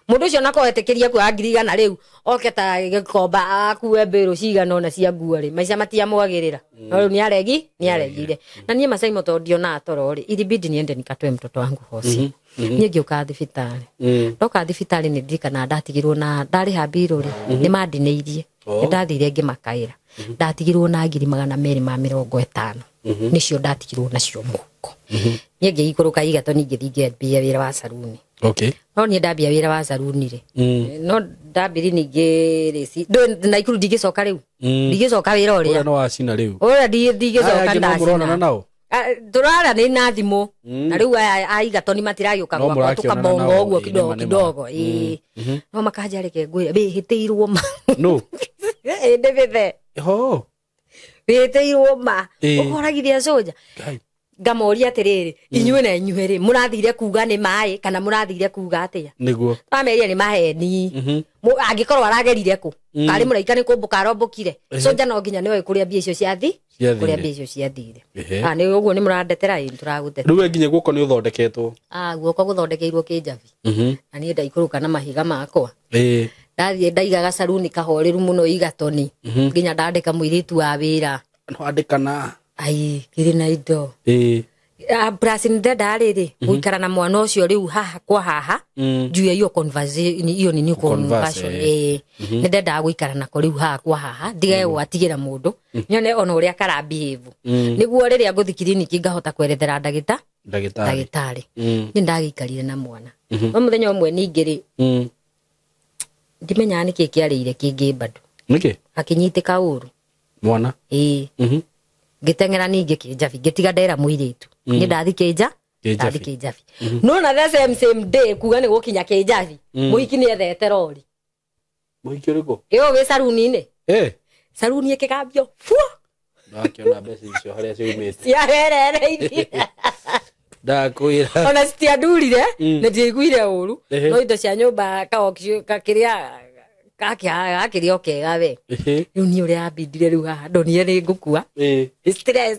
mundu cio nako etekeria kwa ngirigana riu oketa gikomba akuwe mbiro cigana ona cia nguo ri maica matia mwagirira no riu ni aregire na nie Masai Moto ndiona atoro ri ilibidi niende nikatoe mtoto wangu hosi nie ngioka thibitari ndoka thibitari ni ndikana ndatigirwo na ndari ha mbiro ri ni mandineirie ndathire ngimakaira ndatigirwo na 250 nicio ndatigirwo nacio muko nie ngikuruka igato ningithige mbia wira wa saruni okay no nie ndambia wira wa saruni ri no ndambiri ningi risi na ikuru ndigicoka riu ndigicoka wira uria no wacina riu ora ndigicoka ndacina nao turara ni na thimu na riu aigato ni matiragiuka gwakwa tukabongo uguo kidogo no makaja reke ngwire bihitiirwo ma no ndebethe bihitiirwo ma ukoragithia soja ngamoria atiriri inyue na inyue ri murathire kuga ni mai kana murathire kuga atia niguo ameria ni maheni angikorwo aragerire ku kari muraika ni kumbuka rombukire soja no nginya niwe kuria mbia icio ciathi kuria mbia icio ciathire ni uguo ni murandetera i turagutete riu nginya guoko ni uthondeketwo guoko guthondekeirwo Kijabi na ni ndaikuruka na mahiga makwa ndathie ndaigaga saruni kahoreru muno igatoni nginya ndandika muiritu wa wira no andikana ai kiri na indo plus ndenda riri guikara na mwana ucio riu haha kwa haha juu ya hiyo conversation hiyo ni conversation ndenda guikara nako riu haha kwa haha ndigae gwatigira mundu nyone ona uria kara behave niguo riria nguthi kiriniki ngahota kwerethera ndagitari ni ndagikarire na mwana no muthenya umwe ningiri ndimenya niki kiarire kingi bado niki akinyiteka uru mwana ngitengera ningi kinjabi ngitiga ndera muiritu ni ndathi kinjabi no na the same day kuga ni gukinya kinjabi muhiki ni ethete rori muhiki uriko iyo we saruni ni saruni ikigambio ndakiona besi icio haria ciumite ya herere ndakwira ona sitiadurire na ndiguire uru no indo cia nyumba kaokio kakiria kakirio kega we riu ni uria abindire riu haha ndonire ri ngukua stress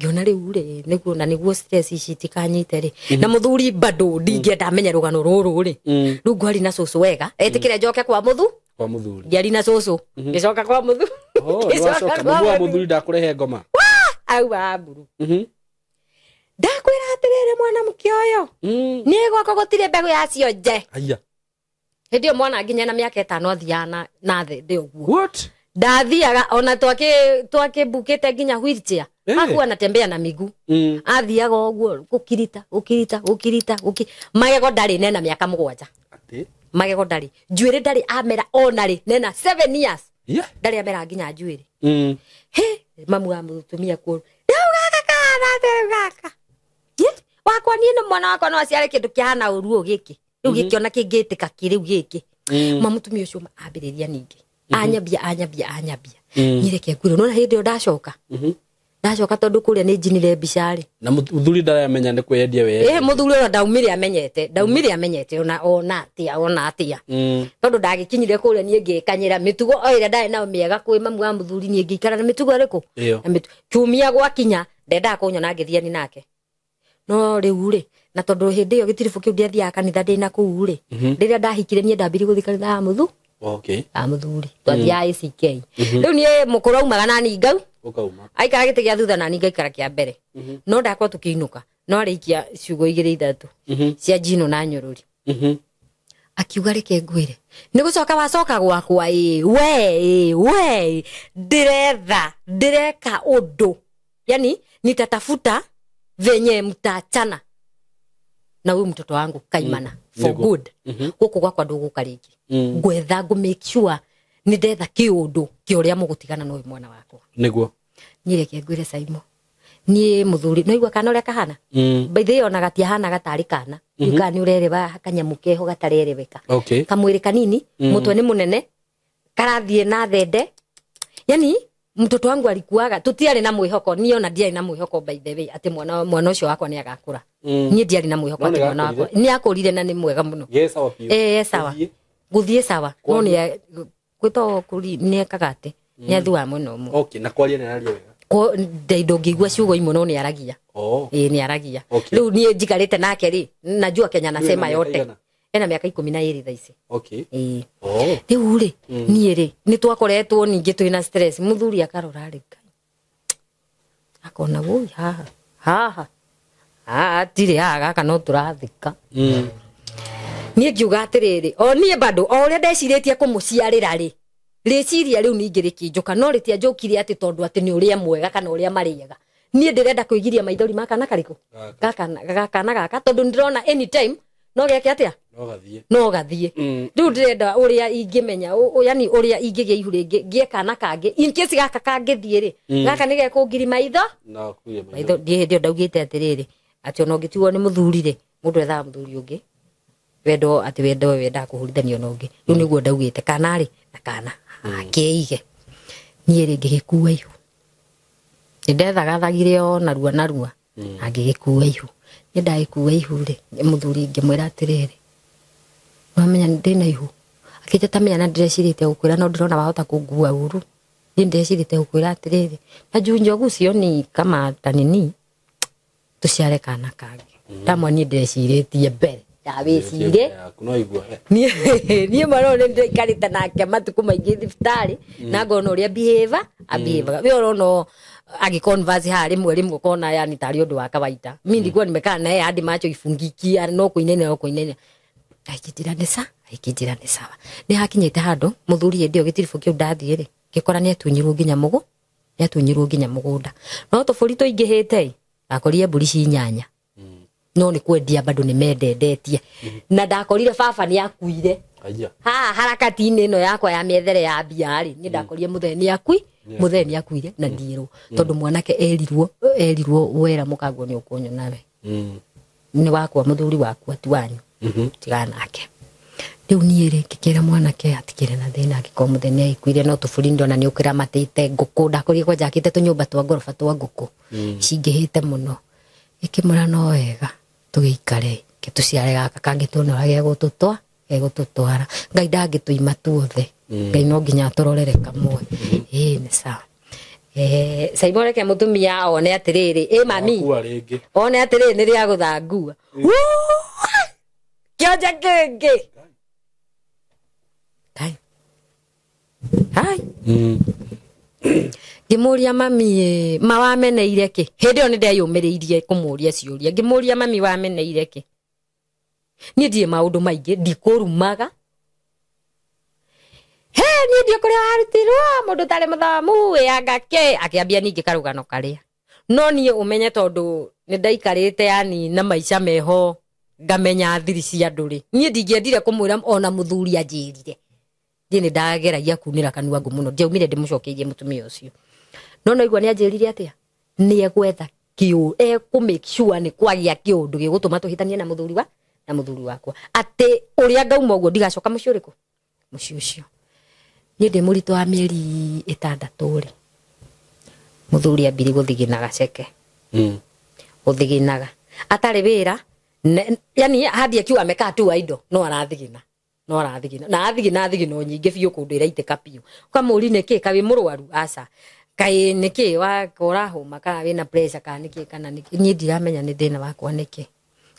ngiona riu ri niguo na niguo stress ici tikanyite ri na muthuri bado ndingienda amenya rugano ruru ri riu ngwari na cucu wega etikire njoke kwa muthuri ngari na cucu ngicoka kwa muthuri ngicoka muthuri ndakurehe ngoma au aburu ndakwira atirire mwana mukioyo ni gwako gutire mbegu yacio nje aya ndio mwana nginya na miaka 5 athiana na the ndio guo what ndathiaga ona twake bukete nginya wheelchair aku anatembea na miguu athiaga uguo ukirita magego ndari nena miaka 7 ati magego ndari njuire ndari amera onari nena 7 years ndari amera nginya njuire he mamu wa mutumia ku gaka wakwa ni no mwana wakwa no aciare kindu kihana uruo giki riu gikiona kingitika kiriu giki mamu tumia ucio ambiriria ningi anyabia nyireke ngwiro no na hindi ndacoka tondu kuria ni njinire bicari na muthuri ndaramenya ni kweyendia we muthuri ona ndaumire amenyete ona atia tondu ndagikinyire kuria ni ngikanyira mitugo oire ndai nao miega kwi mamu wa muthuri ni ngikara na mitugo riku kiumia gwakinya ndenda kunyona ngithiani nake no riu ri na tondu hindi yo gitirifu kiu ndiathia kanitha ndina kuu ri riria ndahikire nie ndambiri guthi kanitha muthuri twathia ICK riu nie mukuru aumaga nani ngau ukauma aikara gite gia thutha nani ngaikara kia mbere no ndakwa tukiinuka no arikia ciugo 2-3 cia njino na nyururi akiuga reke ngwire ni gucoka wacoka gwakwa we ndireka undu yani nitatafuta venye mtachana na huyu mtoto wangu kaimana for good huko gwakwa ndugukariki ngwetha ngo make sure ni ndetha kiundu kioria mugutigana no mwana wako niguo nyireke ngwire Saimo nie muthuri no igwa kana uria kahana baithe ona gatia hana gatari kana ukani urereba kanyamu keho gatarerebeka kamwiri kanini mutwe ni munene karathie na thende yani mtoto wangu alikuaga tutiari na mwihoko ni ona ndiari na mwihoko by the way ati mwana ucio wakwa ni agakura ni ndiari na mwihoko ati mwana wakwa ni akurire na ni mwega muno sawa pio sawa guthie sawa no ni gwito kuri ni ekagate ni athua muno mu na kwaria na aria wega ko ndaindo ngigua ciugo imo no ni aragia ni aragia riu ni njikarite nake ri najua Kenya nasema yote ena miaka 12 thaici riu ri nie ri ni twakoretwo ningi twina stress muthuri akarora ri akona woi haha tire gaka no turathika nie ngiuga atiriri o nie bado o uria ndeciritie kumuciarira ri riciria riu ningi rikinjuka no ritia njukire ati tondu ati ni uria mwega kana uria mariega nie ndirenda kuigiria maithori maka na kariku gaka tondu ndirona anytime no geke atia no gathie riu ndirenda uria ingimenya yani uria ingigia ihu ringi ngieka na kangi in case gaka kangithie ri gaka ni gekungiri maitho ndio ndaugite atiriri ati no ngituo ni muthuri ri mundu etha muthuri ungi wenda kuhurithanio no ngi riu niguo ndaugite kana ri na kana akeige nie ri ngigikua ihu ndethaga thagire o narua angigikua ihu ni ndaikua ihu ri muthuri ngimwira atiriri wamenya ndina ihu akije tamenya na ndirecirite gukwira no ndirona wahota kungua uru ni ndirecirite gukwira atiriri na junjogu cio ni kama tanini tuciare kana kangi tamwe ni ndireciretie mbere ndawicire nie marone ndikarite nake matuku maingi thibitari na ngona uria behavior we orono agiconverse hari rimwe kona yani tari undu wa kawaida mimi ndikuwa nimekaa naye hadi macho ifungikia no kuinene aikijira ni sawa ni hakinyite hando muthuri ndio gitirifu kiu ndathie ri gikora ni atunyirwo nginya mugunda no tofuri to ingihite akorie mburi cinyanya no ni kwendia bado ni mendendetie na ndakorire baba ni akuire Aija. Harakati-inĩ ĩno yakwa ya mĩethere ya mbia rĩ nĩ ndakorire mũtheni akuire na ndirwo tondu mwanake erirwo wera mũkagwo nĩ ũkunyona we nĩ wakwa mũthuri waku ati wanyu tigana nake riu niĩ rĩ ngĩkĩra mwanake atikĩre na thĩna angĩkorwo mũthenya aikuire no tũbũri ndona nĩ ũkĩramatĩte ngũkũ ndakorire kwa njakĩte tũnyũmba twa ngoroba twa ngũkũ cingĩhĩte mũno ikĩmũra no wega tũgĩikare tũciare gaka kangĩ tuonora gegũtũtwara Ngai ndangĩtũima tuothe Ngai no nginya tũrorere kamwe nĩ sawa Saimo reke mũtumia one atĩrĩrĩ mami one atĩrĩrĩ nĩ rĩa gũthangua kĩonja kĩngĩ hai ngĩmũria mami mawameneire kĩ hĩndĩ ĩyo nĩ ndeyũmĩrĩirie kũmũria ciũria ngĩmũria mami wameneire kĩ niĩ ndirĩ maũndũ maingĩ ndikũrumaga niĩ ndio kũrĩa warutirwo mũndũ tarĩ mũthomu wĩangake akĩambia ningĩ karũgano karĩa no niĩ ũmenye tondũ nĩ ndaikarĩte yani na maica meho ngamenya thiri cia andũ rĩ niĩ ndingĩendire kũmwĩra ona mũthuri anjĩrire ndiĩ nĩ ndageragia kunĩra kanua ngũ mũno ndiaumire ndĩmũcokeirie mũtumia ũcio no naigua nĩ anjĩrire atĩa nĩ egwetha kũ make sure nĩ kwagĩa kĩũndũ gĩgũtũma tũhĩtanie na mũthuri wakwa atĩ ũrĩa ngauma ũguo ndigacoka mũciĩ ũrĩkũ mũciĩ ũcio niĩ ndĩ mũritũ wa mĩeri 6 rĩ mũthuri ambire gũthiginaga ceke gũthiginaga atarĩ wĩra yani hadi akiuga meka tu indo no arathigina na athigina nyingĩ biũ kũndũ iraitĩka piũ kamũri nĩkĩ kaĩ mũrwaru aca kaĩ nĩkĩ wakora homa kana wĩna pressure kana nĩkĩ kana nĩkĩ niĩ ndiramenya nĩ thĩna wakwa nĩkĩ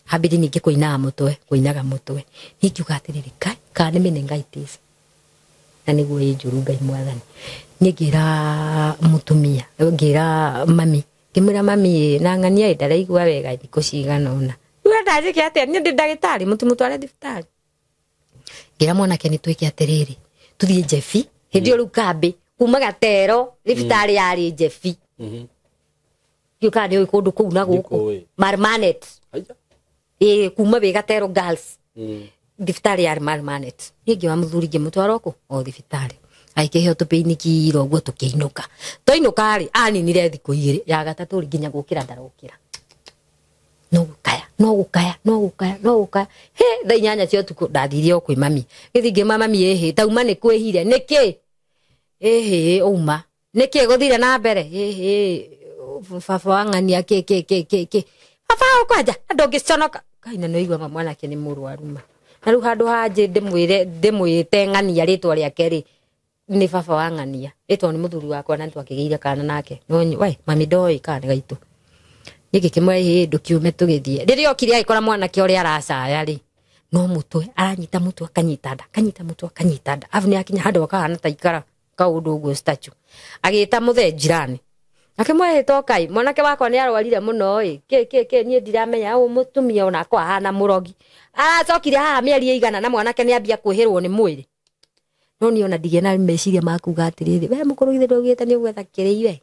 habidi ningĩ kũinaga mũtwe nikiuga atĩrĩrĩ kana nĩ meningitis na nĩguo ĩnjũru Ngai mwathani niĩ ngĩra mũtumia ngĩra mami ngĩmwĩra mami na ng'ania ndaraigua wega thikũ cigana ũna we ndajĩke atĩa niĩ ndĩ ndagĩtarĩ mũtware thibitarĩ ngĩra mwanake nĩ twĩke atĩrĩrĩ tuthiĩ Jefi hĩndĩ ĩyo rĩu kambĩ kuma Gatero thibitarĩ yarĩ Jefi gĩũka nĩ kũndũ kũu na gũkũ Marmanet kuma wĩ Gatero girls thibitarĩ yarĩ Marmanet niĩ ngĩwa mũthuri ngĩmũtwara kũ o thibitarĩ aikĩheo tũpĩinikiro ũguo tũkĩinũka twainũka rĩ aninire thikũ 2 ya gatatũ nginya gũkĩra ndarokĩra no gũkaya thaa 8 cia ũtukũ ndathiire o kwĩ mami gĩthingi mami tauma nĩ kwĩhire nĩkĩ uma nĩkĩ gũthire na mbere baba wang'ania kĩ baba ũkwanja ndũngĩconoka kaina no igua mwanake nĩ mũrwaru ma na rĩu handũ hanje ndĩmwĩte ng'ania rĩtwa rĩake rĩ nĩ baba wang'ania rĩtwa nĩ mũthuri wakwa na twakĩgĩire kana nake no we mami ndoĩ kana gaitũ nĩkĩ kĩmwe ndũkiume tũgĩthiĩ rĩrĩa okire agĩkora mwanake ũrĩa aracaya rĩ no mũtwe aranyita mũtwe akanyita nda afu nĩ akinya handũ akahana ta ikara kaũndũ ũguo statue agĩta mũthenjirani akĩmwe tokai mwanake wakwa nĩ arwarire mũno kĩ niĩ ndiramenya mũtumia ona kwa hana mũrogi acokire haha mĩeri 100 na mwanake nĩ ambia kwĩhĩrwo nĩ mwĩrĩ no niĩ ona ndigĩ na meciria makuga atĩrĩrĩ we mũkũrũgithe ndũgĩte nĩ gwetha kĩrĩiwe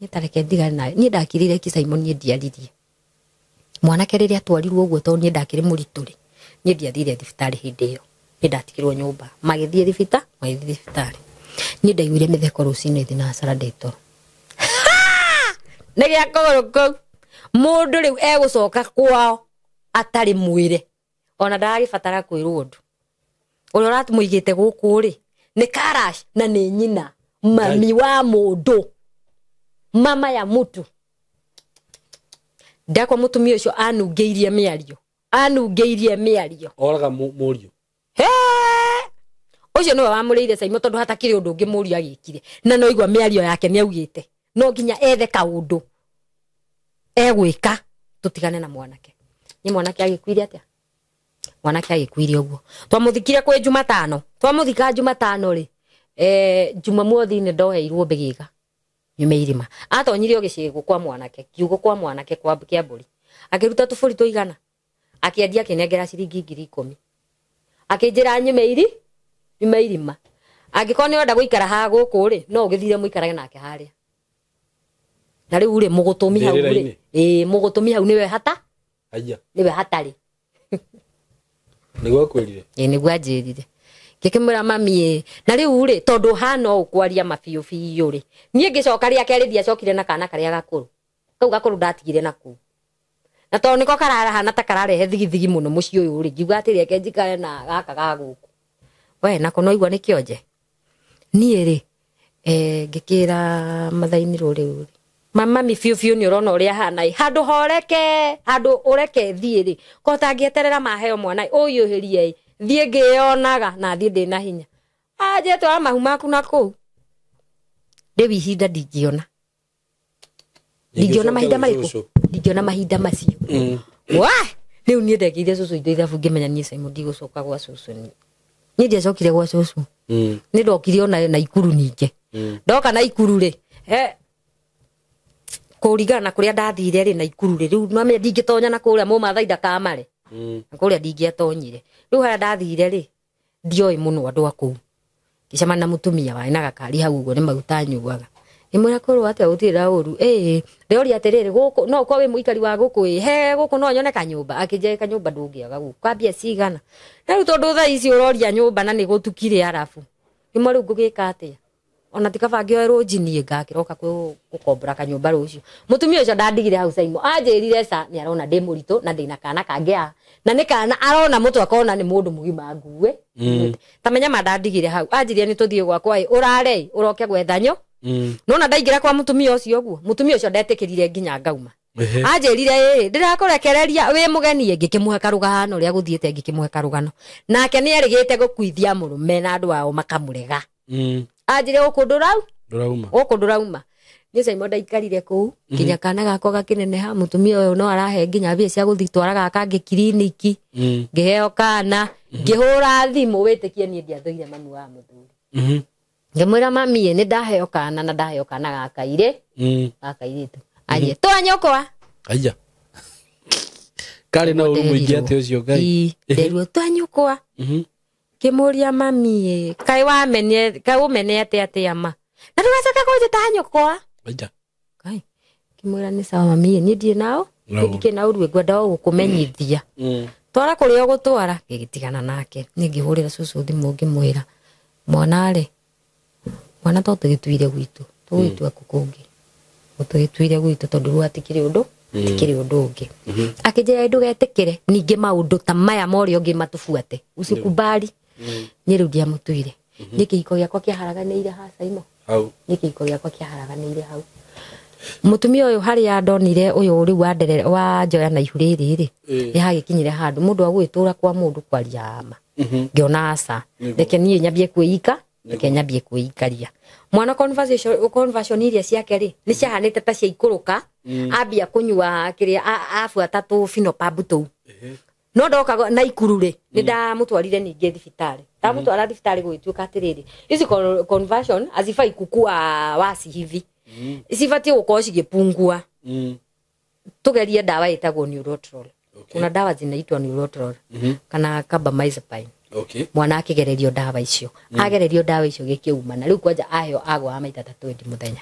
niĩ tareke ndigana nayo niĩ ndakirire ki Simon niĩ ndiaririe mwanake rĩrĩa twarirwo ũguo to niĩ ndakĩrĩ mũritũ rĩ niĩ ndiathire thibitarĩ hĩndĩ ĩyo niĩ ndatigirwo nyũmba magĩthiĩ thibitarĩ niĩ ndaiguire mĩtheko rũcinĩ thĩ na Saturday toro nĩ gĩa kũgũrũ kũu mũndũ rĩu egũcoka kwao atarĩ mwĩre ona ndagĩbatara kwĩrwo ũndũ ũrĩa ũratũmũigĩte gũkũ rĩ nĩ Karash na nĩ nyina mami wa mũndũ mama ya mutu ndakwa mũtumia ũcio anungĩirie mĩario oraga mũriũ ũcio nĩwe wamũrĩire Saimo tondũ hatakĩrĩ ũndũ ũngĩ mũriũ agĩkire na no igua mĩario yake nĩ augĩte no nginya ethe kaũndũ egwĩka tũtigane na mwanake ni mwanake agĩkuire atĩa mwanake agĩkuire ũguo twamũthikire kwĩ Jumatano twamũthika Jumatano rĩ Jumamothi nĩ ndoheirwo mbĩgĩga nyumeirima atonyire gĩcĩgũ kwa mwanake kiugo kwa mwanake kwa kĩambũri akĩruta tũbũri tũigana akĩendia akĩnengera ciringi 10,000 akĩnjĩra nyumeirima angĩkorwo nĩ wenda gũikara haha gũkũ rĩ no ũgĩthire mũikarage nake harĩa na rĩu rĩ mũgũtũmi hau rĩ mũgũtũmi hau nĩwe hatarĩ nĩguo kwĩrire nĩguo anjĩrire Ngikimwira mami na riu ri tondu hana ukwaria mabiu biu ri nie ngicoka ria keri dia cokire na kana karia gakuru kau gakuru ndatigire naku na tondu niko karara hana ta kararehe thigithigi muno muci uyu ri ngiuga ati reke njikare na gaka gaguku we nako no igwa nikionje nie ri ngikira mathaini ruriu ri mama mi biu ni urona uria hana handu horeke handu ureke thie ri ko tangieterera maheo mwana uyu hirie thie ngionaga na thie ndina hinya aje twara mahu maku naku dewi hinda ndingiona mahinda mariku ndingiona mahinda macio wa riu nie ndekire cucu indo ithabu ngimenya nie Simon ndigucoka gwa cucu nie ndiacokire gwa cucu ni ndokire ona na ikuru ninge ndoka na ikuru ri kurigana kuria ndathire ri na ikuru ri riu mame ndingitonya na kuria mu mathai ndakamare na kuria ndingiatonyire riu haya ndathire ri ndioi muno andu aku kicamana na mutumia wa ina gakari hau ugo ni maguta nyuaga imwira kuru atia utira uru ndeori atiriri guku no kwa we muikari wa guku he guku no nyone kanyumba akije kanyumba ndungiaga guku kwambia cigana na riu tondu tha ici uroria nyumba na ni gutukire arafu imwe riu ngugika atia ona tikabangio rojinie ngakiroka gukombora kanyumba rucio mutumia ucio ndandigire hau Simon anjirire sa ni arona ndi murito na ndina kana kangea na ni kana arona mutu akona ni mundu mugima nguwe tamenya mandandigire hau anjirie ni tuthie gwakwa urare uroke gwethanyo nona ndaigira kwa mutumia ucio guo mutumia ucio ndetikirire nginya ngauma anjirire ndirakurekereria wi mugeni ngikimuhe karugano ria guthiete ngikimuhe karugano nake ni erigite gukuithia murume na andu ao makamurega anjire ukundurauma ni Simon ndaikarire ku kinya kana gako gakineneha mutumia uyu no arahe nginya mbia cia guthitwara gaka ngikiriniki ngiheo kana ngihura thimu witikie ni ndiathoire mami wa muthuri ngimwira mami ni ndaheo kana na ndaheo kana gakaire gakairitu aje twanyokwa aya kari na uru muingi ati ucio ngai nderuo twanyokwa kimuria mami kai umene ate ama na tugacaka ko tanyokwa aya kai kimwira ni sawa mami ni ndie nao ngike na uru ngwenda gukumenyithia twara kuria gutwara ngigitigana nake ngihurira cucu thimu ngimwira mwana to tugituire gwitu tugitwa kukungi utugituire gwitu tondu ruatikire undu tikire undu ungi akijira ndugetikire ninge maundu ta maya morio ngi matufuate usikubali nirudia mutuire nikiko giakwa kiaharaganiire ha Simon hau nikiko giakwa kiaharaganiire hau mutumia uyu hari andonire uyu uri wa njoya na ihuri riri ihagikinyire handu mundu agwitura kwa mundu kwaria ama ngiona asa reke nie nyambie kuika reke nyambie kuikaria mwana conversation iria ciake ri ni ciahanite ta cia ikuruka ambia kunyua kiria afuata tu fino pabutu no ndoka na ikuru ri ni ndamutwarire ninge thibitari ndamutwara thibitari gwituka atiriri ici conversion azifai kukua wasi hivi isifati uko cigipungua tugerie dawa itagwo neurotrol kuna dawa zinaitwa neurotrol kana carbamazepine mwana akigererio dawa icio agererio dawa icio gikiuma na riu kwanja aheo agwa maita 3 muthenya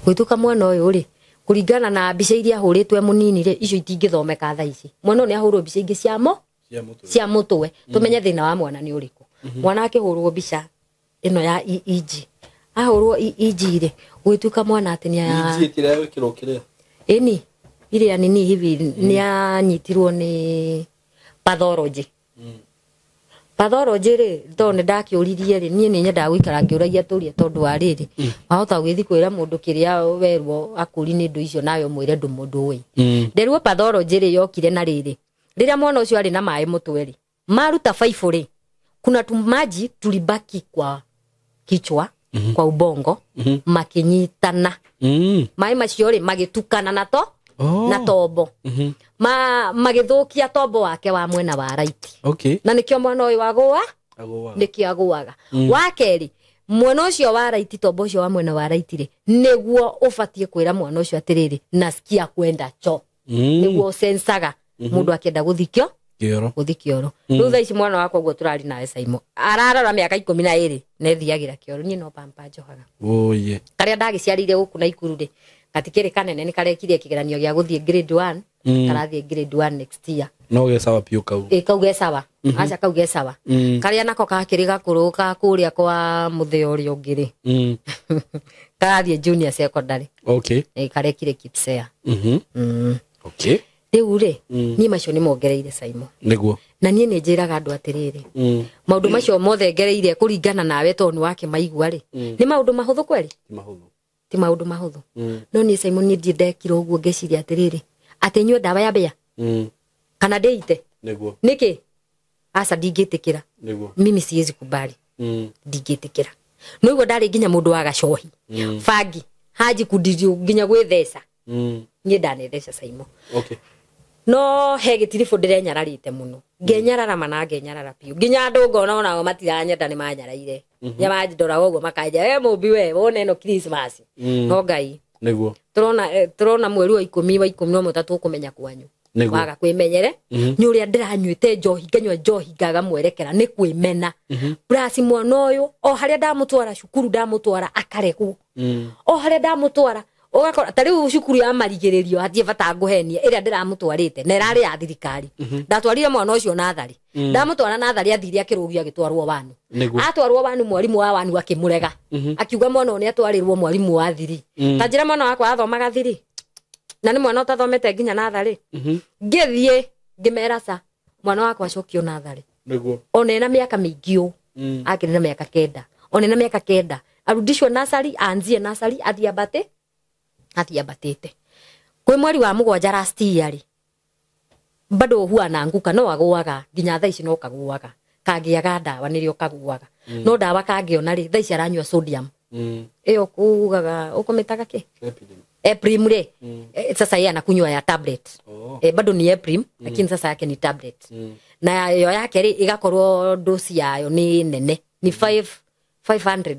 gwituka mwana uyu ri kuringana na mbica iria huritwe munini ri icio itingithomeka tha ici mwana ni ahurwo mbica ingi cia mutwe tumenye thina wa mwana ni uriku mwana akihurwo mbica ino ya EEG ahurwo EEG ri gwituka mwana ati EEG kira wikiro kiria eni iria nini hivi ni anyitirwo ni pathology pathology ri tonde ndakiuririe ri nie ni nyenda guikara ngiuragia turia tondu wa riri ahota gwithi kwira mundu kiria werwo akuri ni ndu icio nayo mwire ndu mundu wi nderuo pathology ri yokire na riri riria mwana ucio ari na mai mutwe ri maruta faifu ri kuna tumaji tulibaki kwa kichwa kwa ubongo makinyitana mai macio ri magitukana na tombo magithukia tombo wake wa mwena wa right na nikio mwana uyu agwa nikio agwaga wakeri mwana ucio wa right tombo ucio wa mwena wa right ri niguo ubatie kwira mwana ucio atiriri nasikia kwenda cho niguo sensaga mundu akenda guthikio kioro rutha ici mwana wakwa guo turari nawe Simon ararora miaka 12 nethiagira kioro ni no pampa njohaga oye karia ndagiciarire guku na ikuru ri gatikiri kanene ni karekire kigeranio gya guthie grade 1 karathie grade 1 next year no ge sawa piu kau kau ge sawa acha kau ge sawa karia nako kakiriga kuruka kuria kwa mutheo ri ungiri karathie junior secondary okay karekire Kipsea okay riu ri ni macio ni mongereire Saimo niguo na nie ni njiraga andu atiriri maundu macio mothe ngereire kuringana nawe tonu wake maigua ri ni maundu mahuthu kweli ti maundu mahuthu no ni Saimo ni ndekira uguo ngeciria atiriri ati nyue dawa ya bia kana deite niguo niki asa ndingitikira niguo mimi siwezi kubali ndingitikira no igua ndari nginya mundu wa gacohi fangi haji kudirio nginya gwithesa nie ndanethesha Saimo okay no he gitirifu ndirenyararite muno ngenyarara mana ngenyarara piu nginya andu ngona onao matiranyenda ni manyaraire nyamajidora uguo makaja mubi we wone no Christmas no ngai niguo turona mweri wa 10 tukumenya kwanyu waga kwimenyere ni uria ndiranyuite njohi nganywa njohi ngaga mwerekera ni kwimena plus mwana uyu o haria ndamutwara cukuru ndamutwara akaregwo o haria ndamutwara ugakora tari cukuru ya marigiririo hatie bata nguhenia iria ndiramutwarite na irari ya thirikari ndatwarire mwana ucio nathari ndamutwara nathari athiri akirugia gitwarwo wanu atwarwo wanu mwarimu wa wanu akimurega akiuga mwana oni atwarirwo mwarimu wa thiri tanjira mwana wakwa athomaga thiri na ni mwana utathomete nginya nathari ngithie ngimeraca mwana wakwa acokio nathari niguo onena miaka mingiu akirina miaka 9 onena miaka 9 arudishwo nasari anzie nasari athiambatite kwi mweri wa mugwanja last year ri bado huana nguka no agwaga nginya thaici no kagwaga kagiaga ndawa nirio kagwaga no ndawa kangiona ri thaici aranywa sodium iyo kugaga ukometaga ki Eprim ri sasa yeye anakunywa ya tablet bado ni Eprim lakini sasa yake ni tablet na yo yake ri igakorwo dosi yayo ni nene ni 500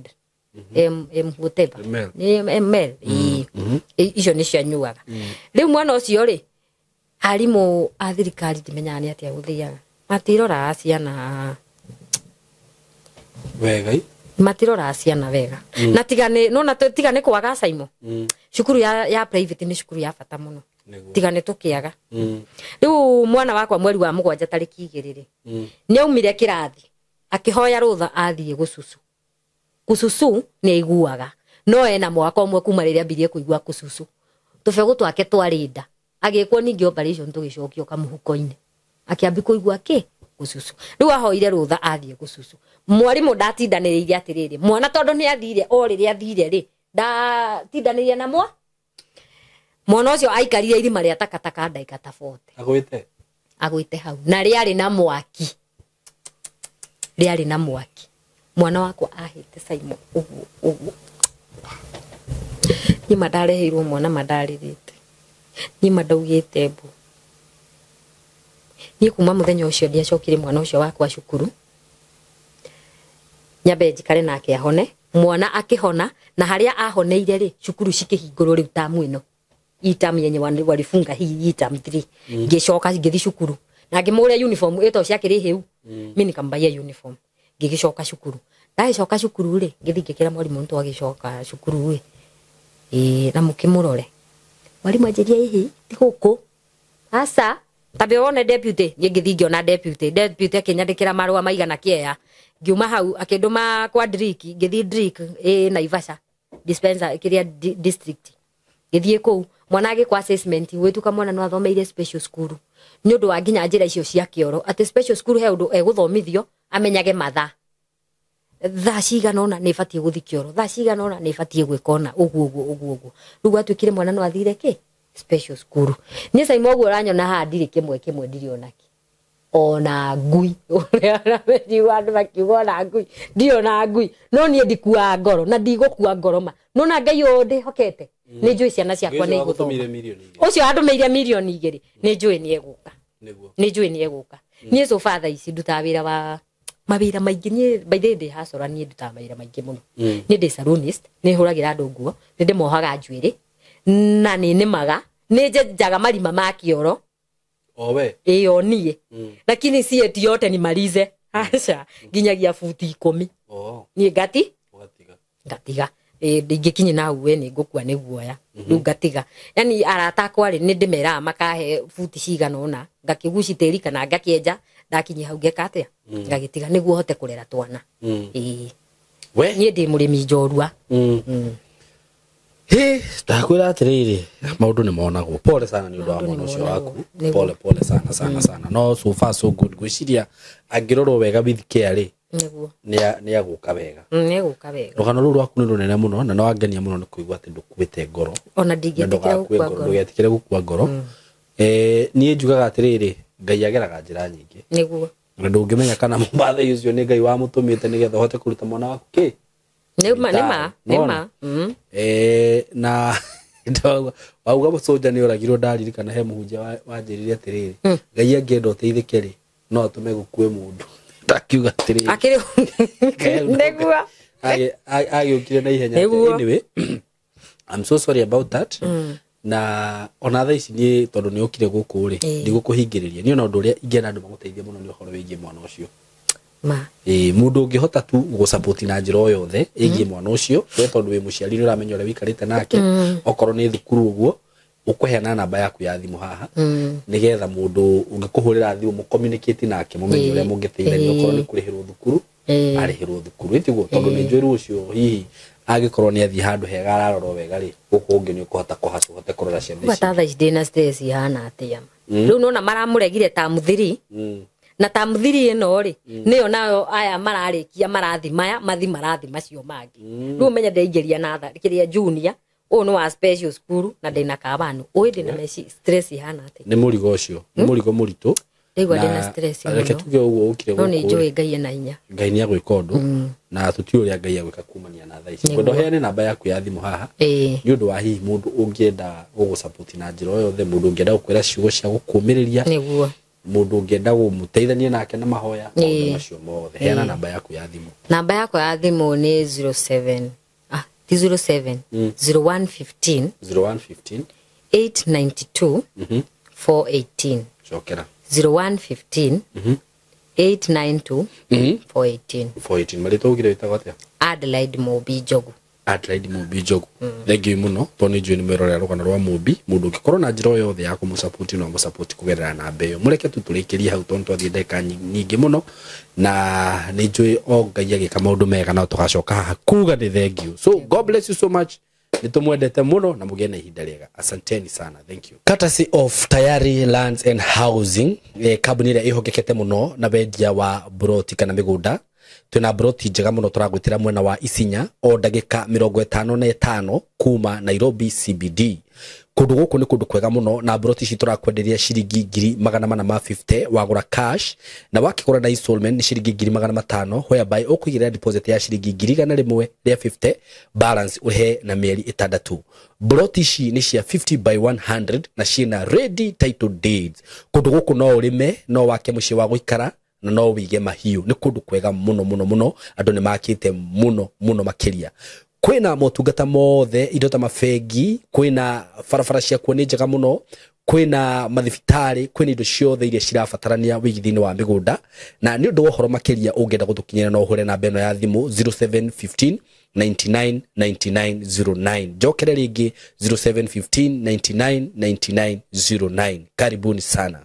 whatever ml icio ni cianyuaga riu mwana ucio ri harimu a thirikari ndimenyaga ni atia guthiaga matirora ciana wega na tigane no na tigane kwaga Saimo cukuru ya private ni cukuru ya bata muno tigane tukiaga riu mwana wakwa mweri wa mugwanja tariki 2 ni aumire kirathi akihoya rutha athie gususu ni aiguaga no ena mwaka umwe kuma riria ambirie kuigua kususu tubegu twake twarinda agikwo ningi operation tugicokio kamuhuko-ini akiambi kuigua ki gususu riu ahoire rutha athie gususu mwarimu ndatindaniriire atiriri mwana tondu ni athire o riria athire ri ndatindanirie na mwana ucio aikarire irima ria takataka ndaika ta 40 agwite hau na riari na mwaki mwana wakwa ahite Saimo uguo ni madareheirwo mwana madaririte ni madaugite mbu ni kuma muthenya ucio ndiacokire mwana ucio wakwa cukuru nyabe njikare nake ahone mwana akihona na haria ahoneire ri cukuru cikihingurwo riu tamu ino itamu yenye walifunga hii itamu 3 ngicoka ngithi cukuru na ngimuria uniform ito ciakiri hiu mimi nikambaia uniform ngigicoka cukuru ndagicoka cukuru ri ngithi ngikira mwarimu ntu agicoka cukuru ri na mukimurore mwarimu ajiria ihi tiguku asa tabe wone deputy ngithi ngiona deputy akinyandikira marua maigana kiea ngiuma hau akinduma kwa driki ngithi drink Naivasha dispenser kiria district ngithie ku mwana agi kwa assessment wituka mwana no athomeire special school ni undu wa nginya njira icio cia kioro ati special school he undu eguthomithio amenyage matha tha cigana ona ni batie guthi kioro tha cigana ona ni batie gwikona uguo riu atwikire mwana no athire ki special school ni Saimo guo ranyona ha ndiri kimwe ndiri onaki ona ngui ora meji wandu makiuga na ngui ndio na ngui no nie ndikua ngoro na ndigukua ngoro ma no na ngai ode hokete ni njui ciana ciakwa ni iguthomire milioni ucio andumeire milioni 2 ni njui ni eguka ni so father ici nduta wira wa mawira maingi ni baithende hasora ni nduta mawira maingi muno ni ndi salonist ni huragira andu nguo ni ndimohaga njuiri na ni nemaga ni njaga marima ma kioro owe iyo nie lakini si eti yote ni malize acha ginyagia futi 10 ni ngatiga ndingikinyi na uwe ni ngukua ni guoya riu ngatiga yani arata kwari ni ndimera makahe futi cigana ona ngakiguci tiri kana ngakieja ndakinyi hau ngekatia ngagitiga niguo hote kurera twana we nie ndi murimi njorua ndakwira atiriri maundu ni monagwo pole sana ni undu wa mwana ucio waku pole sana no so far so good gwiciria angirorwo wega with care niguo ni aguka wega rugano ruru rwaku ni runene muno na no angenia muno ni kuigwa ati ndukuite ngoro ona ndingetikira gukua ngoro ndugetikire gukua ngoro nie njugaga atiriri ngai ageraga njira nyingi niguo na ndungimenya kana mumbathe ucio ni ngai wa mutumite nigetha hote kuruta mwana waku ki nima na wauga musoja ni oragirwo ndaririkana he muhunjia wanjirire atiriri ngai angienda uteithike ri no atume gukue mundu ndakiuga atiriri akiri niguo agĩũkire na ihenya anyway I'm so sorry about that na ona tha ici niĩ tondũ nĩ ũkire gũkũ rĩ ndigũkũhingĩrĩria niĩ ona ũndũ ũrĩa ingĩenda andũ magũteithie mũno nĩ ũhoro wĩgiĩ mwana ũcio mũndũ ũngĩhota tu gũsupport na njĩra o yothe ĩgiĩ mwana ũcio we tondũ wĩ mũciari nĩ ũramenya ũrĩa wĩikarĩte nake okorwo nĩ thukuru ũguo ukuheana namba yaku ya thimu haha nigetha mundu ungikuhurira thimu mu communicate nake mumenye uria mungiteithania okorwo ni kurihirwo thukuru arihirwo thukuru itiguo tondu ni njwiru ucio hihi agikorwo ni athi handu hega ararorwo wega ri guku ungi ni ukuhota kuhacu hote kurora ciana ici bata ithina stress ihana atia riu nona maramuregire ta muthiri na ta muthiri ino ri niyo nayo aya mararikia marathi maya mathi marathi macio mangi riu menya ndeingeria na kiria junior no wa special school na ndina kabanu oide na meci stress ihana ati ni murigo ucio ni murigo muritu ndegwa ndina stress reke tuge uguo ukire guku no ni njoi ngai na inya ngai ni agwika undu na tutiu ria ngai agwika kumania na thaa ici kwendo heane namba yaku ya thimu haha ni undu wa hihi mundu ungienda gugusupport na njira o yothe mundu ungienda gukwira ciugo cia gukumiriria niguo mundu ungienda gumuteithania nake na mahoya macio mothe heana namba yaku ya thimu namba yaku ya thimu ni 07 0115 892 418 chokera 0115 892 418 marito ugire itagotea Adelaide Mobi Jogu thank you muno toni jwe ni merore rugano rwa Mobi mundu ukikorwo na njira yothe ya kumusupport no musupport kugerera na mbeyo mureke tutulikirie hau tonto athi ndeka nyingi muno na ni jwe o ngai agika maundu mega na tugacoka haha kuga ni thank you so God bless you so much nitumwendete muno na mugene ihinda riega asanteni sana thank you courtesy of Tayari Lands and Housing kambuni ria ihogekete muno na wendia wa broti kana migunda twina broti njega muno turagwitira mwena wa Isinya o ndagika 55 kuma Nairobi CBD kundu guku ni kundu kwega muno na broti ici turakwenderia ciringi 450 wagura cash na wakigura na installment ni ciringi 500 whereby ukuigira deposit ya ciringi 100 ria 50 balance uhe na mieri 6 broti ici ni cia 50 by 100 na ciina ready title deeds kundu guku no urime no wake muci wa guikara na no wige mahiu ni kundu kwega muno andu ni makite muno makiria kwina motungata mothe indo ta mafegi kwina farafara cia kuone njega muno kwina mathibitari kwina indo ciothe iria cirabatarania wigithini wa migunda na ni undu wohoro makiria ungenda gutukinyira no hure na beno ya thimu 0715 999909 jokere ringi 0715 999909 karibuni sana.